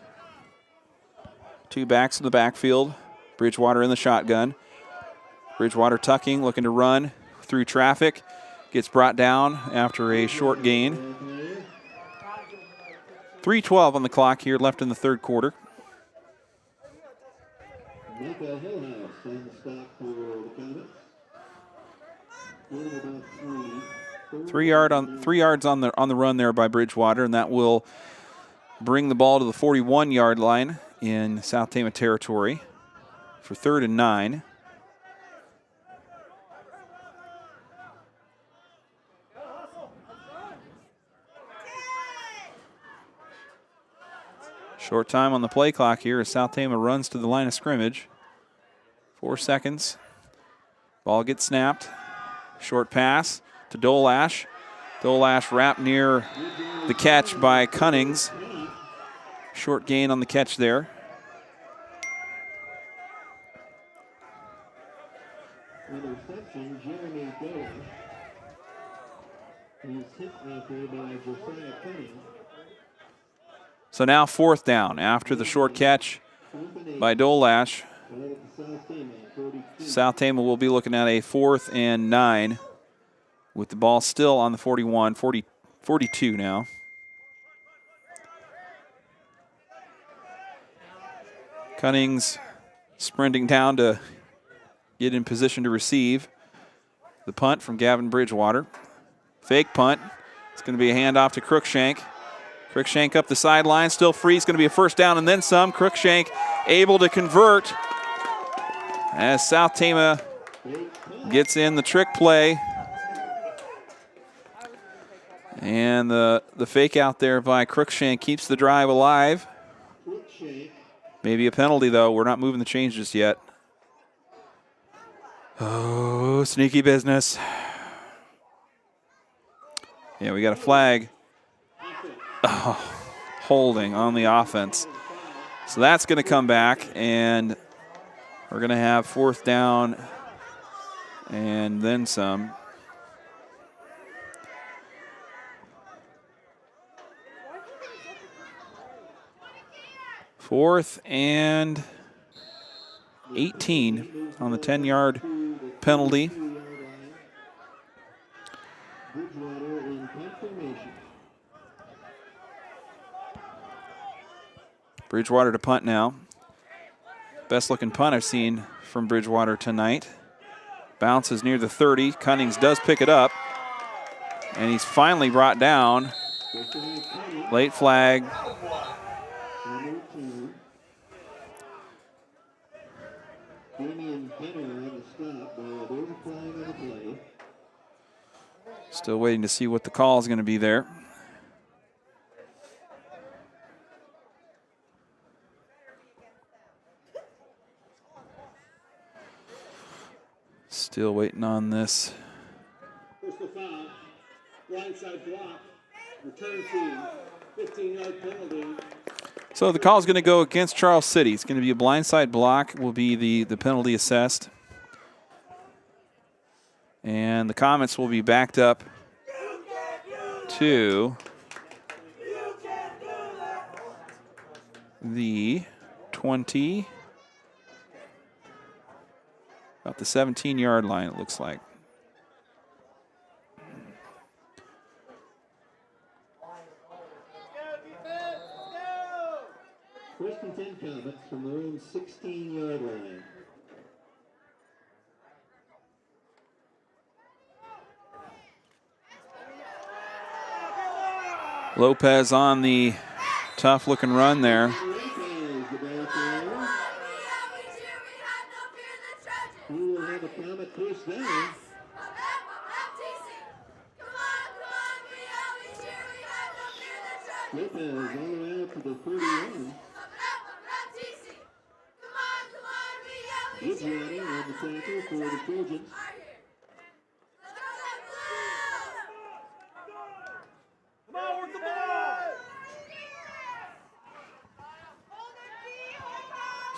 2 backs in the backfield. Bridgewater in the shotgun. Bridgewater tucking, looking to run through traffic. Gets brought down after a short gain. 3:12 on the clock here, left in the third quarter. Micah Hillhouse on the stop for the Comets. Gain about 3. 3 yards on the run there by Bridgewater, and that will bring the ball to the 41-yard line in South Tama territory for 3rd and 9. Short time on the play clock here as South Tama runs to the line of scrimmage. 4 seconds. Ball gets snapped. Short pass to Dolash. Dolash wrapped near the catch by Cunnings. Short gain on the catch there. Interception, Jeremy Dolash. He's hit out there by Josiah Cunnings. So now 4th down after the short catch by Dolash. South Tama will be looking at a 4th and 9 with the ball still on the 41, 42 now. Cunnings sprinting down to get in position to receive. The punt from Gavin Bridgewater. Fake punt. It's going to be a handoff to Crookshank. Crookshank up the sideline, still free. It's going to be a 1st down and then some. Crookshank able to convert as South Tama gets in the trick play. And the fake out there by Crookshank keeps the drive alive. Maybe a penalty, though. We're not moving the chains just yet. Oh, sneaky business. Yeah, we got a flag. Oh, holding on the offense. So that's going to come back, and we're going to have 4th down and then some. Fourth and 18 on the 10-yard penalty. Bridgewater to punt now. Best looking punt I've seen from Bridgewater tonight. Bounces near the 30. Cunnings does pick it up. And he's finally brought down. Late flag. Still waiting to see what the call is going to be there. Still waiting on this. Personal foul, blindside block, return team, 15-yard penalty. So the call is going to go against Charles City. It's going to be a blindside block, will be the penalty assessed. And the Comets will be backed up to the 20. About the 17-yard line, it looks like. First and 10 Comets from their own 16-yard line. Lopez on the tough-looking run there. Lopez all around to the 31. Bridgewater on the tackle for the Trojans.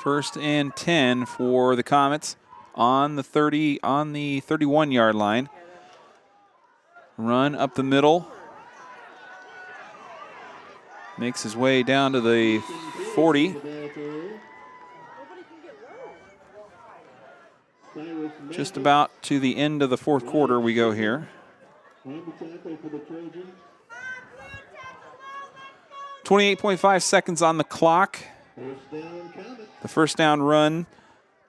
First and 10 for the Comets on the 31-yard line. Run up the middle. Makes his way down to the 40. Just about to the end of the fourth quarter we go here. 28.5 seconds on the clock. The first down run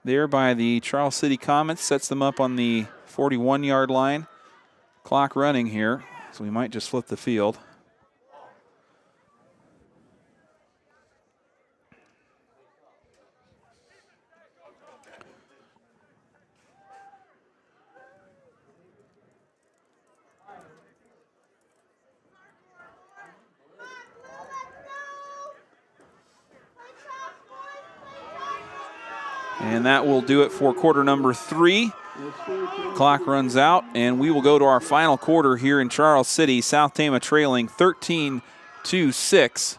there by the Charles City Comets sets them up on the 41-yard line. Clock running here, so we might just flip the field. And that will do it for quarter number 3. Clock runs out, and we will go to our final quarter here in Charles City. South Tama trailing 13-6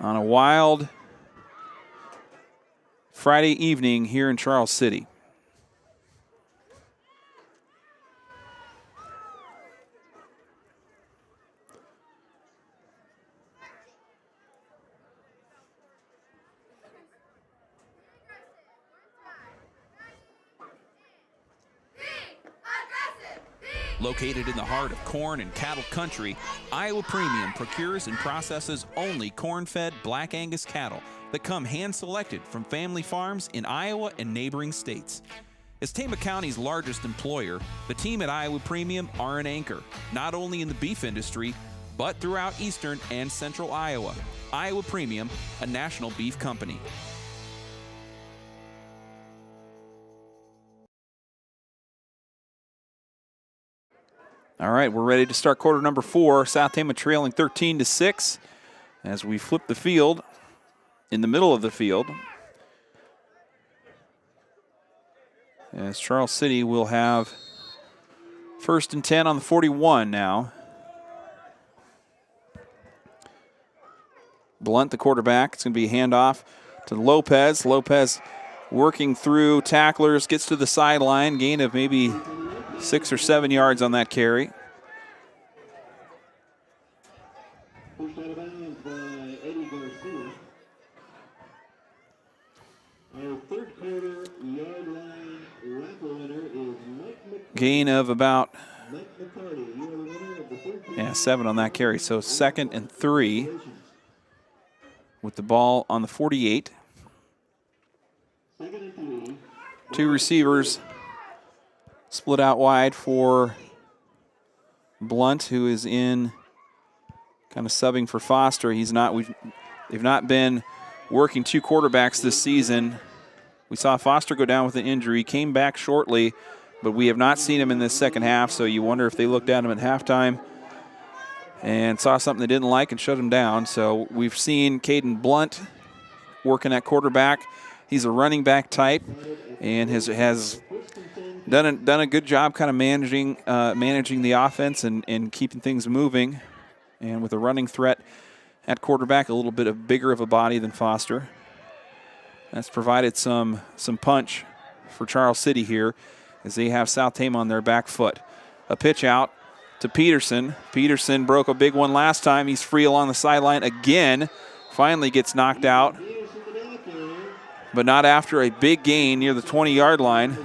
on a wild Friday evening here in Charles City. Located in the heart of corn and cattle country, Iowa Premium procures and processes only corn-fed Black Angus cattle that come hand-selected from family farms in Iowa and neighboring states. As Tama County's largest employer, the team at Iowa Premium are an anchor, not only in the beef industry, but throughout eastern and central Iowa. Iowa Premium, a national beef company. All right, we're ready to start quarter number 4. South Tama trailing 13-6 as we flip the field in the middle of the field. As Charles City will have first and 10 on the 41 now. Blunt, the quarterback. It's going to be a handoff to Lopez. Lopez working through tacklers, gets to the sideline, gain of maybe 6 or 7 yards on that carry. Pushed out of bounds by Eddie Garcia. Our third quarter yard line raffle winner is Mike McCarty. Gain of about Mike McCarty, you are the winner of the third quarter. 7 on that carry. So 2nd and 3 with the ball on the 48. 2nd and 3. 2 receivers split out wide for Blunt, who is in kind of subbing for Foster. They've not been working 2 quarterbacks this season. We saw Foster go down with an injury, came back shortly, but we have not seen him in this second half, so you wonder if they looked at him at halftime and saw something they didn't like and shut him down. So we've seen Caden Blunt working at quarterback. He's a running back type and has done a good job kind of managing the offense and keeping things moving. And with a running threat at quarterback, a little bit bigger of a body than Foster. That's provided some punch for Charles City here as they have South Tama on their back foot. A pitch out to Peterson. Peterson broke a big one last time. He's free along the sideline again. Finally gets knocked out, but not after a big gain near the 20-yard line.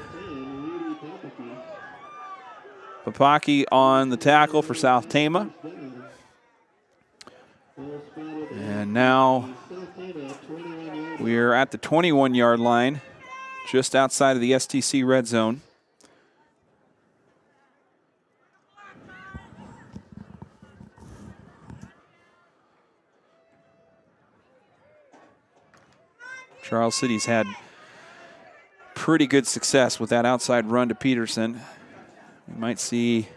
Papaki on the tackle for South Tama. And now we're at the 21-yard line, just outside of the STC red zone. Charles City's had pretty good success with that outside run to Peterson. We might see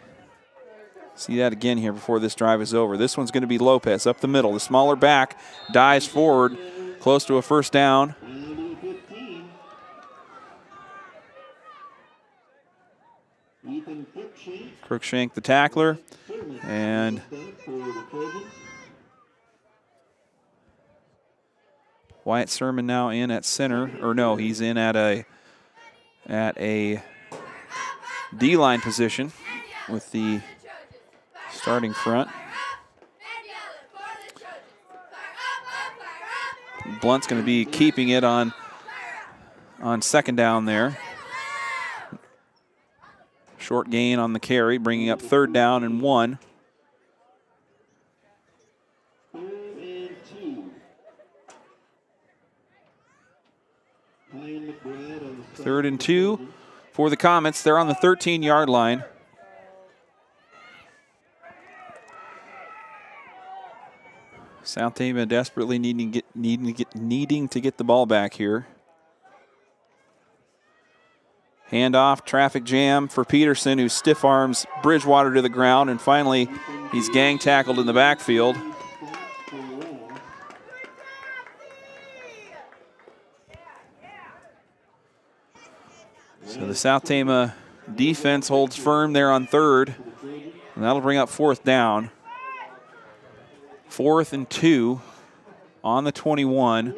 that again here before this drive is over. This one's going to be Lopez up the middle. The smaller back dives forward, close to a first down. Crookshank, the tackler, and Wyatt Sermon now in at center, or no, he's in at a D-line position with the starting front. Blunt's going to be keeping it on second down there. Short gain on the carry, bringing up 3rd down and 1. 3rd and 2 for the Comets. They're on the 13-yard line. South Tama desperately needing to get the ball back here. Handoff, traffic jam for Peterson, who stiff arms Bridgewater to the ground, and finally he's gang tackled in the backfield. So the South Tama defense holds firm there on 3rd, and that'll bring up 4th down. 4th and 2 on the 21.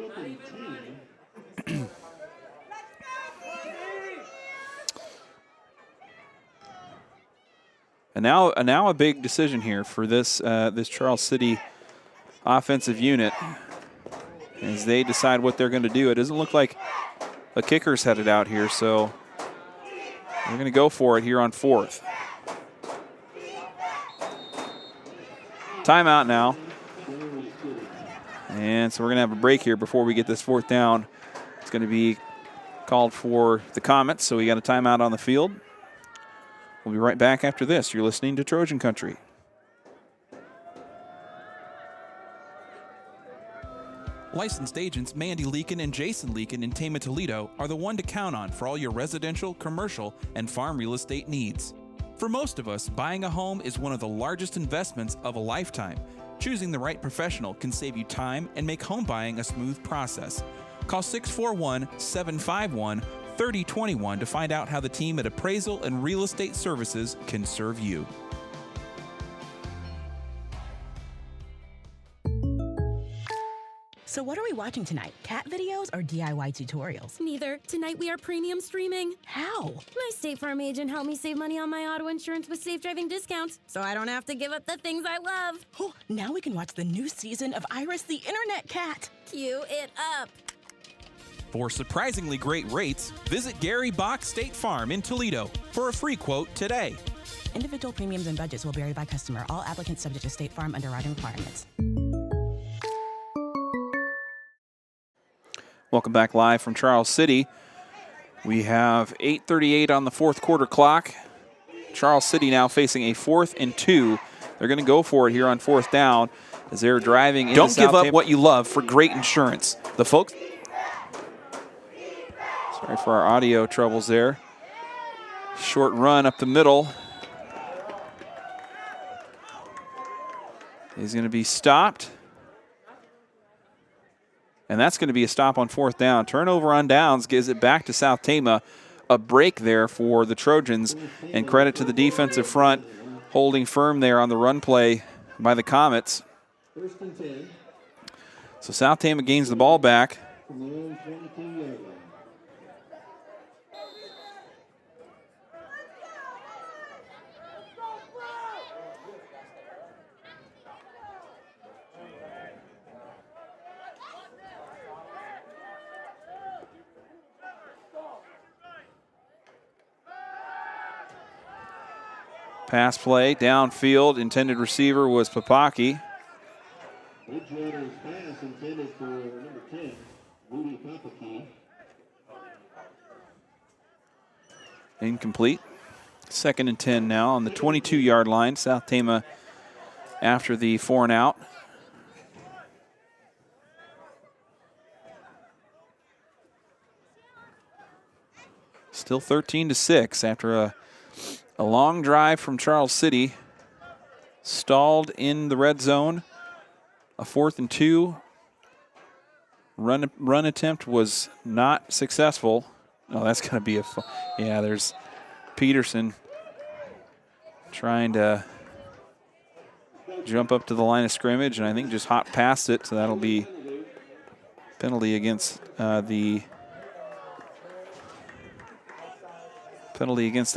And now a big decision here for this this Charles City offensive unit as they decide what they're going to do. It doesn't look like a kicker's headed out here, so they're going to go for it here on 4th. Timeout now. And so we're going to have a break here before we get this 4th down. It's going to be called for the Comets, so we got a timeout on the field. We'll be right back after this. You're listening to Trojan Country. Licensed agents Mandy Leakin and Jason Leakin in Tama, Toledo are the one to count on for all your residential, commercial, and farm real estate needs. For most of us, buying a home is one of the largest investments of a lifetime. Choosing the right professional can save you time and make home buying a smooth process. Call 641-751-3021 to find out how the team at Appraisal and Real Estate Services can serve you. So what are we watching tonight? Cat videos or DIY tutorials? Neither. Tonight we are premium streaming. How? My State Farm agent helped me save money on my auto insurance with safe driving discounts, so I don't have to give up the things I love. Oh, now we can watch the new season of Iris the Internet Cat. Cue it up. For surprisingly great rates, visit Gary Bach State Farm in Toledo for a free quote today. Individual premiums and budgets will vary by customer. All applicants subject to State Farm underwriting requirements. Welcome back live from Charles City. We have 8:38 on the 4th quarter clock. Charles City now facing a 4th and 2. They're going to go for it here on 4th down as they're driving into Don't give South up what you love for great insurance. The folks. Sorry for our audio troubles there. Short run up the middle. He's going to be stopped. And that's going to be a stop on 4th down. Turnover on downs gives it back to South Tama. A break there for the Trojans. And credit to the defensive front holding firm there on the run play by the Comets. 1st and 10. So South Tama gains the ball back. From their own 22-yard line. Pass play, downfield. Intended receiver was Papaki. Bridgewater's pass intended for number 10, Rudy Papaki. Incomplete. 2nd and 10 now on the 22-yard line. South Tama after the 4 and out. Still 13-6 after a long drive from Charles City. Stalled in the red zone. A 4th and 2. Run attempt was not successful. Oh, that's going to be yeah, there's Peterson trying to jump up to the line of scrimmage, and I think just hop past it, so that'll be Penalty against the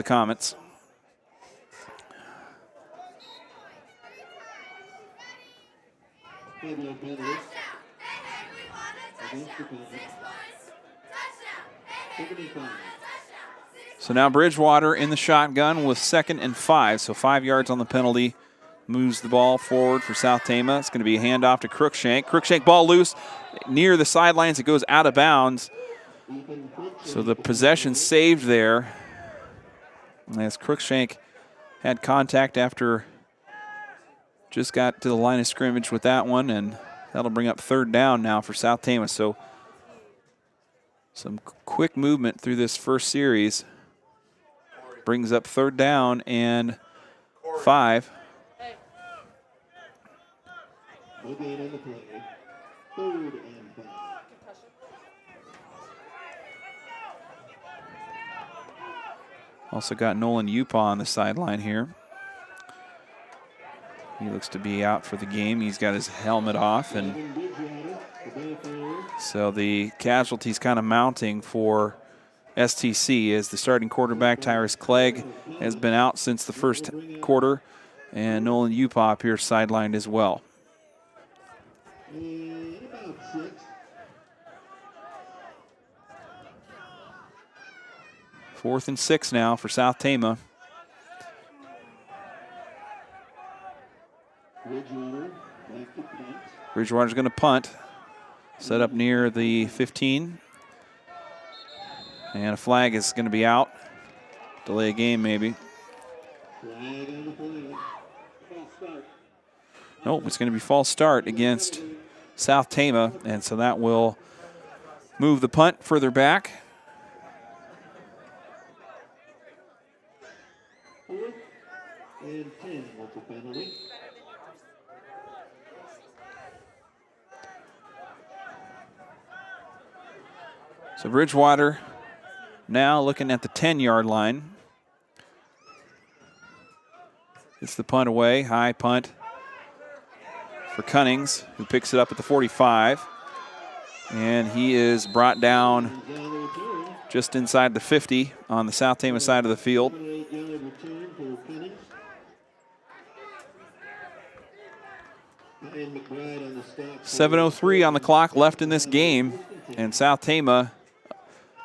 Comets. So now Bridgewater in the shotgun with 2nd and 5. So 5 yards on the penalty. Moves the ball forward for South Tama. It's going to be a handoff to Crookshank. Crookshank ball loose near the sidelines. It goes out of bounds. So the possession saved there. As Crookshank had contact after just got to the line of scrimmage with that one, and that'll bring up 3rd down now for South Tama. So some quick movement through this first series brings up 3rd down and 5. Also got Nolan Upaw on the sideline here. He looks to be out for the game. He's got his helmet off, and so the casualties kind of mounting for STC as the starting quarterback, Tyrus Clegg, has been out since the first quarter, and Nolan Upaw appears sidelined as well. 4th and 6 now for South Tama. Bridgewater's going to punt. Set up near the 15. And a flag is going to be out. Delay a game maybe. Nope, it's going to be false start against South Tama, and so that will move the punt further back. And 10 with the penalty. So Bridgewater now looking at the 10-yard line. It's the punt away, high punt for Cunnings, who picks it up at the 45. And he is brought down just inside the 50 on the South Tama side of the field. 7:03 on the clock left in this game, and South Tama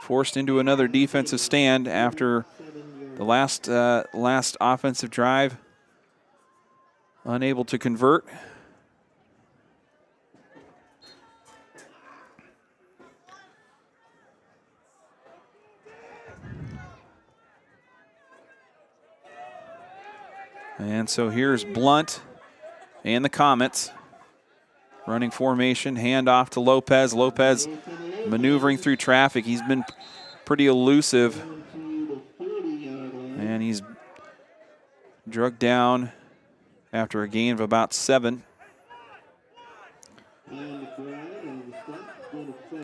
forced into another defensive stand after the last offensive drive, unable to convert. And so here's Blunt and the Comets. Running formation, handoff to Lopez. Lopez maneuvering through traffic. He's been pretty elusive. And he's drugged down after a gain of about 7.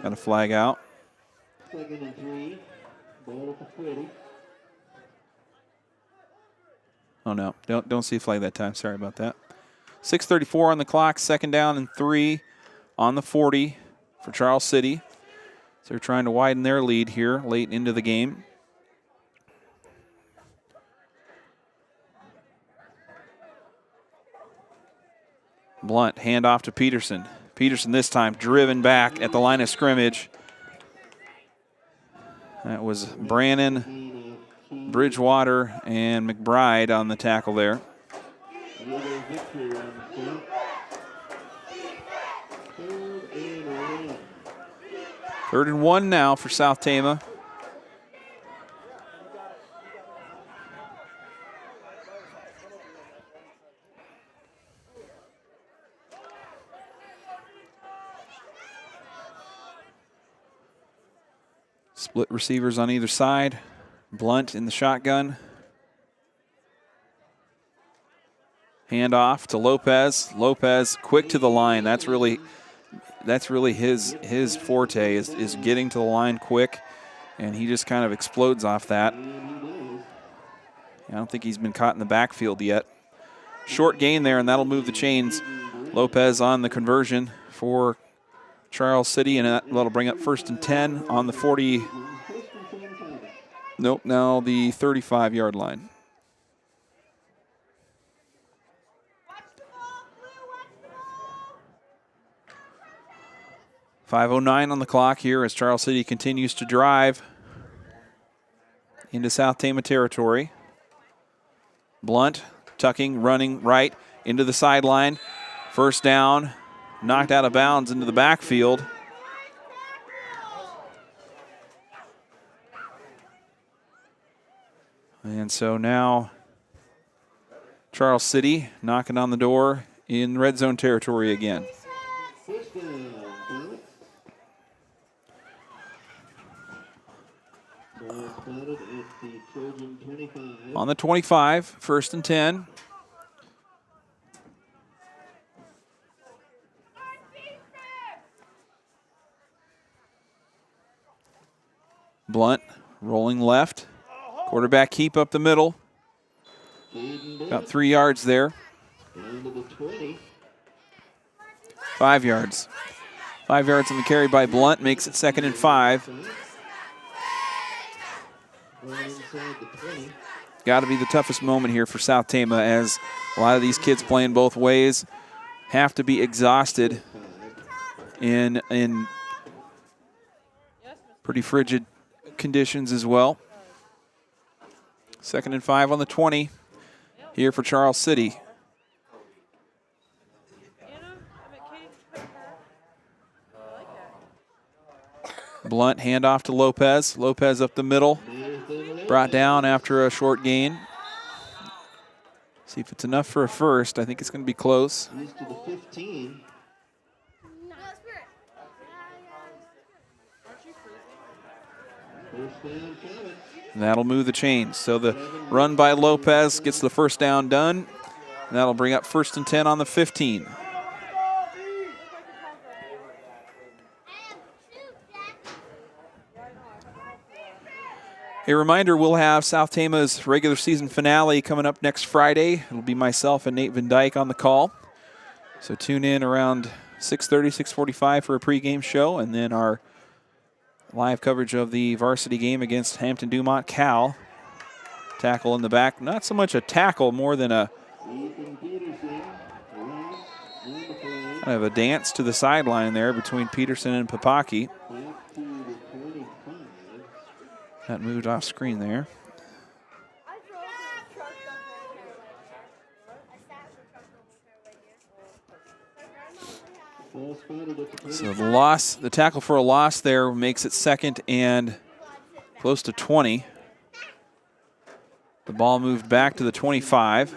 Got a flag out. 2nd and 3. Ball at the 40. Oh no, don't see a flag that time. Sorry about that. 6:34 on the clock, 2nd down and 3 on the 40 for Charles City. So they're trying to widen their lead here late into the game. Blunt, handoff to Peterson. Peterson this time driven back at the line of scrimmage. That was Brannon, Bridgewater, and McBride on the tackle there. 3rd and 1 now for South Tama. Split receivers on either side. Blunt in the shotgun. Handoff to Lopez. Lopez quick to the line. That's really his forte is getting to the line quick, and he just kind of explodes off that. I don't think he's been caught in the backfield yet. Short gain there, and that'll move the chains. Lopez on the conversion for Charles City, and that'll bring up 1st and 10 on the 40. Nope, now the 35-yard line. .509 on the clock here as Charles City continues to drive into South Tama territory. Blunt tucking, running right into the sideline. First down, knocked out of bounds into the backfield. And so now Charles City knocking on the door in red zone territory again. On the 25, 1st and 10. Blunt rolling left. Quarterback keep up the middle. About 3 yards there. 5 yards. 5 yards on the carry by Blunt makes it 2nd and 5. Got to be the toughest moment here for South Tama, as a lot of these kids playing both ways have to be exhausted in pretty frigid conditions as well. 2nd and 5 on the 20 here for Charles City. Blunt handoff to Lopez. Lopez up the middle. Brought down after a short gain. See if it's enough for a first. I think it's going to be close. That'll move the chains. So the run by Lopez gets the first down done. And that'll bring up 1st and 10 on the 15. A reminder, we'll have South Tama's regular season finale coming up next Friday. It'll be myself and Nate Van Dyke on the call. So tune in around 6:30, 6:45 for a pregame show, and then our live coverage of the varsity game against Hampton Dumont Cal. Tackle in the back. Not so much a tackle, more than a kind of a dance to the sideline there between Peterson and Papaki. That moved off screen there. So the tackle for a loss there makes it 2nd and close to 20. The ball moved back to the 25.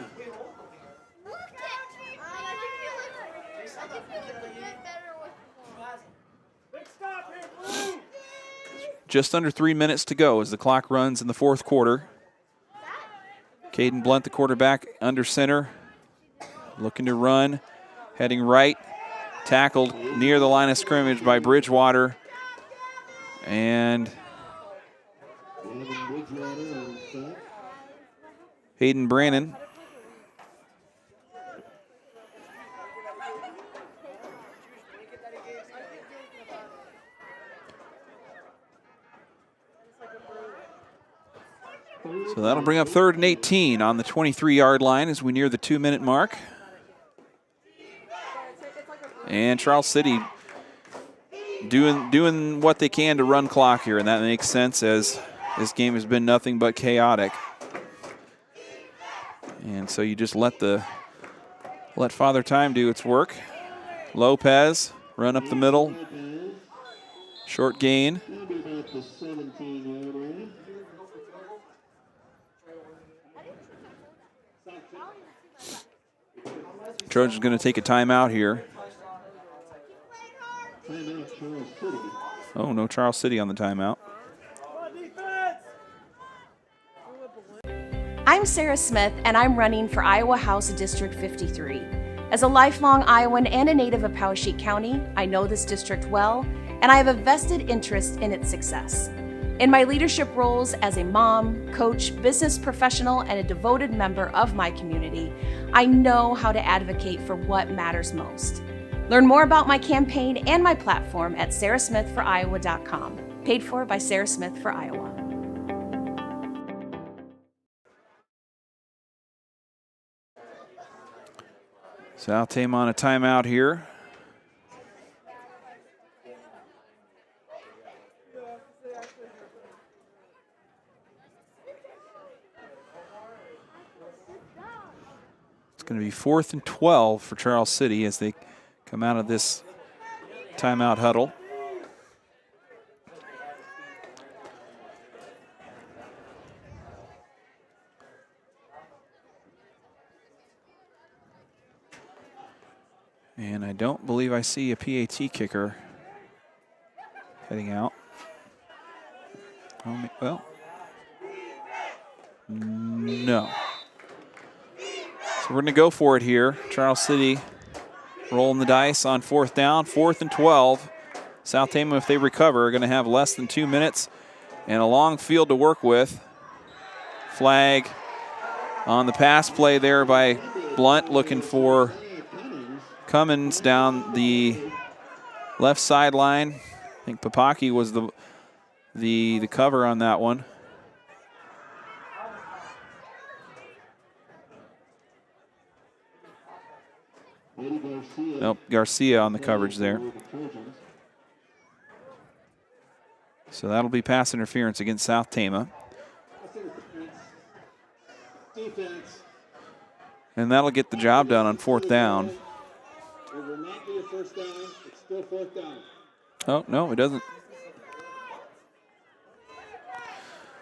Just under 3 minutes to go as the clock runs in the 4th quarter. Caden Blunt, the quarterback, under center, looking to run, heading right, tackled near the line of scrimmage by Bridgewater. And Hayden Brannon. So that'll bring up 3rd and 18 on the 23-yard line as we near the 2-minute mark. And Charles City doing what they can to run clock here, and that makes sense as this game has been nothing but chaotic. And so you just let Father Time do its work. Lopez, run up the middle. Short gain. Trojan's going to take a timeout here. Oh, no Charles City on the timeout. I'm Sarah Smith, and I'm running for Iowa House District 53. As a lifelong Iowan and a native of Poweshiek County, I know this district well, and I have a vested interest in its success. In my leadership roles as a mom, coach, business professional, and a devoted member of my community, I know how to advocate for what matters most. Learn more about my campaign and my platform at sarahsmithforiowa.com. Paid for by Sarah Smith for Iowa. South Tama on a timeout here. It's going to be 4th and 12 for Charles City as they come out of this timeout huddle. And I don't believe I see a PAT kicker heading out. Well, no. So we're going to go for it here. Charles City rolling the dice on 4th down, 4th and 12. South Tama, if they recover, are going to have less than 2 minutes and a long field to work with. Flag on the pass play there by Blunt, looking for Cummins down the left sideline. I think Papaki was the cover on that one. Nope, Garcia on the coverage there. So that'll be pass interference against South Tama. And that'll get the job done on 4th down. It will not be a first down. It's still 4th down. Oh, no, it doesn't.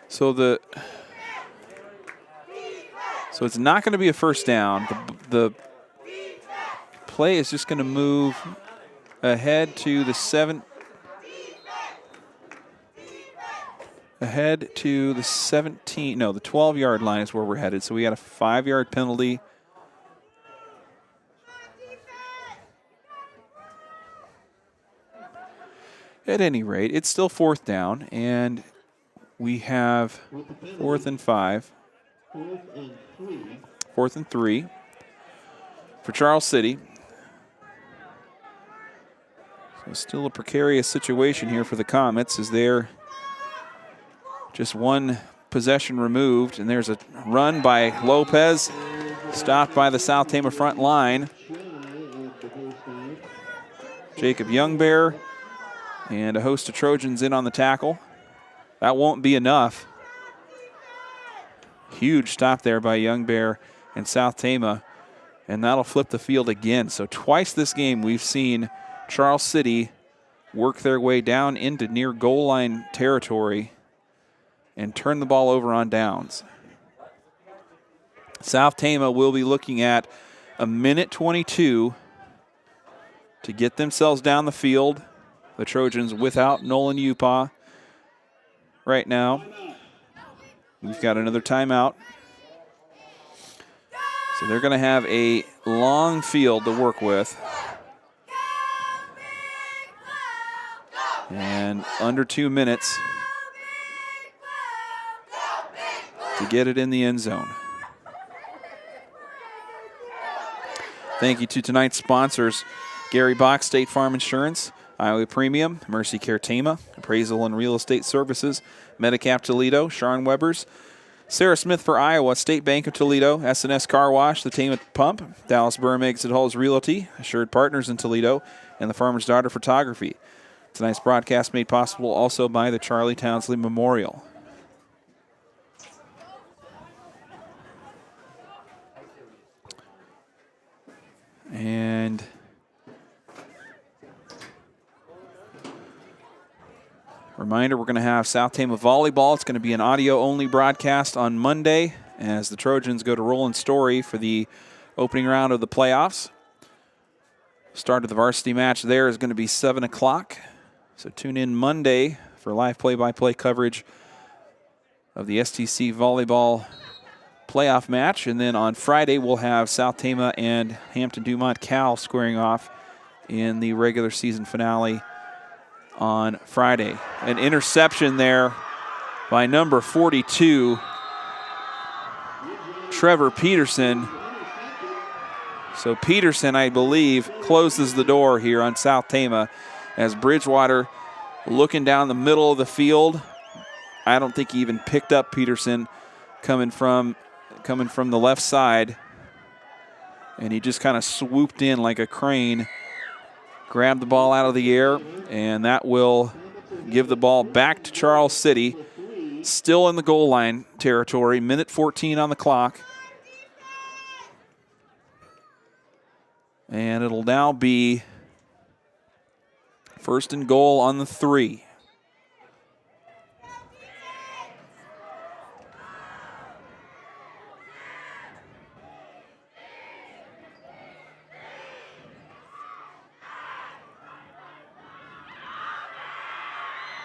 So it's not going to be a first down. The play is just going to move ahead to the 12-yard line is where we're headed. So we got a 5-yard penalty. At any rate, it's still 4th down, and we have 4th and 5. 4th and 3 for Charles City. So still a precarious situation here for the Comets as they're just one possession removed, and there's a run by Lopez, stopped by the South Tama front line. Jacob Youngbear and a host of Trojans in on the tackle. That won't be enough. Huge stop there by Youngbear and South Tama, and that'll flip the field again. So twice this game we've seen Charles City work their way down into near goal line territory and turn the ball over on downs. South Tama will be looking at a minute 22 to get themselves down the field. The Trojans without Nolan Upaw right now. We've got another timeout. So they're going to have a long field to work with. And under 2 minutes to get it in the end zone. Thank you to tonight's sponsors, Gary Bach, State Farm Insurance, Iowa Premium, Mercy Care Tama, Appraisal and Real Estate Services, Medicap Toledo, Sharon Weber's, Sarah Smith for Iowa, State Bank of Toledo, S&S Car Wash, the Tama Pump, Dallas Burr Exit Halls Realty, Assured Partners in Toledo, and the Farmer's Daughter Photography. Tonight's broadcast made possible also by the Charlie Townsley Memorial. And reminder, we're going to have South Tama volleyball. It's going to be an audio-only broadcast on Monday as the Trojans go to Roland Story for the opening round of the playoffs. Start of the varsity match there is going to be 7 o'clock. So tune in Monday for live play-by-play coverage of the STC volleyball playoff match. And then on Friday, we'll have South Tama and Hampton Dumont Cal squaring off in the regular season finale on Friday. An interception there by number 42, Trevor Peterson. So Peterson, I believe, closes the door here on South Tama as Bridgewater looking down the middle of the field. I don't think he even picked up Peterson coming from the left side. And he just kind of swooped in like a crane, grabbed the ball out of the air, and that will give the ball back to Charles City. Still in the goal line territory, minute 14 on the clock. And it'll now be first and goal on the 3.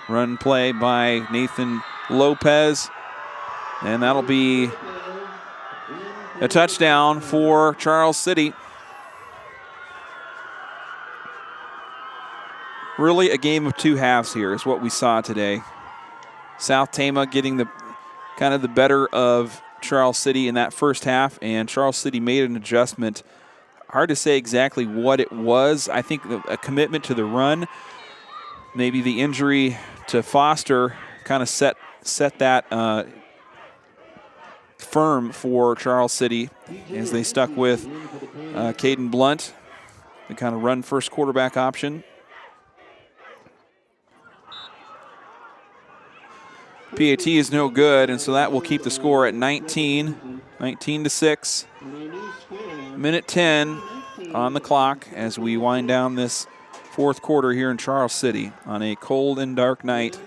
Run play by Nathan Lopez, and that'll be a touchdown for Charles City. Really a game of two halves here is what we saw today. South Tama getting the kind of the better of Charles City in that first half, and Charles City made an adjustment. Hard to say exactly what it was. I think a commitment to the run, maybe the injury to Foster kind of set that firm for Charles City as they stuck with Caden Blunt, the kind of run first quarterback option. PAT is no good, and so that will keep the score at 19-6. Minute 10 on the clock as we wind down this fourth quarter here in Charles City on a cold and dark night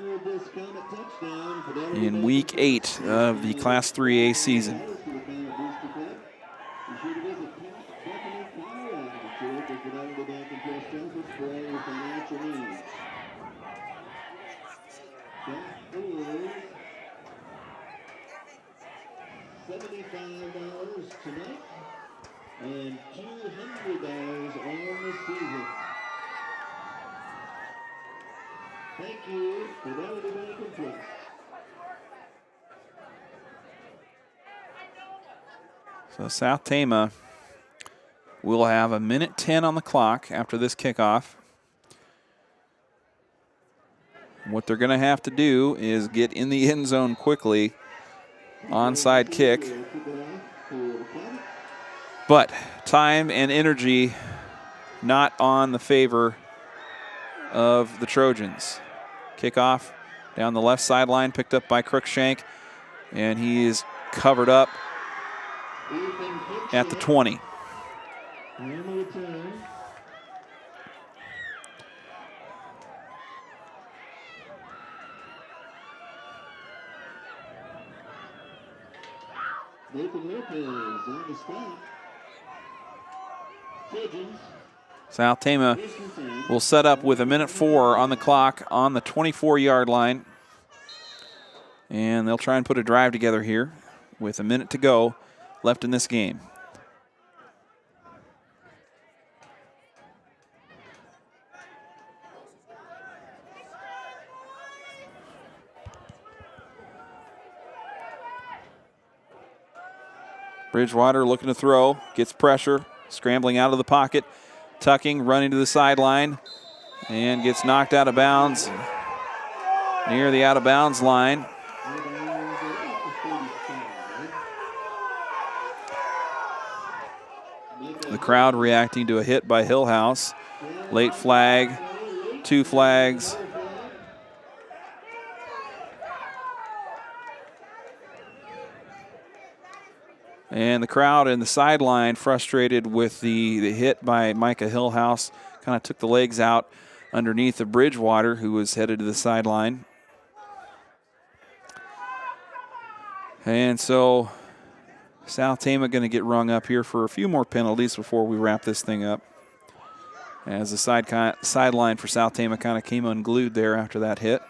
in week 8 of the Class 3A season. $75 tonight and $200 on the season. Thank you. Fidelity Bank and Trust. So South Tama will have a minute 10 on the clock after this kickoff. What they're going to have to do is get in the end zone quickly. Onside kick. But time and energy not on the favor of the Trojans. Kickoff down the left sideline, picked up by Crookshank, and he is covered up at the 20. Nathan Lopez on the spot. South Tama will set up with a minute 4 on the clock on the 24-yard line. And they'll try and put a drive together here with a minute to go left in this game. Bridgewater looking to throw, gets pressure, scrambling out of the pocket, tucking, running to the sideline, and gets knocked out of bounds near the out of bounds line. The crowd reacting to a hit by Hillhouse. Late flag, 2 flags. And the crowd in the sideline frustrated with the hit by Micah Hillhouse. Kind of took the legs out underneath of Bridgewater, who was headed to the sideline. And so South Tama going to get rung up here for a few more penalties before we wrap this thing up. As the sideline for South Tama kind of came unglued there after that hit.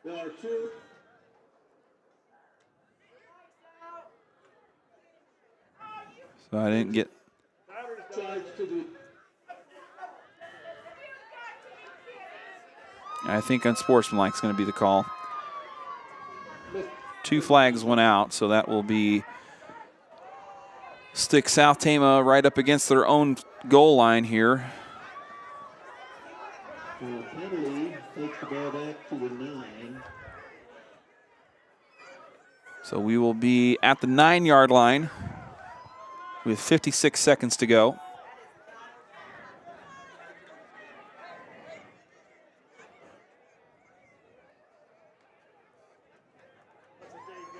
There are 2. So I didn't get charge to the I think unsportsmanlike is going to be the call. 2 flags went out, so that will be stick South Tama right up against their own goal line here. penalty takes the ball back to the 9. So we will be at the 9-yard line with 56 seconds to go.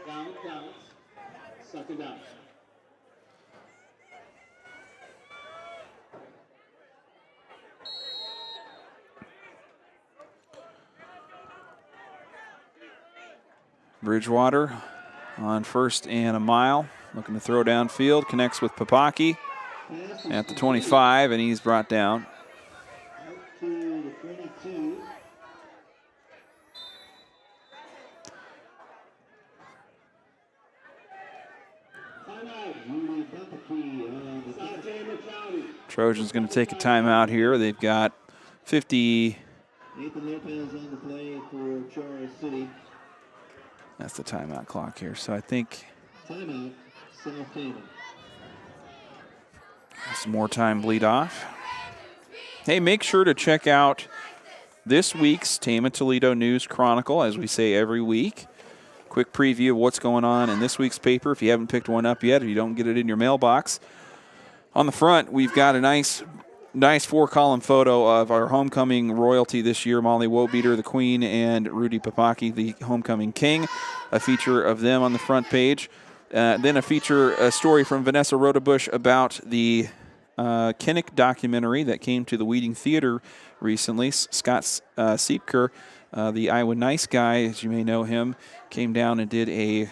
Down counts. Second down. Bridgewater on 1st and a mile, looking to throw downfield, connects with Papaki at the 25, and he's brought down. Out to the 22. Trojan's going to take a timeout here. They've got 50. Nathan Lopez on the play for Charles City. That's the timeout clock here. So I think Timeout, South Tama. some more time bleed off. Hey, make sure to check out this week's Tama Toledo News Chronicle, as we say every week. Quick preview of what's going on in this week's paper. If you haven't picked one up yet, or you don't get it in your mailbox. On the front, we've got a nice 4-column photo of our homecoming royalty this year, Molly Wobeater, the Queen, and Rudy Papaki, the homecoming king. A feature of them on the front page. Then a story from Vanessa Rodebush about the Kinnick documentary that came to the Weeding Theater recently. Scott Siepker, the Iowa Nice Guy, as you may know him, came down and did a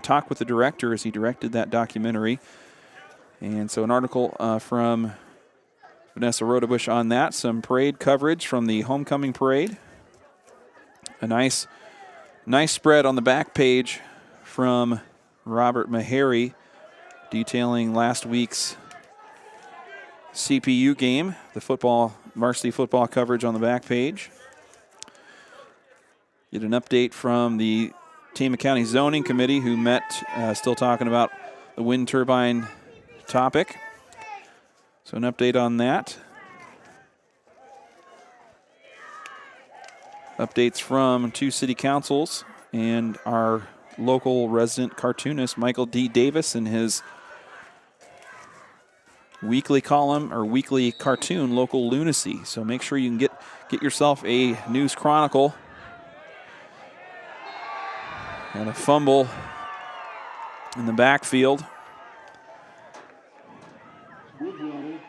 talk with the director as he directed that documentary. And so an article from Vanessa Rodebush on that. Some parade coverage from the homecoming parade. A nice spread on the back page from Robert Meharry detailing last week's CPU game, the varsity football coverage on the back page. Get an update from the Tama County Zoning Committee, who met, still talking about the wind turbine topic. So an update on that. Updates from 2 city councils and our local resident cartoonist, Michael D. Davis, and his weekly column or weekly cartoon, Local Lunacy. So make sure you can get yourself a News Chronicle. And a fumble in the backfield. Bridgewater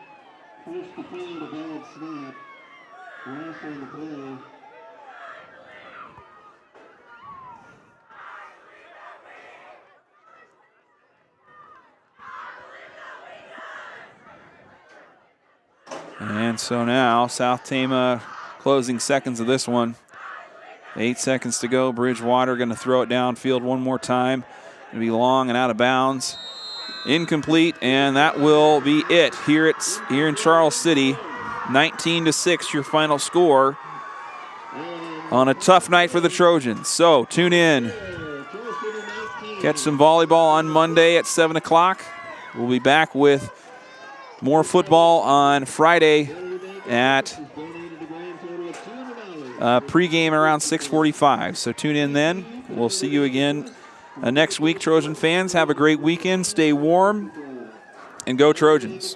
pushed the field, a bad snap. Last on the play. And so now South Tama closing seconds of this one. 8 seconds to go. Bridgewater going to throw it downfield one more time. Going to be long and out of bounds. Incomplete, and that will be it here in Charles City. 19-6, your final score on a tough night for the Trojans. So tune in. Catch some volleyball on Monday at 7 o'clock. We'll be back with more football on Friday at pregame around 6:45. So tune in then. We'll see you again next week, Trojan fans. Have a great weekend. Stay warm and go Trojans.